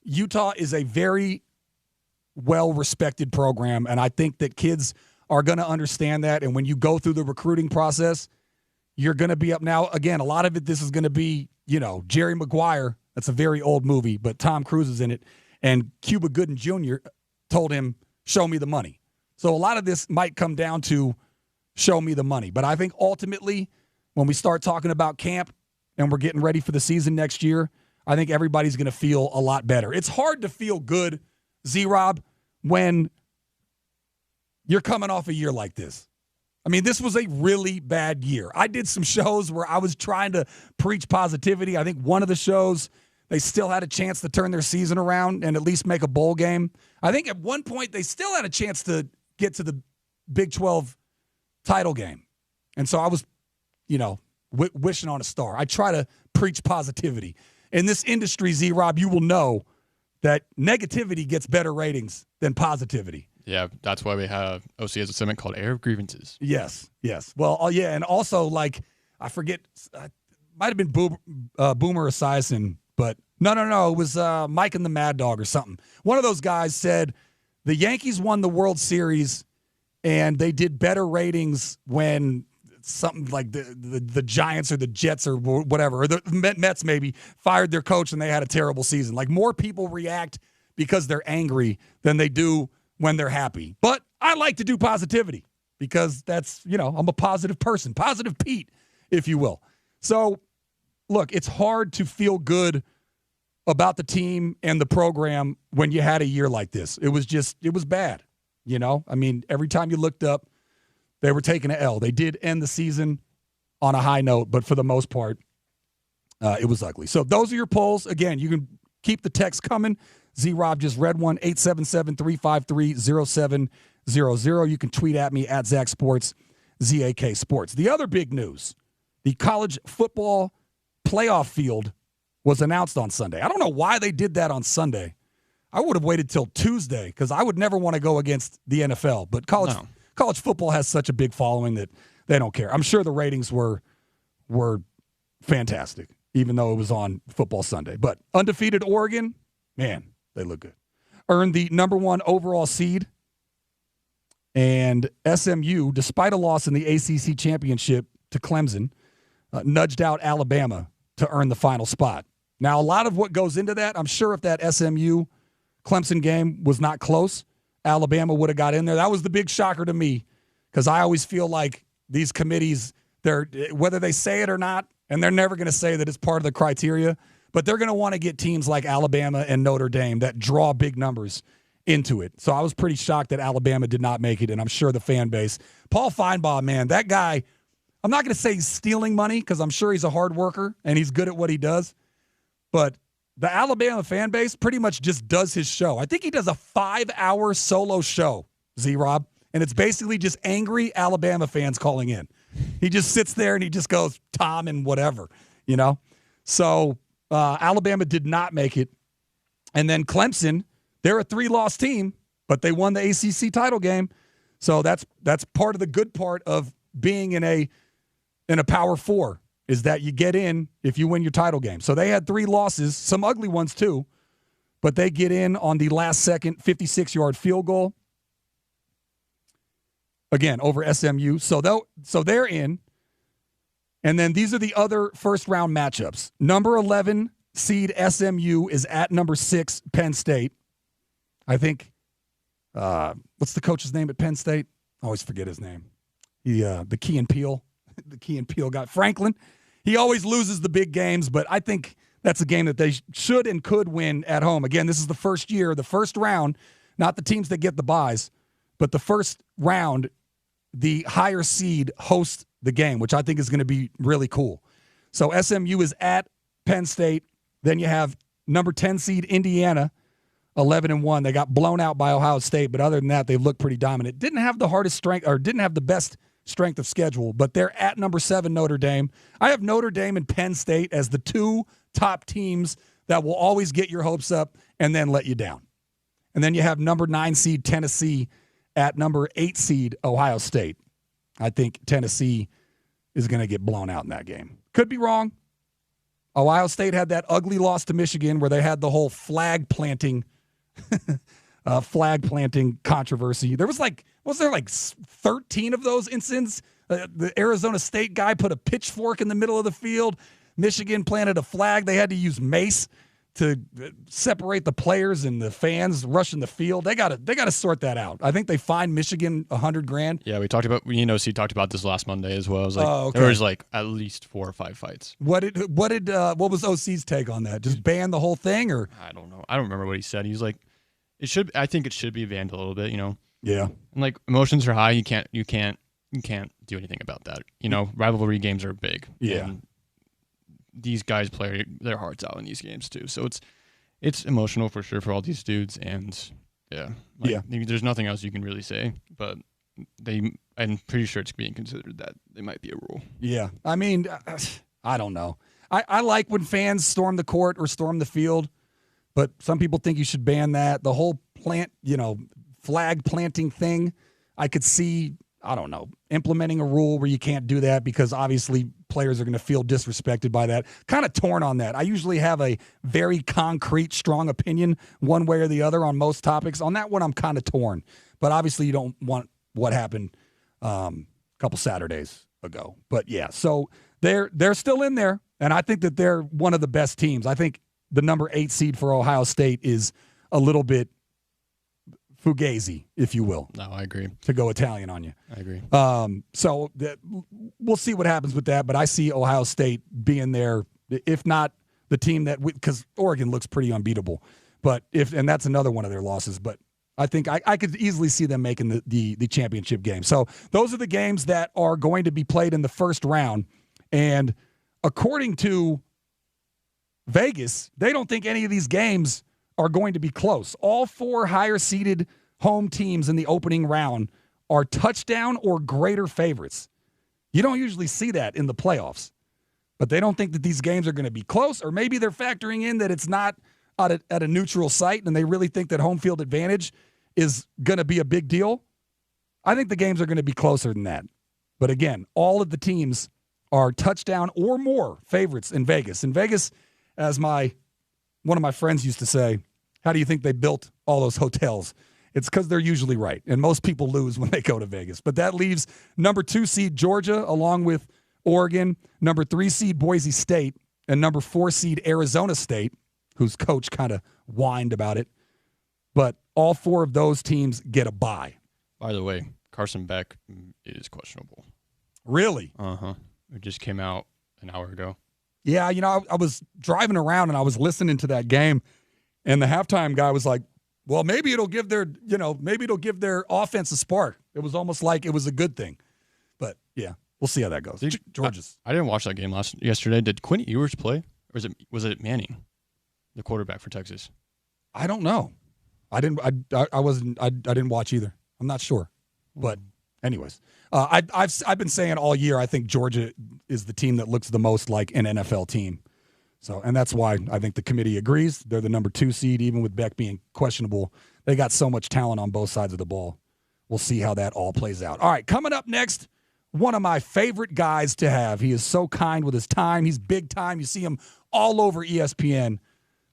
Utah is a very well-respected program, and I think that kids are going to understand that. And when you go through the recruiting process, you're going to be up now. Again, a lot of it, this is going to be, Jerry Maguire. That's a very old movie, but Tom Cruise is in it. And Cuba Gooding Jr. told him, show me the money. So a lot of this might come down to show me the money. But I think ultimately when we start talking about camp and we're getting ready for the season next year, I think everybody's going to feel a lot better. It's hard to feel good, Z-Rob, when you're coming off a year like this. I mean, this was a really bad year. I did some shows where I was trying to preach positivity. I think one of the shows, they still had a chance to turn their season around and at least make a bowl game. I think at one point they still had a chance to get to the Big 12 title game. And so I was, wishing on a star. I try to preach positivity. In this industry, Z-Rob, you will know that negativity gets better ratings than positivity. Yeah, that's why we have OC has a segment called Air of Grievances. Yes. Well, yeah, and also, I forget, might have been Boomer Esiason, but no, it was Mike and the Mad Dog or something. One of those guys said the Yankees won the World Series, and they did better ratings when something like the Giants or the Jets or whatever, or the Mets maybe, fired their coach and they had a terrible season. Like, more people react because they're angry than they do when they're happy. But I like to do positivity because that's, I'm a positive person, positive Pete, if you will. So, look, it's hard to feel good about the team and the program when you had a year like this. It was bad, I mean, every time you looked up, they were taking an L. They did end the season on a high note, but for the most part, it was ugly. So those are your polls. Again, you can keep the text coming. Z-Rob just read one, 877-353-0700. You can tweet at me at Zach Sports, ZAK Sports. The other big news, the college football playoff field was announced on Sunday. I don't know why they did that on Sunday. I would have waited till Tuesday because I would never want to go against the NFL, but college football has such a big following that they don't care. I'm sure the ratings were fantastic, even though it was on Football Sunday. But undefeated Oregon, man, they look good. Earned the number 1 overall seed. And SMU, despite a loss in the ACC championship to Clemson, nudged out Alabama to earn the final spot. Now, a lot of what goes into that, I'm sure if that SMU-Clemson game was not close, Alabama would have got in there. That was the big shocker to me because I always feel like these committees, whether they say it or not, and they're never going to say that it's part of the criteria, but they're going to want to get teams like Alabama and Notre Dame that draw big numbers into it. So I was pretty shocked that Alabama did not make it, and I'm sure the fan base. Paul Feinbaum, man, that guy, I'm not going to say he's stealing money because I'm sure he's a hard worker and he's good at what he does, but the Alabama fan base pretty much just does his show. I think he does a 5-hour solo show, Z-Rob, and it's basically just angry Alabama fans calling in. He just sits there and he just goes, Tom and whatever, you know? So Alabama did not make it. And then Clemson, they're a 3-loss team, but they won the ACC title game. So that's part of the good part of being in a Power 4 is that you get in if you win your title game. So they had 3 losses, some ugly ones too, but they get in on the last-second 56-yard field goal. Again, over SMU. So they're in. And then these are the other first-round matchups. Number 11 seed SMU is at number 6 Penn State. I think, what's the coach's name at Penn State? I always forget his name. The Key and Peele. The Key and Peele guy. Franklin. He always loses the big games, but I think that's a game that they should and could win at home. Again, this is the first year, the first round, not the teams that get the byes, but the first round, the higher seed hosts the game, which I think is going to be really cool. So SMU is at Penn State. Then you have number 10 seed Indiana, 11-1. They got blown out by Ohio State, but other than that, they look pretty dominant. Didn't have the hardest strength, or didn't have the best strength of schedule, but they're at number 7 Notre Dame. I have Notre Dame and Penn State as the 2 top teams that will always get your hopes up and then let you down. And then you have number 9 seed Tennessee at number 8 seed Ohio State. I think Tennessee is going to get blown out in that game. Could be wrong. Ohio State had that ugly loss to Michigan where they had the whole flag planting controversy. There was there 13 of those incidents? The Arizona State guy put a pitchfork in the middle of the field. Michigan planted a flag. They had to use mace to separate the players and the fans rushing the field. They got to sort that out. I think they fined Michigan $100,000. Yeah, we talked about talked about this last Monday as well. It was there was at least 4 or 5 fights. What was OC's take on that? Just ban the whole thing, or I don't know. I don't remember what he said. He's like, I think it should be banned a little bit. Yeah. And emotions are high. You can't do anything about that. Rivalry games are big. Yeah. And these guys play their hearts out in these games too. So it's emotional for sure for all these dudes. And there's nothing else you can really say, but I'm pretty sure it's being considered that they might be a rule. Yeah. I mean, I don't know. I like when fans storm the court or storm the field, but some people think you should ban that. The whole flag planting thing, I could see, I don't know, implementing a rule where you can't do that because obviously players are going to feel disrespected by that. Kind of torn on that. I usually have a very concrete, strong opinion one way or the other on most topics. On that one, I'm kind of torn. But obviously you don't want what happened a couple Saturdays ago. But yeah, so they're still in there, and I think that they're one of the best teams. I think the number 8 seed for Ohio State is a little bit fugazi, if you will. No, I agree. To go Italian on you. I agree. So we'll see what happens with that, but I see Ohio State being there, if not the team that, because Oregon looks pretty unbeatable, and that's another one of their losses, but I think I could easily see them making the championship game. So those are the games that are going to be played in the first round, and according to Vegas, they don't think any of these games are going to be close. All 4 higher-seeded home teams in the opening round are touchdown or greater favorites. You don't usually see that in the playoffs. But they don't think that these games are going to be close, or maybe they're factoring in that it's not at a neutral site and they really think that home field advantage is going to be a big deal. I think the games are going to be closer than that. But again, all of the teams are touchdown or more favorites in Vegas. In Vegas, as one of my friends used to say, how do you think they built all those hotels? It's because they're usually right, and most people lose when they go to Vegas. But that leaves number 2 seed Georgia along with Oregon, number 3 seed Boise State, and number 4 seed Arizona State, whose coach kind of whined about it. But all 4 of those teams get a bye. By the way, Carson Beck is questionable. Really? Uh-huh. It just came out an hour ago. Yeah, I was driving around and I was listening to that game, and the halftime guy was like, well, maybe it'll give their offense a spark. It was almost like it was a good thing. But, yeah, we'll see how that goes. Georgia's. I didn't watch that game yesterday. Did Quinn Ewers play? Or was it Manning? the quarterback for Texas? I don't know. I didn't watch either. I'm not sure. But anyways, I've been saying all year I think Georgia is the team that looks the most like an NFL team. So, and that's why I think the committee agrees. They're the number 2 seed, even with Beck being questionable. They got so much talent on both sides of the ball. We'll see how that all plays out. All right, coming up next, one of my favorite guys to have. He is so kind with his time. He's big time. You see him all over ESPN,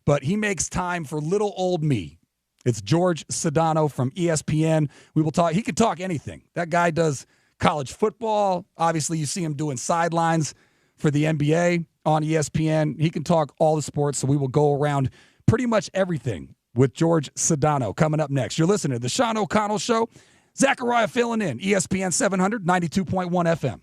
but he makes time for little old me. It's George Sedano from ESPN. We will talk. He can talk anything. That guy does college football. Obviously, you see him doing sidelines for the NBA on ESPN. He can talk all the sports, so we will go around pretty much everything with George Sedano coming up next. You're listening to The Sean O'Connell Show. Zakariah filling in, ESPN 700, 92.1 FM.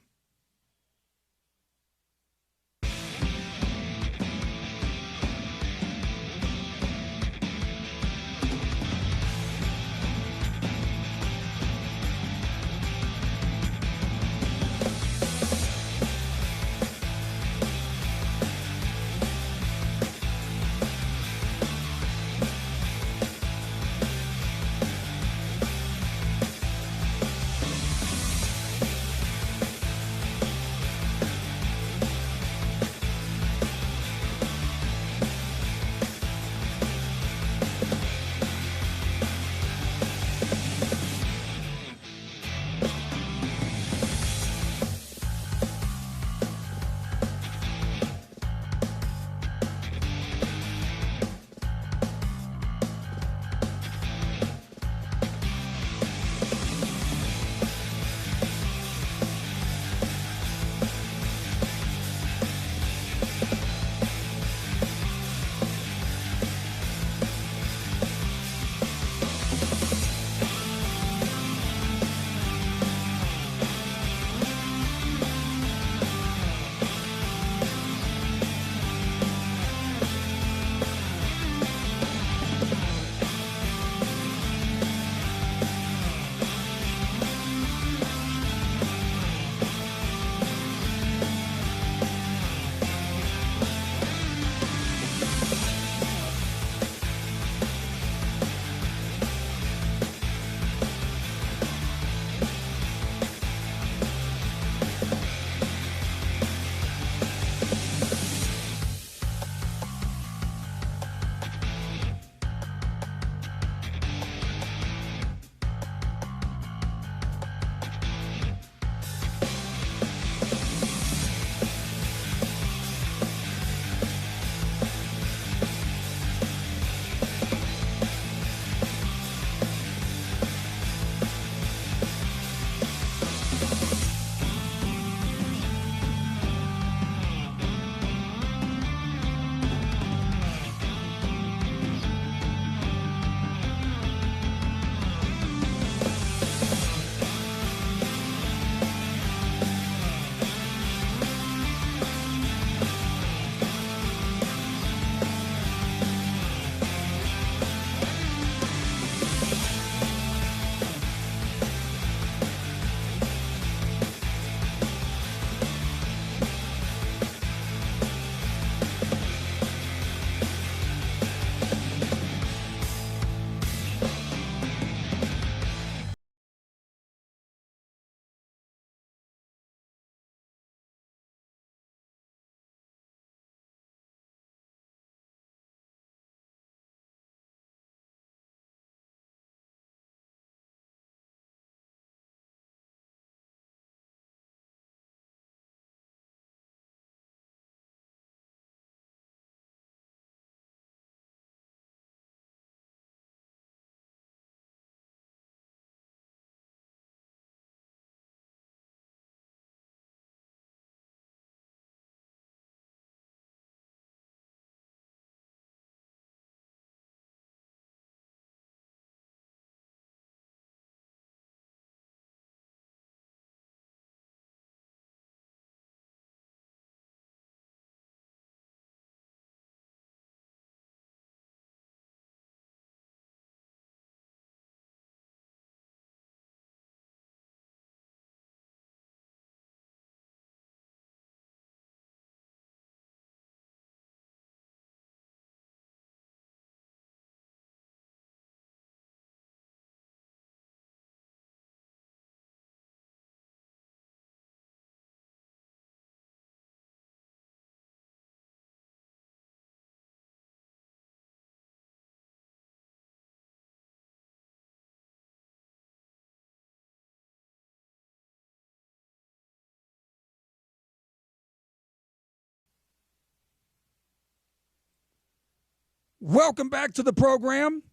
Welcome back to the program.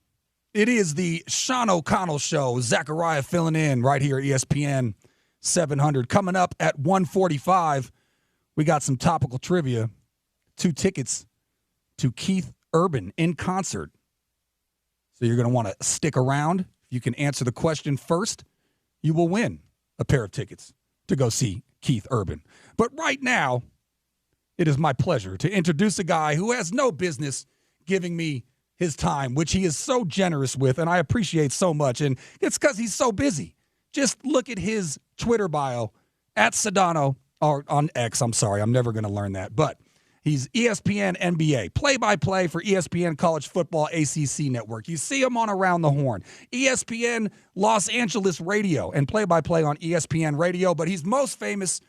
It is the Sean O'Connell Show. Zakariah filling in right here at ESPN 700. Coming up at 1:45, we got some topical trivia. 2 tickets to Keith Urban in concert. So you're going to want to stick around. If you can answer the question first, you will win a pair of tickets to go see Keith Urban. But right now, it is my pleasure to introduce a guy who has no business giving me his time, which he is so generous with, and I appreciate so much. And it's because he's so busy. Just look at his Twitter bio, at Sedano, or on X, I'm sorry, I'm never going to learn that. But he's ESPN NBA, play-by-play for ESPN College Football ACC Network. You see him on Around the Horn. ESPN Los Angeles Radio and play-by-play on ESPN Radio. But he's most famous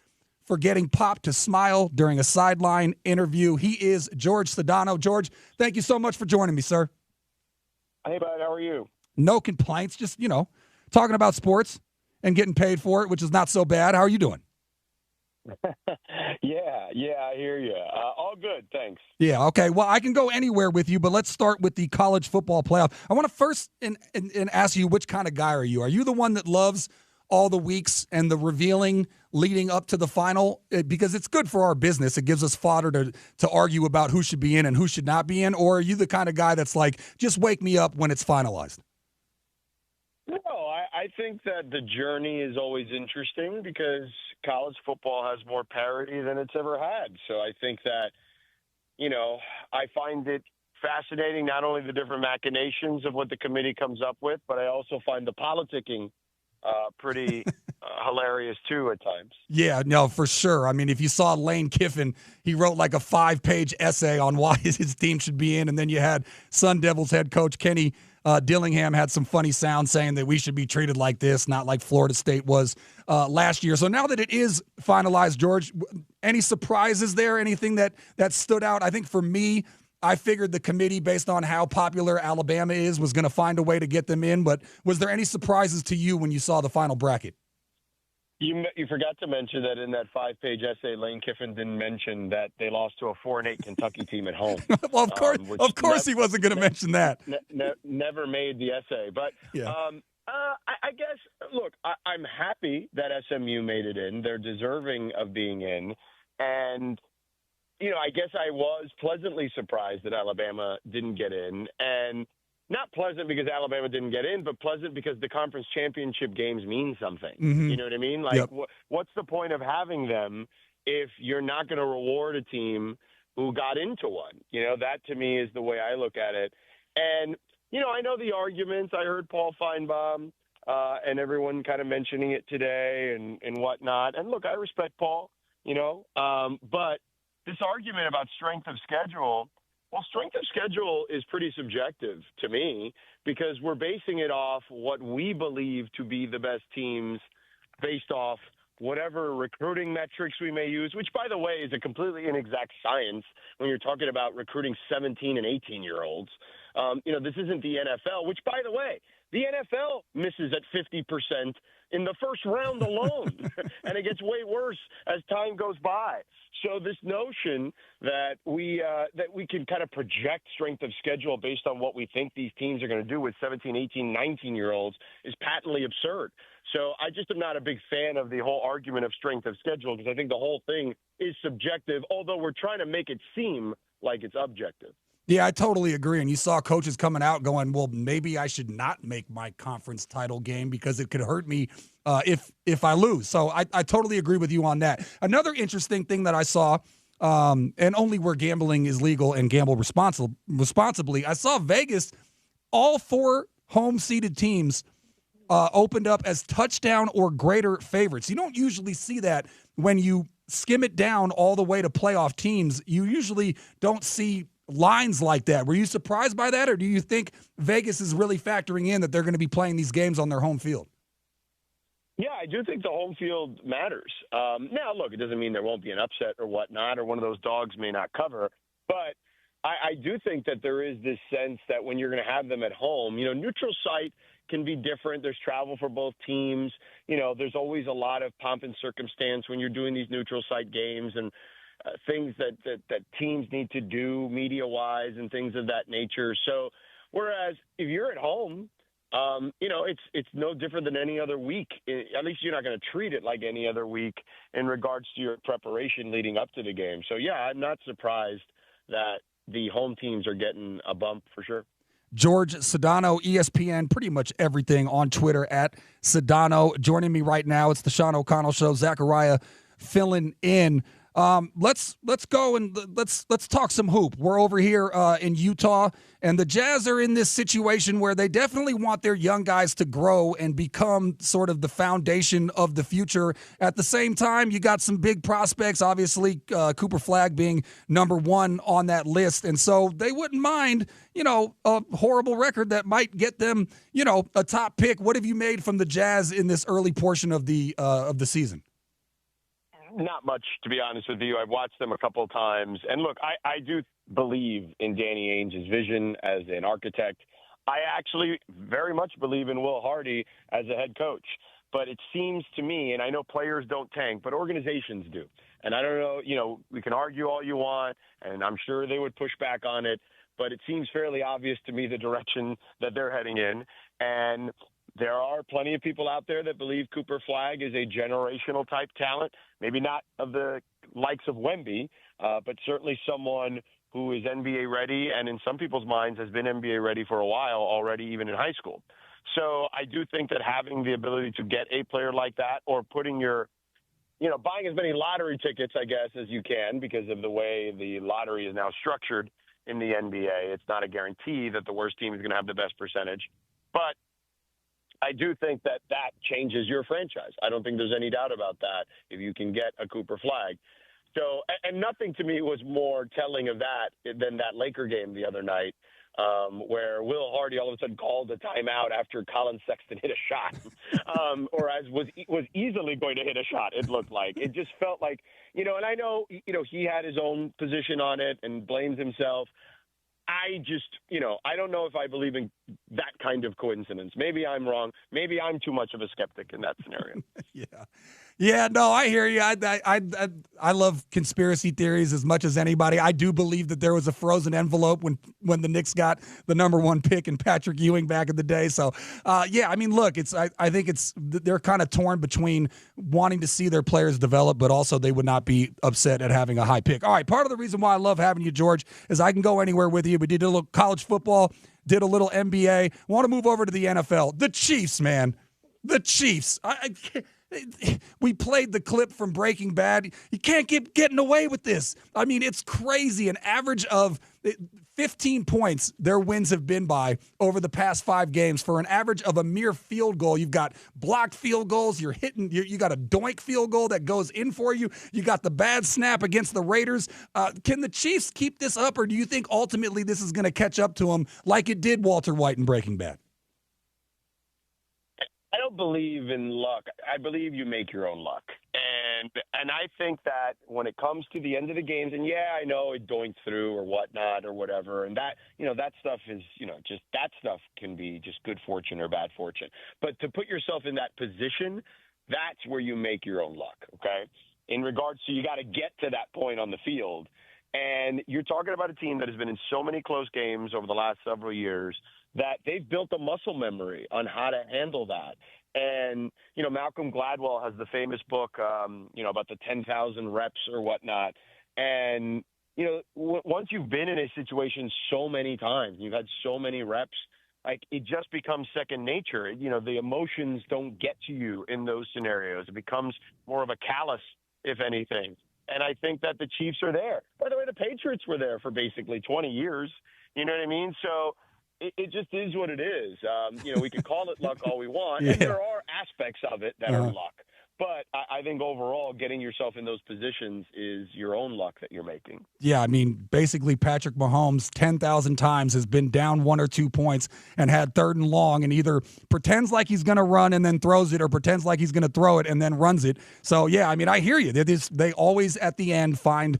for getting Pop to smile during a sideline interview. He is George Sedano. George, thank you so much for joining me, sir. Hey, bud, how are you? No complaints, just, talking about sports and getting paid for it, which is not so bad. How are you doing? Yeah, I hear you. All good, thanks. Yeah, okay. Well, I can go anywhere with you, but let's start with the college football playoff. I want to first and ask you, which kind of guy are you? Are you the one that loves all the weeks and the revealing leading up to the final? Because it's good for our business. It gives us fodder to argue about who should be in and who should not be in. Or are you the kind of guy that's like, just wake me up when it's finalized? No, I think that the journey is always interesting because college football has more parity than it's ever had. So I think that, I find it fascinating, not only the different machinations of what the committee comes up with, but I also find the politicking pretty hilarious too at times. Yeah, no, for sure. I mean, if you saw Lane Kiffin, he wrote like a 5-page essay on why his team should be in. And then you had Sun Devils head coach Kenny Dillingham had some funny sounds saying that we should be treated like this, not like Florida State was last year. So now that it is finalized, George, any surprises there? Anything that stood out? I think for me, I figured the committee, based on how popular Alabama is, was going to find a way to get them in. But was there any surprises to you when you saw the final bracket? You forgot to mention that in that 5-page essay, Lane Kiffin didn't mention that they lost to a 4-8 Kentucky team at home. Well, of course, he wasn't going to mention that. Never made the essay, but yeah. I guess. Look, I'm happy that SMU made it in. They're deserving of being in, and I guess I was pleasantly surprised that Alabama didn't get in, and not pleasant because Alabama didn't get in, but pleasant because the conference championship games mean something. Mm-hmm. You know what I mean? Like, yep. What's the point of having them if you're not going to reward a team who got into one? That to me is the way I look at it. And, I know the arguments. I heard Paul Feinbaum and everyone kind of mentioning it today and whatnot. And look, I respect Paul, but this argument about strength of schedule, well, strength of schedule is pretty subjective to me because we're basing it off what we believe to be the best teams based off whatever recruiting metrics we may use, which, by the way, is a completely inexact science when you're talking about recruiting 17 and 18-year-olds. This isn't the NFL, which, by the way, the NFL misses at 50% in the first round alone, and it gets way worse as time goes by. So this notion that we can kind of project strength of schedule based on what we think these teams are going to do with 17, 18, 19-year-olds is patently absurd. So I just am not a big fan of the whole argument of strength of schedule because I think the whole thing is subjective, although we're trying to make it seem like it's objective. Yeah, I totally agree. And you saw coaches coming out going, well, maybe I should not make my conference title game because it could hurt me if I lose. So I totally agree with you on that. Another interesting thing that I saw, and only where gambling is legal and gamble responsibly, I saw Vegas, all 4 home-seeded teams opened up as touchdown or greater favorites. You don't usually see that when you skim it down all the way to playoff teams. You usually don't see lines like that. Were you surprised by that, or do you think Vegas is really factoring in that they're going to be playing these games on their home field? Yeah, I do think the home field matters. Now, look, it doesn't mean there won't be an upset or whatnot, or one of those dogs may not cover, but I do think that there is this sense that when you're going to have them at home, neutral site can be different. There's travel for both teams. There's always a lot of pomp and circumstance when you're doing these neutral site games, and things that teams need to do media-wise and things of that nature. So, whereas if you're at home, it's no different than any other week. At least you're not going to treat it like any other week in regards to your preparation leading up to the game. So, yeah, I'm not surprised that the home teams are getting a bump for sure. George Sedano, ESPN, pretty much everything on Twitter at Sedano. Joining me right now, it's the Sean O'Connell Show. Zakariah filling in. Let's go and let's talk some hoop. We're over here in Utah, and the Jazz are in this situation where they definitely want their young guys to grow and become sort of the foundation of the future. At the same time, you got some big prospects, obviously Cooper Flagg being number one on that list, and so they wouldn't mind, a horrible record that might get them, a top pick. What have you made from the Jazz in this early portion of the season? Not much, to be honest with you. I've watched them a couple of times. And look, I do believe in Danny Ainge's vision as an architect. I actually very much believe in Will Hardy as a head coach. But it seems to me, and I know players don't tank, but organizations do. And I don't know, we can argue all you want, and I'm sure they would push back on it. But it seems fairly obvious to me the direction that they're heading in. And there are plenty of people out there that believe Cooper Flagg is a generational type talent, maybe not of the likes of Wemby, but certainly someone who is NBA ready and in some people's minds has been NBA ready for a while already, even in high school. So I do think that having the ability to get a player like that, or putting your, buying as many lottery tickets, I guess, as you can, because of the way the lottery is now structured in the NBA, it's not a guarantee that the worst team is going to have the best percentage. But I do think that changes your franchise. I don't think there's any doubt about that if you can get a Cooper Flagg. So, and nothing to me was more telling of that than that Laker game the other night, where Will Hardy all of a sudden called a timeout after Colin Sexton hit a shot, or as was easily going to hit a shot. It looked like it just felt like, and I know, he had his own position on it and blames himself. I just, I don't know if I believe in that kind of coincidence. Maybe I'm wrong. Maybe I'm too much of a skeptic in that scenario. Yeah, no, I hear you. I love conspiracy theories as much as anybody. I do believe that there was a frozen envelope when the Knicks got the number one pick in Patrick Ewing back in the day. So, look, I think they're kind of torn between wanting to see their players develop, but also they would not be upset at having a high pick. All right, part of the reason why I love having you, George, is I can go anywhere with you. We did a little college football, did a little NBA. Want to move over to the NFL. The Chiefs, man. The Chiefs. We played the clip from Breaking Bad. You can't keep getting away with this. I mean, it's crazy. An average of 15 points their wins have been by over the past 5 games for an average of a mere field goal. You've got blocked field goals. You're hitting. You got a doink field goal that goes in for you. You got the bad snap against the Raiders. Can the Chiefs keep this up, or do you think ultimately this is going to catch up to them like it did Walter White in Breaking Bad? I don't believe in luck. I believe you make your own luck. And I think that when it comes to the end of the games, and I know it doinked through or whatnot or whatever, and that, that stuff is, just that stuff can be just good fortune or bad fortune. But to put yourself in that position, that's where you make your own luck, okay? In regards to, you got to get to that point on the field. And you're talking about a team that has been in so many close games over the last several years that they've built a muscle memory on how to handle that. And, Malcolm Gladwell has the famous book, about the 10,000 reps or whatnot. And, once you've been in a situation so many times, you've had so many reps, like it just becomes second nature. The emotions don't get to you in those scenarios. It becomes more of a callus, if anything. And I think that the Chiefs are there. By the way, the Patriots were there for basically 20 years. You know what I mean? So it just is what it is. We can call it luck all we want. And there are aspects of it that are luck. But I think overall, getting yourself in those positions is your own luck that you're making. Yeah, I mean, basically Patrick Mahomes 10,000 times has been down 1 or 2 points and had 3rd and long and either pretends like he's going to run and then throws it or pretends like he's going to throw it and then runs it. So, yeah, I mean, I hear you. They always at the end find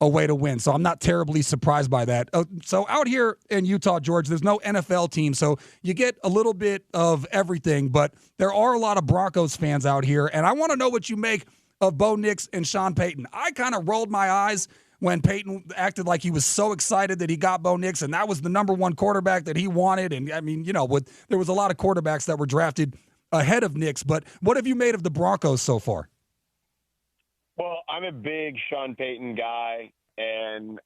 a way to win. So I'm not terribly surprised by that. So out here in Utah, George, there's no NFL team. So you get a little bit of everything, but there are a lot of Broncos fans out here. And I want to know what you make of Bo Nix and Sean Payton. I kind of rolled my eyes when Payton acted like he was so excited that he got Bo Nix, and that was the number one quarterback that he wanted. And, I mean, there was a lot of quarterbacks that were drafted ahead of Nix. But what have you made of the Broncos so far? Well, I'm a big Sean Payton guy, and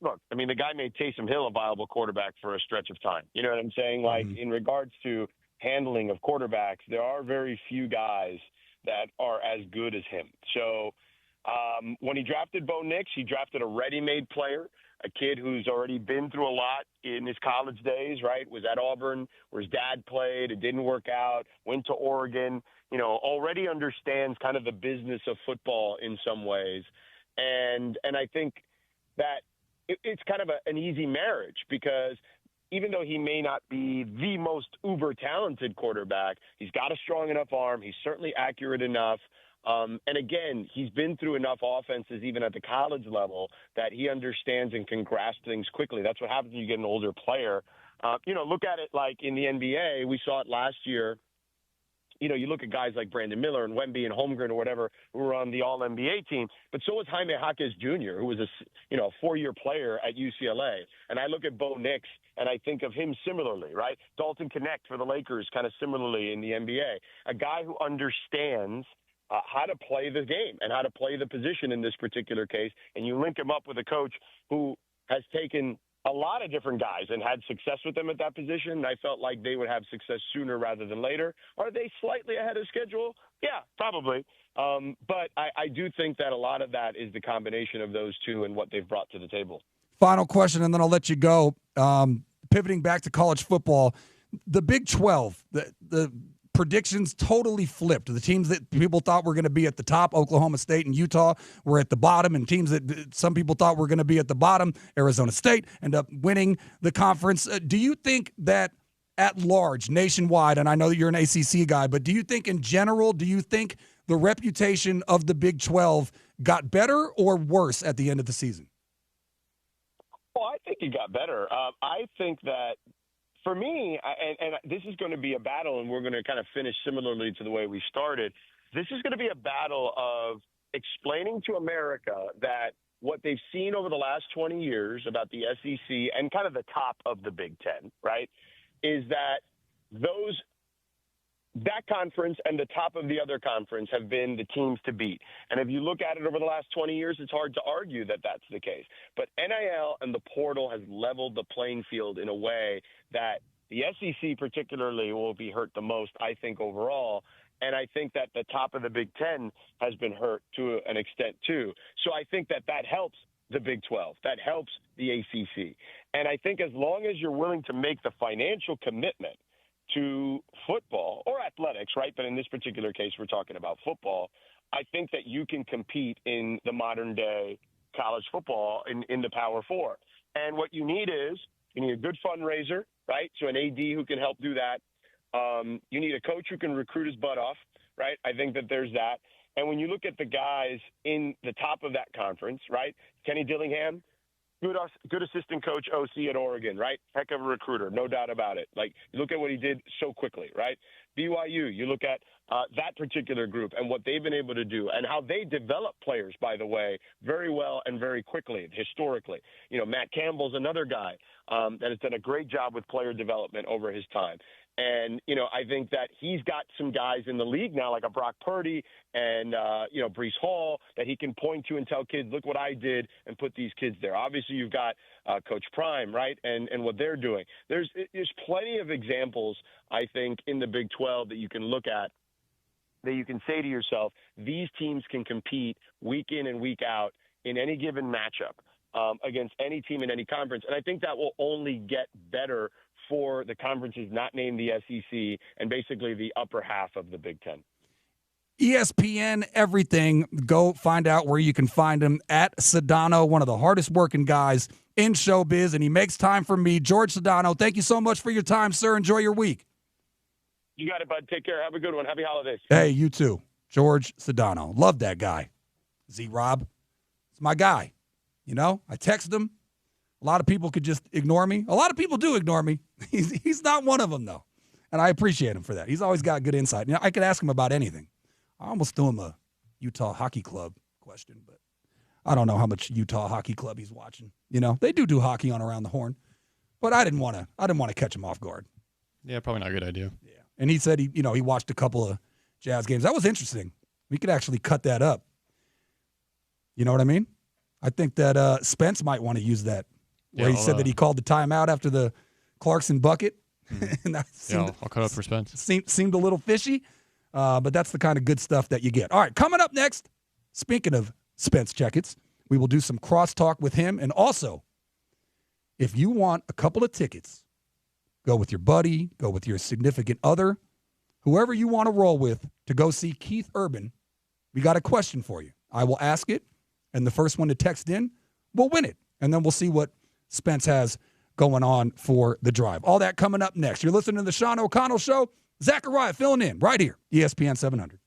look, I mean, the guy made Taysom Hill a viable quarterback for a stretch of time. You know what I'm saying? Like, in regards to handling of quarterbacks, there are very few guys that are as good as him. So when he drafted Bo Nix, he drafted a ready-made player, a kid who's already been through a lot in his college days, right? Was at Auburn, where his dad played. It didn't work out. Went to Oregon. Already understands kind of the business of football in some ways. And I think that it's kind of an easy marriage, because even though he may not be the most uber-talented quarterback, he's got a strong enough arm. He's certainly accurate enough. And again, he's been through enough offenses, even at the college level, that he understands and can grasp things quickly. That's what happens when you get an older player. Look at it like in the NBA. We saw it last year. You look at guys like Brandon Miller and Wemby and Holmgren or whatever who were on the All-NBA team, but so was Jaime Jaquez Jr., who was a four-year player at UCLA. And I look at Bo Nix, and I think of him similarly, right? Dalton Knecht for the Lakers, kind of similarly in the NBA. A guy who understands how to play the game and how to play the position in this particular case, and you link him up with a coach who has taken a lot of different guys and had success with them at that position. I felt like they would have success sooner rather than later. Are they slightly ahead of schedule? Yeah, probably. But I do think that a lot of that is the combination of those two and what they've brought to the table. Final question, and then I'll let you go. Pivoting back to college football, the Big 12, the predictions totally flipped. The teams that people thought were going to be at the top, Oklahoma State and Utah, were at the bottom, and teams that some people thought were going to be at the bottom, Arizona State, end up winning the conference. Do you think that at large, nationwide, and I know that you're an ACC guy, but do you think in general, do you think the reputation of the Big 12 got better or worse at the end of the season? Well, I think it got better. I think that for me, and this is going to be a battle, and we're going to kind of finish similarly to the way we started. This is going to be a battle of explaining to America that what they've seen over the last 20 years about the SEC and kind of the top of the Big Ten, right, is that that conference and the top of the other conference have been the teams to beat. And if you look at it over the last 20 years, it's hard to argue that that's the case. But NIL and the portal has leveled the playing field in a way that the SEC particularly will be hurt the most, I think, overall. And I think that the top of the Big Ten has been hurt to an extent, too. So I think that helps the Big 12. That helps the ACC. And I think as long as you're willing to make the financial commitment to football or athletics, right? But in this particular case, we're talking about football. I think that you can compete in the modern day college football in the Power Four. And what you need is you need a good fundraiser, right? So an AD who can help do that. You need a coach who can recruit his butt off, right? I think that there's that. And when you look at the guys in the top of that conference, right? Kenny Dillingham, good assistant coach, OC at Oregon, right? Heck of a recruiter, no doubt about it. Like, you look at what he did so quickly, right? BYU, you look at that particular group and what they've been able to do and how they develop players, by the way, very well and very quickly, historically. Matt Campbell's another guy that has done a great job with player development over his time. And, I think that he's got some guys in the league now, like a Brock Purdy and, Breece Hall, that he can point to and tell kids, look what I did, and put these kids there. Obviously, you've got Coach Prime, right, and what they're doing. There's plenty of examples, I think, in the Big 12 that you can look at, that you can say to yourself, these teams can compete week in and week out in any given matchup against any team in any conference. And I think that will only get better for the conferences not named the SEC and basically the upper half of the Big Ten. ESPN, everything. Go find out where you can find him at Sedano, one of the hardest working guys in showbiz, and he makes time for me. George Sedano, thank you so much for your time, sir. Enjoy your week. You got it, bud. Take care. Have a good one. Happy holidays. Hey, you too. George Sedano. Love that guy. Z-Rob. It's my guy. I text him. A lot of people could just ignore me. A lot of people do ignore me. He's not one of them, though. And I appreciate him for that. He's always got good insight. I could ask him about anything. I almost threw him a Utah Hockey Club question, but I don't know how much Utah Hockey Club he's watching. You know, they do hockey on Around the Horn, but I didn't want to catch him off guard. Yeah, probably not a good idea. Yeah, and he said he watched a couple of Jazz games. That was interesting. We could actually cut that up. You know what I mean? I think that Spence might want to use that. Where he said that he called the timeout after the Clarkson bucket. And that I'll cut up for Spence. Seemed a little fishy, but that's the kind of good stuff that you get. All right, coming up next, speaking of Spence Checketts, we will do some crosstalk with him. And also, if you want a couple of tickets, go with your buddy, go with your significant other, whoever you want to roll with to go see Keith Urban, we got a question for you. I will ask it, and the first one to text in will win it. And then we'll see what Spence has going on for the drive. All that coming up next. You're listening to the Sean O'Connell Show. Zakariah filling in right here, ESPN 700.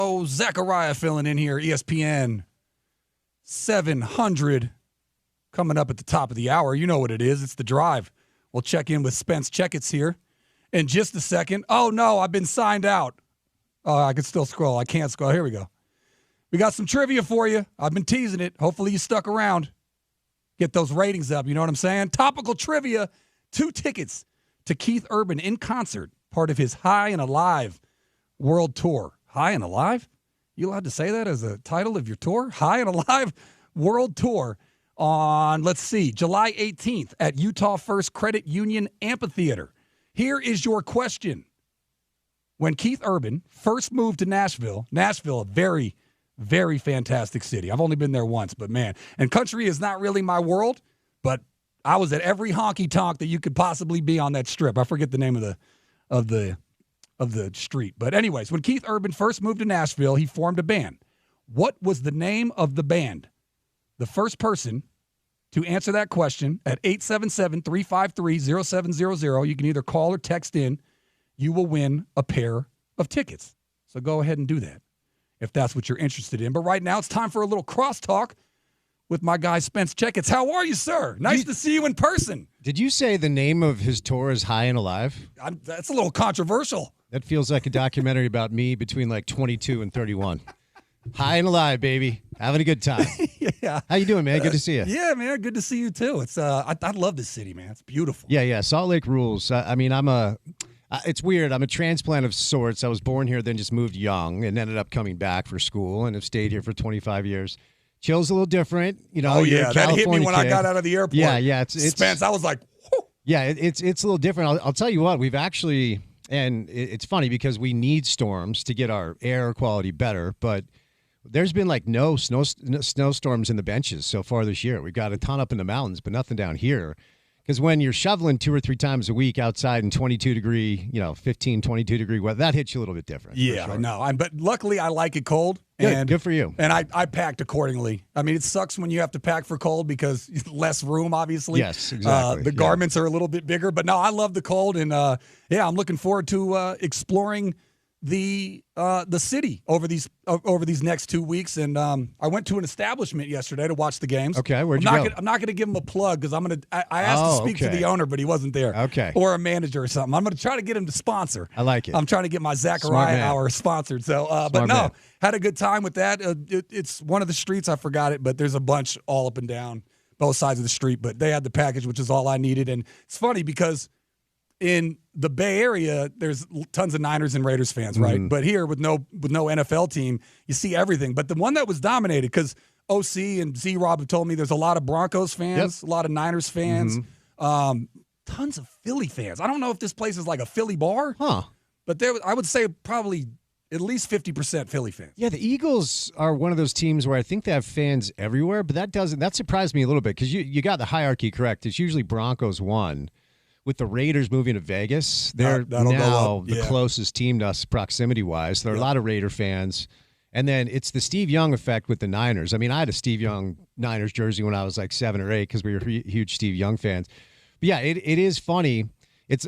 Oh, Zakariah filling in here, ESPN 700 coming up at the top of the hour. You know what it is. It's The Drive. We'll check in with Spence Checketts here in just a second. Oh, no, I've been signed out. Oh, I can still scroll. I can't scroll. Here we go. We got some trivia for you. I've been teasing it. Hopefully you stuck around. Get those ratings up. You know what I'm saying? Topical trivia. 2 tickets to Keith Urban in concert, part of his High and Alive World Tour. High and Alive? You allowed to say that as a title of your tour? High and Alive World Tour on, let's see, July 18th at Utah First Credit Union Amphitheater. Here is your question. When Keith Urban first moved to Nashville, a very, very fantastic city. I've only been there once, but man, and country is not really my world, but I was at every honky-tonk that you could possibly be on that strip. I forget the name of the street. But anyways, when Keith Urban first moved to Nashville, he formed a band. What was the name of the band? The first person to answer that question at 877-353-0700, you can either call or text in. You will win a pair of tickets. So go ahead and do that if that's what you're interested in. But right now it's time for a little crosstalk with my guy Spence Checketts. How are you, sir? Nice to see you in person. Did you say the name of his tour is High and Alive? That's a little controversial. That feels like a documentary about me between like 22 and 31. High and Alive, baby. Having a good time. Yeah. How you doing, man? Good to see you. Yeah, man. Good to see you, too. It's I love this city, man. It's beautiful. Yeah. Salt Lake rules. I mean, it's weird. I'm a transplant of sorts. I was born here, then just moved young and ended up coming back for school and have stayed here for 25 years. Chill's a little different. You know, oh, yeah. That hit me when I got out of the airport. Yeah. It's Spence, I was like, whew. Yeah, it's a little different. I'll tell you what, we've actually, and it's funny because we need storms to get our air quality better, but there's been like no snowstorms in the benches so far this year. We've got a ton up in the mountains, but nothing down here. Because when you're shoveling 2 or 3 times a week outside in 22-degree, 15, 22-degree weather, that hits you a little bit different. Yeah, sure. no. But luckily, I like it cold. Good for you. And I packed accordingly. I mean, it sucks when you have to pack for cold because less room, obviously. Yes, exactly. The garments are a little bit bigger. But no, I love the cold. And, I'm looking forward to exploring the city over these next 2 weeks. And I went to an establishment yesterday to watch the games. Okay, where'd you go? I'm not gonna give him a plug because I asked to speak to the owner, but he wasn't there. Okay. Or a manager or something. I'm gonna try to get him to sponsor. I like it. I'm trying to get my Zakariah Hour sponsored. So, but no, man. Had a good time with that. It's one of the streets, I forgot it, but there's a bunch all up and down both sides of the street. But they had the package, which is all I needed. And it's funny because in the Bay Area, there's tons of Niners and Raiders fans, right? Mm-hmm. But here with no NFL team, you see everything. But the one that was dominated, because OC and Z-Rob have told me there's a lot of Broncos fans, a lot of Niners fans, tons of Philly fans. I don't know if this place is like a Philly bar, but I would say probably at least 50% Philly fans. Yeah, the Eagles are one of those teams where I think they have fans everywhere, but that surprised me a little bit because you got the hierarchy correct. It's usually Broncos 1. With the Raiders moving to Vegas, they're now the closest team to us proximity-wise. There are a lot of Raider fans. And then it's the Steve Young effect with the Niners. I mean, I had a Steve Young Niners jersey when I was like 7 or 8 because we were huge Steve Young fans. But yeah, it is funny. It's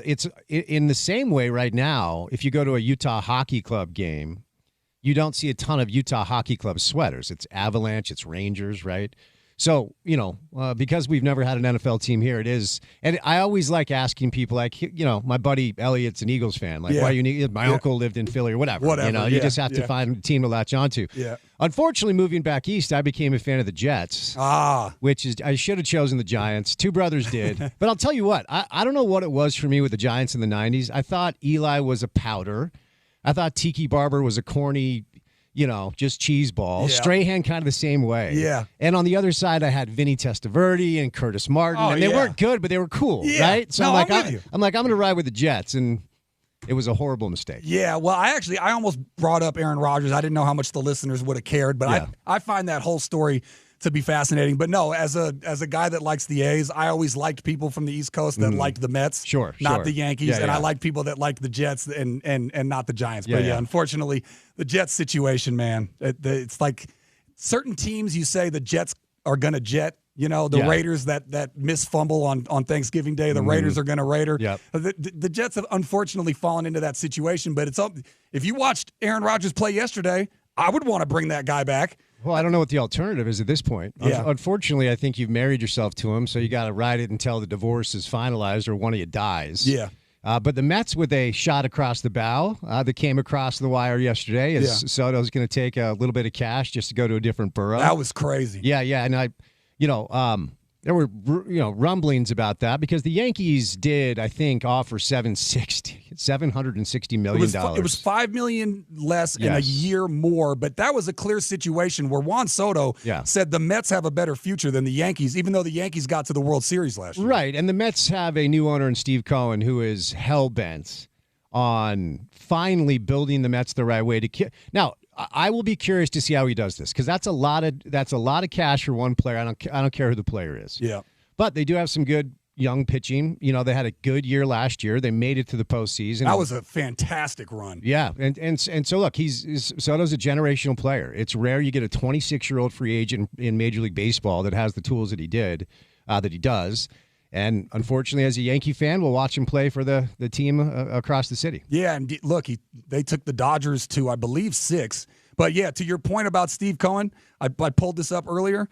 in the same way right now, if you go to a Utah Hockey Club game, you don't see a ton of Utah Hockey Club sweaters. It's Avalanche, it's Rangers, right? So, because we've never had an NFL team here, it is. And I always like asking people, like, my buddy Elliot's an Eagles fan. Like, why my uncle lived in Philly or whatever. You just have to find a team to latch onto. Yeah. Unfortunately, moving back east, I became a fan of the Jets. Which is, I should have chosen the Giants. 2 brothers did. But I'll tell you what, I don't know what it was for me with the Giants in the 90s. I thought Eli was a powder. I thought Tiki Barber was a corny, just cheese ball. Yeah. Strahan kind of the same way. Yeah. And on the other side, I had Vinny Testaverde and Curtis Martin. And they weren't good, but they were cool, right? So I'm going to ride with the Jets. And it was a horrible mistake. Yeah, well, I almost brought up Aaron Rodgers. I didn't know how much the listeners would have cared, but I find that whole story to be fascinating. But no, as a guy that likes the A's, I always liked people from the East Coast that liked the Mets, not the Yankees, and I liked people that liked the Jets and not the Giants. But unfortunately, the Jets situation, man, it's like certain teams you say the Jets are going to jet. The Raiders that miss fumble on Thanksgiving Day, the Raiders are going to Raider. Yep. The Jets have unfortunately fallen into that situation. But if you watched Aaron Rodgers play yesterday, I would want to bring that guy back. Well, I don't know what the alternative is at this point. Yeah. Unfortunately, I think you've married yourself to him, so you got to ride it until the divorce is finalized or one of you dies. Yeah. But the Mets with a shot across the bow that came across the wire yesterday is Soto's going to take a little bit of cash just to go to a different borough. That was crazy. Yeah, and there were rumblings about that because the Yankees did, I think, offer $760 million. It was $5 million less and a year more, but that was a clear situation where Juan Soto said the Mets have a better future than the Yankees, even though the Yankees got to the World Series last year. Right, and the Mets have a new owner in Steve Cohen who is hell-bent on finally building the Mets the right way. Now, I will be curious to see how he does this because that's a lot of cash for one player. I don't care who the player is. Yeah, but they do have some good young pitching. They had a good year last year. They made it to the postseason. That was a fantastic run. Yeah, and so look, Soto's a generational player. It's rare you get a 26-year-old free agent in Major League Baseball that has the tools that he does. And unfortunately, as a Yankee fan, we'll watch him play for the team across the city. Yeah, and look, they took the Dodgers to, I believe, 6. But yeah, to your point about Steve Cohen, I pulled this up earlier.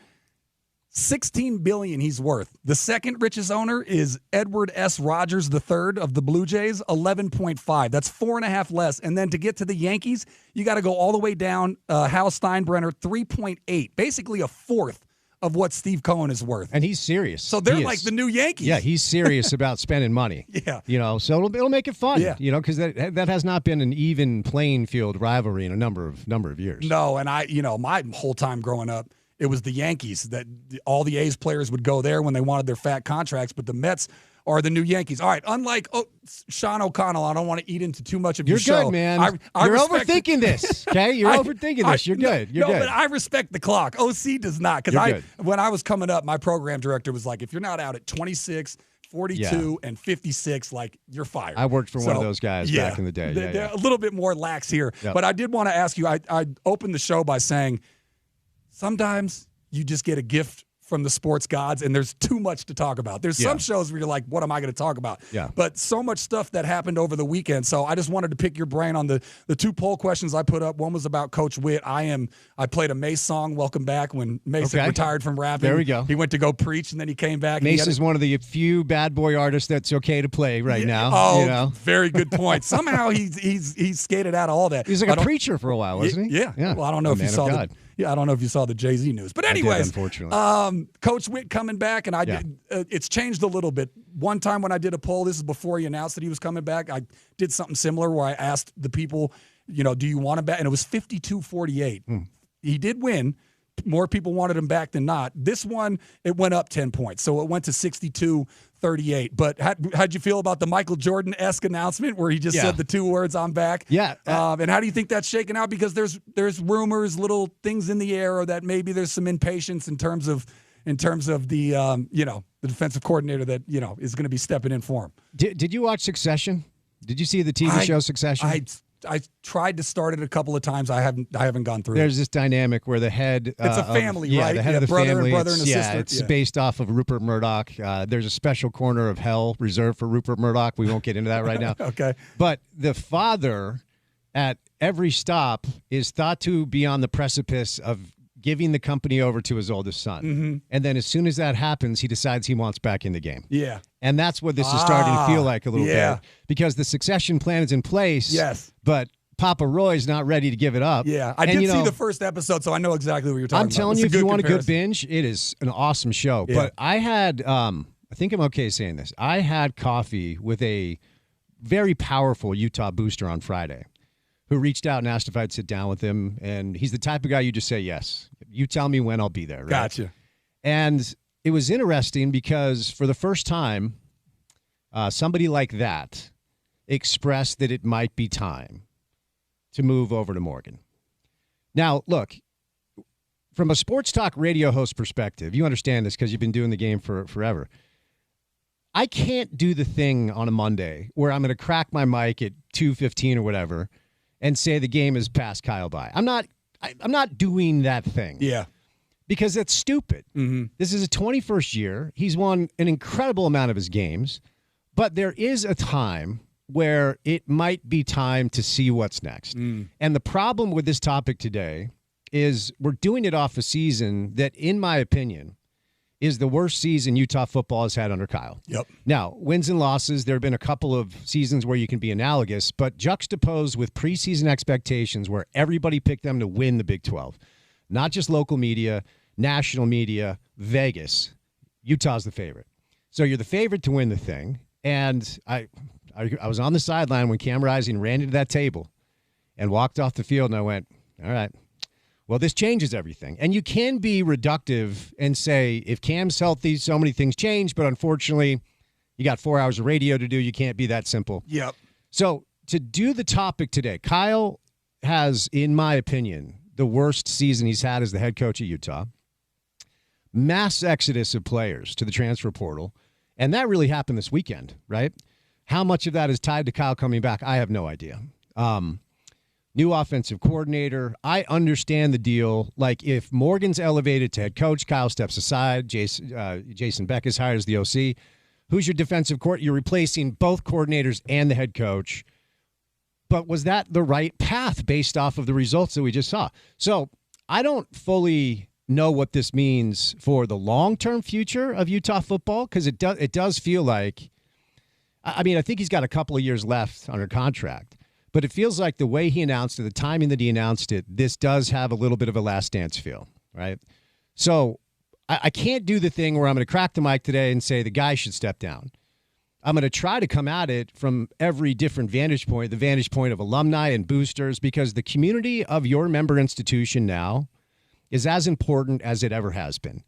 $16 billion he's worth. The second richest owner is Edward S. Rogers III of the Blue Jays, 11.5. That's 4.5 less. And then to get to the Yankees, you got to go all the way down. Hal Steinbrenner, 3.8, basically a fourth of what Steve Cohen is worth. And he's serious. So they're like the new Yankees. Yeah, he's serious about spending money. Yeah. So it'll make it fun. Yeah. Because that has not been an even playing field rivalry in a number of years. No, and my whole time growing up, it was the Yankees that all the A's players would go there when they wanted their fat contracts, but the Mets are the new Yankees. All right, unlike Sean O'Connell, I don't want to eat into too much of your show. You're good, man. You're overthinking this, okay? You're overthinking this. You're good. You're good. But I respect the clock. OC does not. Because when I was coming up, my program director was like, if you're not out at 26, 42, and 56, like, you're fired. I worked for one of those guys back in the day. They're a little bit more lax here. Yep. But I did want to ask you, I opened the show by saying, sometimes you just get a gift from the sports gods, and there's too much to talk about. There's some shows where you're like, what am I going to talk about? Yeah. But so much stuff that happened over the weekend. So I just wanted to pick your brain on the 2 poll questions I put up. One was about Coach Witt. I played a Mace song, Welcome Back, when Mace had retired from rapping. There we go. He went to go preach, and then he came back. Mace is one of the few bad boy artists that's okay to play right now. Oh, very good point. Somehow he's skated out of all that. He's like a preacher for a while, wasn't he? Yeah. Well, I don't know if you saw I don't know if you saw the Jay-Z news. But anyways, unfortunately. Coach Witt coming back, and it's changed a little bit. One time when I did a poll, this is before he announced that he was coming back, I did something similar where I asked the people, do you want him back? And it was 52-48. He did win. More people wanted him back than not. This one, it went up 10 points. So it went to 62-38. But how'd you feel about the Michael Jordan-esque announcement where he just said the 2 words, I'm back? Yeah. And how do you think that's shaking out? Because there's rumors, little things in the air that maybe there's some impatience in terms of the the defensive coordinator that is going to be stepping in for him. Did you watch Succession? Did you see the TV show Succession? I tried to start it a couple of times. I haven't gone through. There's this dynamic where the head it's a family, right? The head of the family. Brother and a sister. It's based off of Rupert Murdoch. There's a special corner of hell reserved for Rupert Murdoch. We won't get into that right now. Okay. But the father at every stop is thought to be on the precipice of giving the company over to his oldest son. Mm-hmm. And then as soon as that happens, he decides he wants back in the game. Yeah. And that's what this is starting to feel like a little bit. Because the succession plan is in place. Yes. But Papa Roy's not ready to give it up. Yeah. I did see the first episode, so I know exactly what you're talking about. I'm telling you, if you want a good binge, it is an awesome show. Yeah. But I had, I think I'm okay saying this, I had coffee with a very powerful Utah booster on Friday who reached out and asked if I'd sit down with him. And he's the type of guy you just say yes. You tell me when, I'll be there. Right? Gotcha. And it was interesting because for the first time, somebody like that expressed that it might be time to move over to Morgan. Now, look, from a sports talk radio host perspective, you understand this because you've been doing the game for forever. I can't do the thing on a Monday where I'm going to crack my mic at 2:15 or whatever and say the game is past Kyle by. I'm not doing that thing. Yeah. Because that's stupid. Mm-hmm. This is his 21st year. He's won an incredible amount of his games. But there is a time where it might be time to see what's next. And the problem with this topic today is we're doing it off a season that, in my opinion, is the worst season Utah football has had under Kyle. Yep. Now, wins and losses, there have been a couple of seasons where you can be analogous, but juxtaposed with preseason expectations where everybody picked them to win the Big 12. Not just local media, national media, Vegas. Utah's the favorite. So you're the favorite to win the thing. And I was on the sideline when Cam Rising ran into that table and walked off the field, and I went, all right, well, this changes everything. And you can be reductive and say, if Cam's healthy, so many things change, but unfortunately, you got 4 hours of radio to do. You can't be that simple. Yep. So to do the topic today, Kyle has, in my opinion, the worst season he's had as the head coach at Utah. Mass exodus of players to the transfer portal. And that really happened this weekend, right? How much of that is tied to Kyle coming back? I have no idea. New offensive coordinator. I understand the deal. Like, if Morgan's elevated to head coach, Kyle steps aside. Jason Beck is hired as the OC. Who's your defensive coordinator? You're replacing both coordinators and the head coach. But was that the right path based off of the results that we just saw? So I don't fully know what this means for the long-term future of Utah football, because it does feel like, I mean, I think he's got a couple of years left under contract. But it feels like the way he announced it, the timing that he announced it, this does have a little bit of a last dance feel, right? So I can't do the thing where I'm going to crack the mic today and say the guy should step down. I'm going to try to come at it from every different vantage point, the vantage point of alumni and boosters, because the community of your member institution now is as important as it ever has been.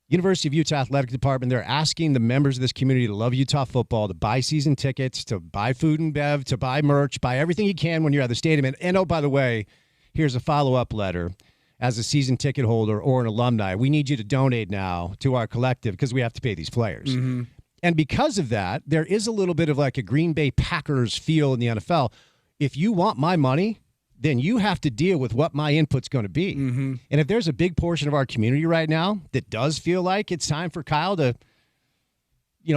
University of Utah Athletic Department, they're asking the members of this community to love Utah football, to buy season tickets, to buy food and bev, to buy merch, buy everything you can when you're at the stadium. And oh, by the way, here's a follow-up letter. As a season ticket holder or an alumni, we need you to donate now to our collective because we have to pay these players. Mm-hmm. And because of that, there is a little bit of like a Green Bay Packers feel in the NFL. If you want my money, then you have to deal with what my input's going to be. Mm-hmm. And if there's a big portion of our community right now that does feel like it's time for Kyle to,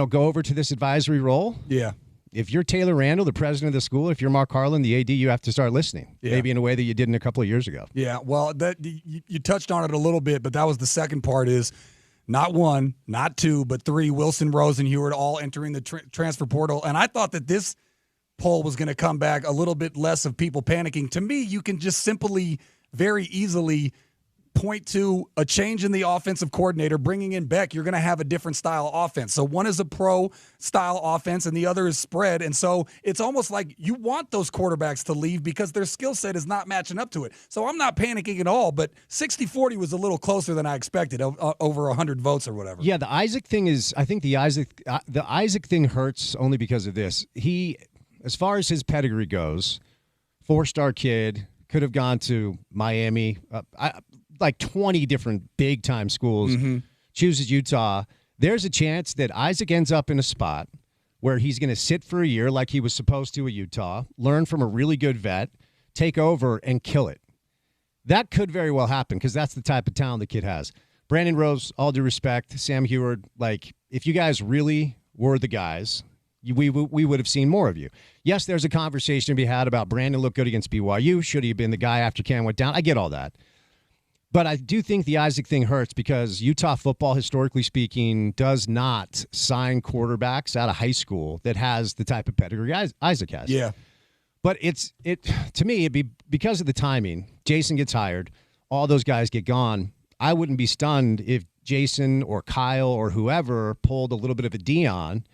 go over to this advisory role. Yeah. If you're Taylor Randall, the president of the school, if you're Mark Harlan, the AD, you have to start listening. Yeah. Maybe in a way that you didn't a couple of years ago. Yeah. Well, you touched on it a little bit, but that was the second part is not one, not two, but three, Wilson, Rose, and Heward all entering the transfer portal. And I thought that this poll was going to come back a little bit less of people panicking. To me, you can just simply, very easily point to a change in the offensive coordinator, bringing in Beck. You're going to have a different style of offense. So one is a pro-style offense, and the other is spread. And so it's almost like you want those quarterbacks to leave because their skill set is not matching up to it. So I'm not panicking at all, but 60-40 was a little closer than I expected, over 100 votes or whatever. Yeah, the Isaac thing is, I think the Isaac thing hurts only because of this. He, as far as his pedigree goes, 4-star kid, could have gone to Miami, like 20 different big-time schools, chooses Utah. There's a chance that Isaac ends up in a spot where he's going to sit for a year like he was supposed to at Utah, learn from a really good vet, take over, and kill it. That could very well happen because that's the type of talent the kid has. Brandon Rose, all due respect, Sam Heward, like, if you guys really were the guys, we would have seen more of you. Yes, there's a conversation to be had about Brandon looked good against BYU. Should he have been the guy after Cam went down? I get all that. But I do think the Isaac thing hurts because Utah football, historically speaking, does not sign quarterbacks out of high school that has the type of pedigree Isaac has. Yeah. But to me, it'd be because of the timing. Jason gets hired. All those guys get gone. I wouldn't be stunned if Jason or Kyle or whoever pulled a little bit of a Dion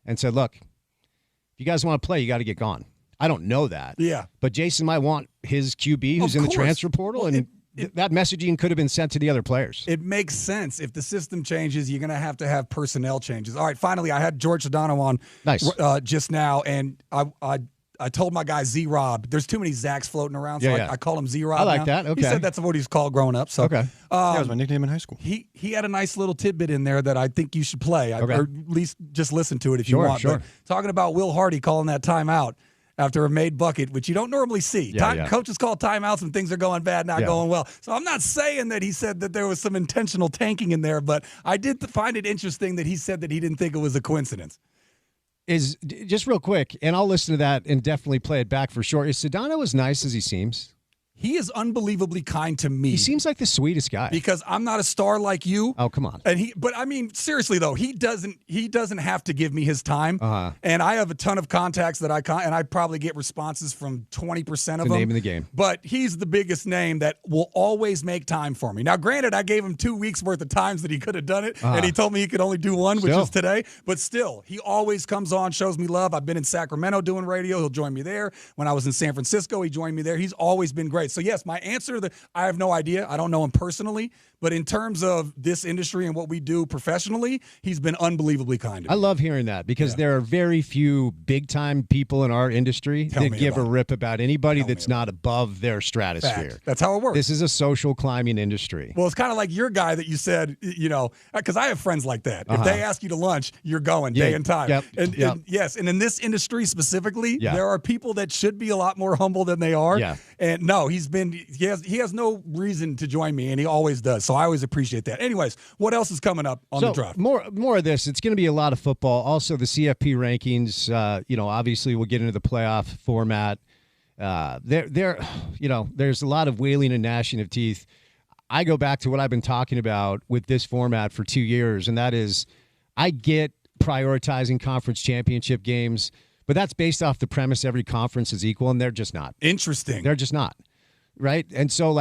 and said, look, if you guys want to play, you got to get gone. I don't know that. Yeah. But Jason might want his QB who's in the transfer portal, and that messaging could have been sent to the other players. It makes sense. If the system changes, you're going to have personnel changes. All right, finally, I had George Sedano on just now, and I told my guy Z-Rob, there's too many Zachs floating around, so I call him Z-Rob I like now. that. Okay. He said that's what he was called growing up. So, okay. That was my nickname in high school. He had a nice little tidbit in there that I think you should play, or at least just listen to it if you want. Sure. But talking about Will Hardy calling that timeout after a made bucket, which you don't normally see. Coaches call timeouts when things are going bad, not going well. So I'm not saying that he said that there was some intentional tanking in there, but I did find it interesting that he said that he didn't think it was a coincidence. is just real quick, and I'll listen to that and definitely play it back for sure. Is Sedano as nice as he seems? He is unbelievably kind to me. He seems like the sweetest guy. Because I'm not a star like you. Oh, come on. But I mean, seriously though, he doesn't have to give me his time. And I have a ton of contacts that and I probably get responses from 20% of them. The name of the game. But he's the biggest name that will always make time for me. Now, granted, I gave him 2 weeks worth of times that he could have done it, and he told me he could only do one, which is today. But still, he always comes on, shows me love. I've been in Sacramento doing radio. He'll join me there. When I was in San Francisco, he joined me there. He's always been great. So yes, my answer I have no idea. I don't know him personally, but in terms of this industry and what we do professionally, he's been unbelievably kind to me. I love hearing that because there are very few big-time people in our industry that give a rip about anybody that's not above their stratosphere. Fact. That's how it works. This is a social climbing industry. Well, it's kind of like your guy that you said, because I have friends like that. If they ask you to lunch, you're going day and time. And yes, and in this industry specifically, there are people that should be a lot more humble than they are. Yeah. And no, he has no reason to join me, and he always does. So I always appreciate that. Anyways, what else is coming up on the draft? More of this. It's going to be a lot of football. Also, the CFP rankings. Obviously, we'll get into the playoff format. There's a lot of wailing and gnashing of teeth. I go back to what I've been talking about with this format for 2 years, and that is, I get prioritizing conference championship games, but that's based off the premise every conference is equal, and they're just not. Interesting. They're just not. Right? And so,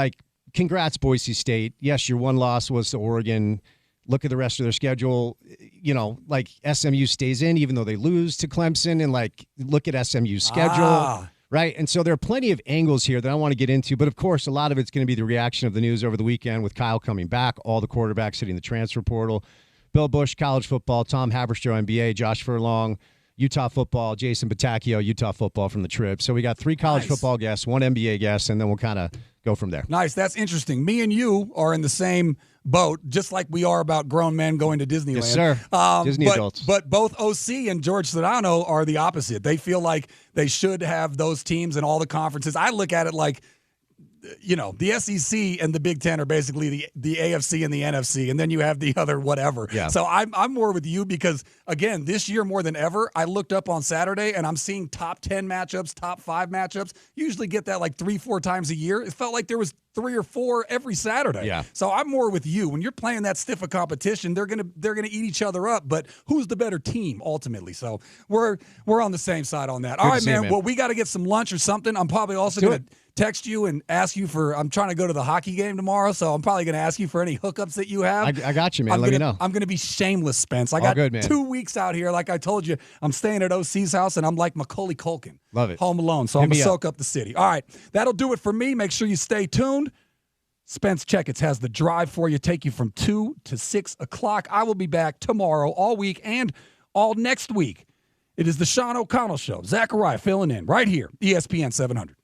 congrats, Boise State. Yes, your one loss was to Oregon. Look at the rest of their schedule. SMU stays in even though they lose to Clemson, and, look at SMU's schedule. Right? And so there are plenty of angles here that I want to get into, but, of course, a lot of it's going to be the reaction of the news over the weekend with Kyle coming back, all the quarterbacks hitting the transfer portal, Bill Bush, college football, Tom Haberstroh, NBA, Josh Furlong, Utah football, Jason Batacchio, Utah football from the Trib. So we got 3 college football guests, 1 NBA guest, and then we'll kind of go from there. Nice. That's interesting. Me and you are in the same boat, just like we are about grown men going to Disneyland. Yes, sir. Disney adults. But both OC and George Sedano are the opposite. They feel like they should have those teams in all the conferences. I look at it like, the SEC and the Big Ten are basically the AFC and the NFC, and then you have the other whatever. Yeah. So I'm more with you because, again, this year more than ever, I looked up on Saturday and I'm seeing top 10 matchups, top 5 matchups. Usually get that 3-4 times a year. It felt like there was 3 or 4 every Saturday. Yeah. So I'm more with you. When you're playing that stiff of competition, they're gonna eat each other up. But who's the better team ultimately? So we're on the same side on that. All right, man. Well, we got to get some lunch or something. I'm probably also going to text you and ask you I'm trying to go to the hockey game tomorrow, so I'm probably going to ask you for any hookups that you have. I got you, man. Let me know. I'm going to be shameless, Spence. I got 2 weeks out here. Like I told you, I'm staying at OC's house, and I'm like Macaulay Culkin. Love it. Home Alone. So I'm going to soak up the city. All right. That'll do it for me. Make sure you stay tuned. Spence Checketts has the drive for you, take you from 2 to 6 o'clock. I will be back tomorrow, all week, and all next week. It is the Sean O'Connell Show. Zakariah filling in right here, ESPN 700.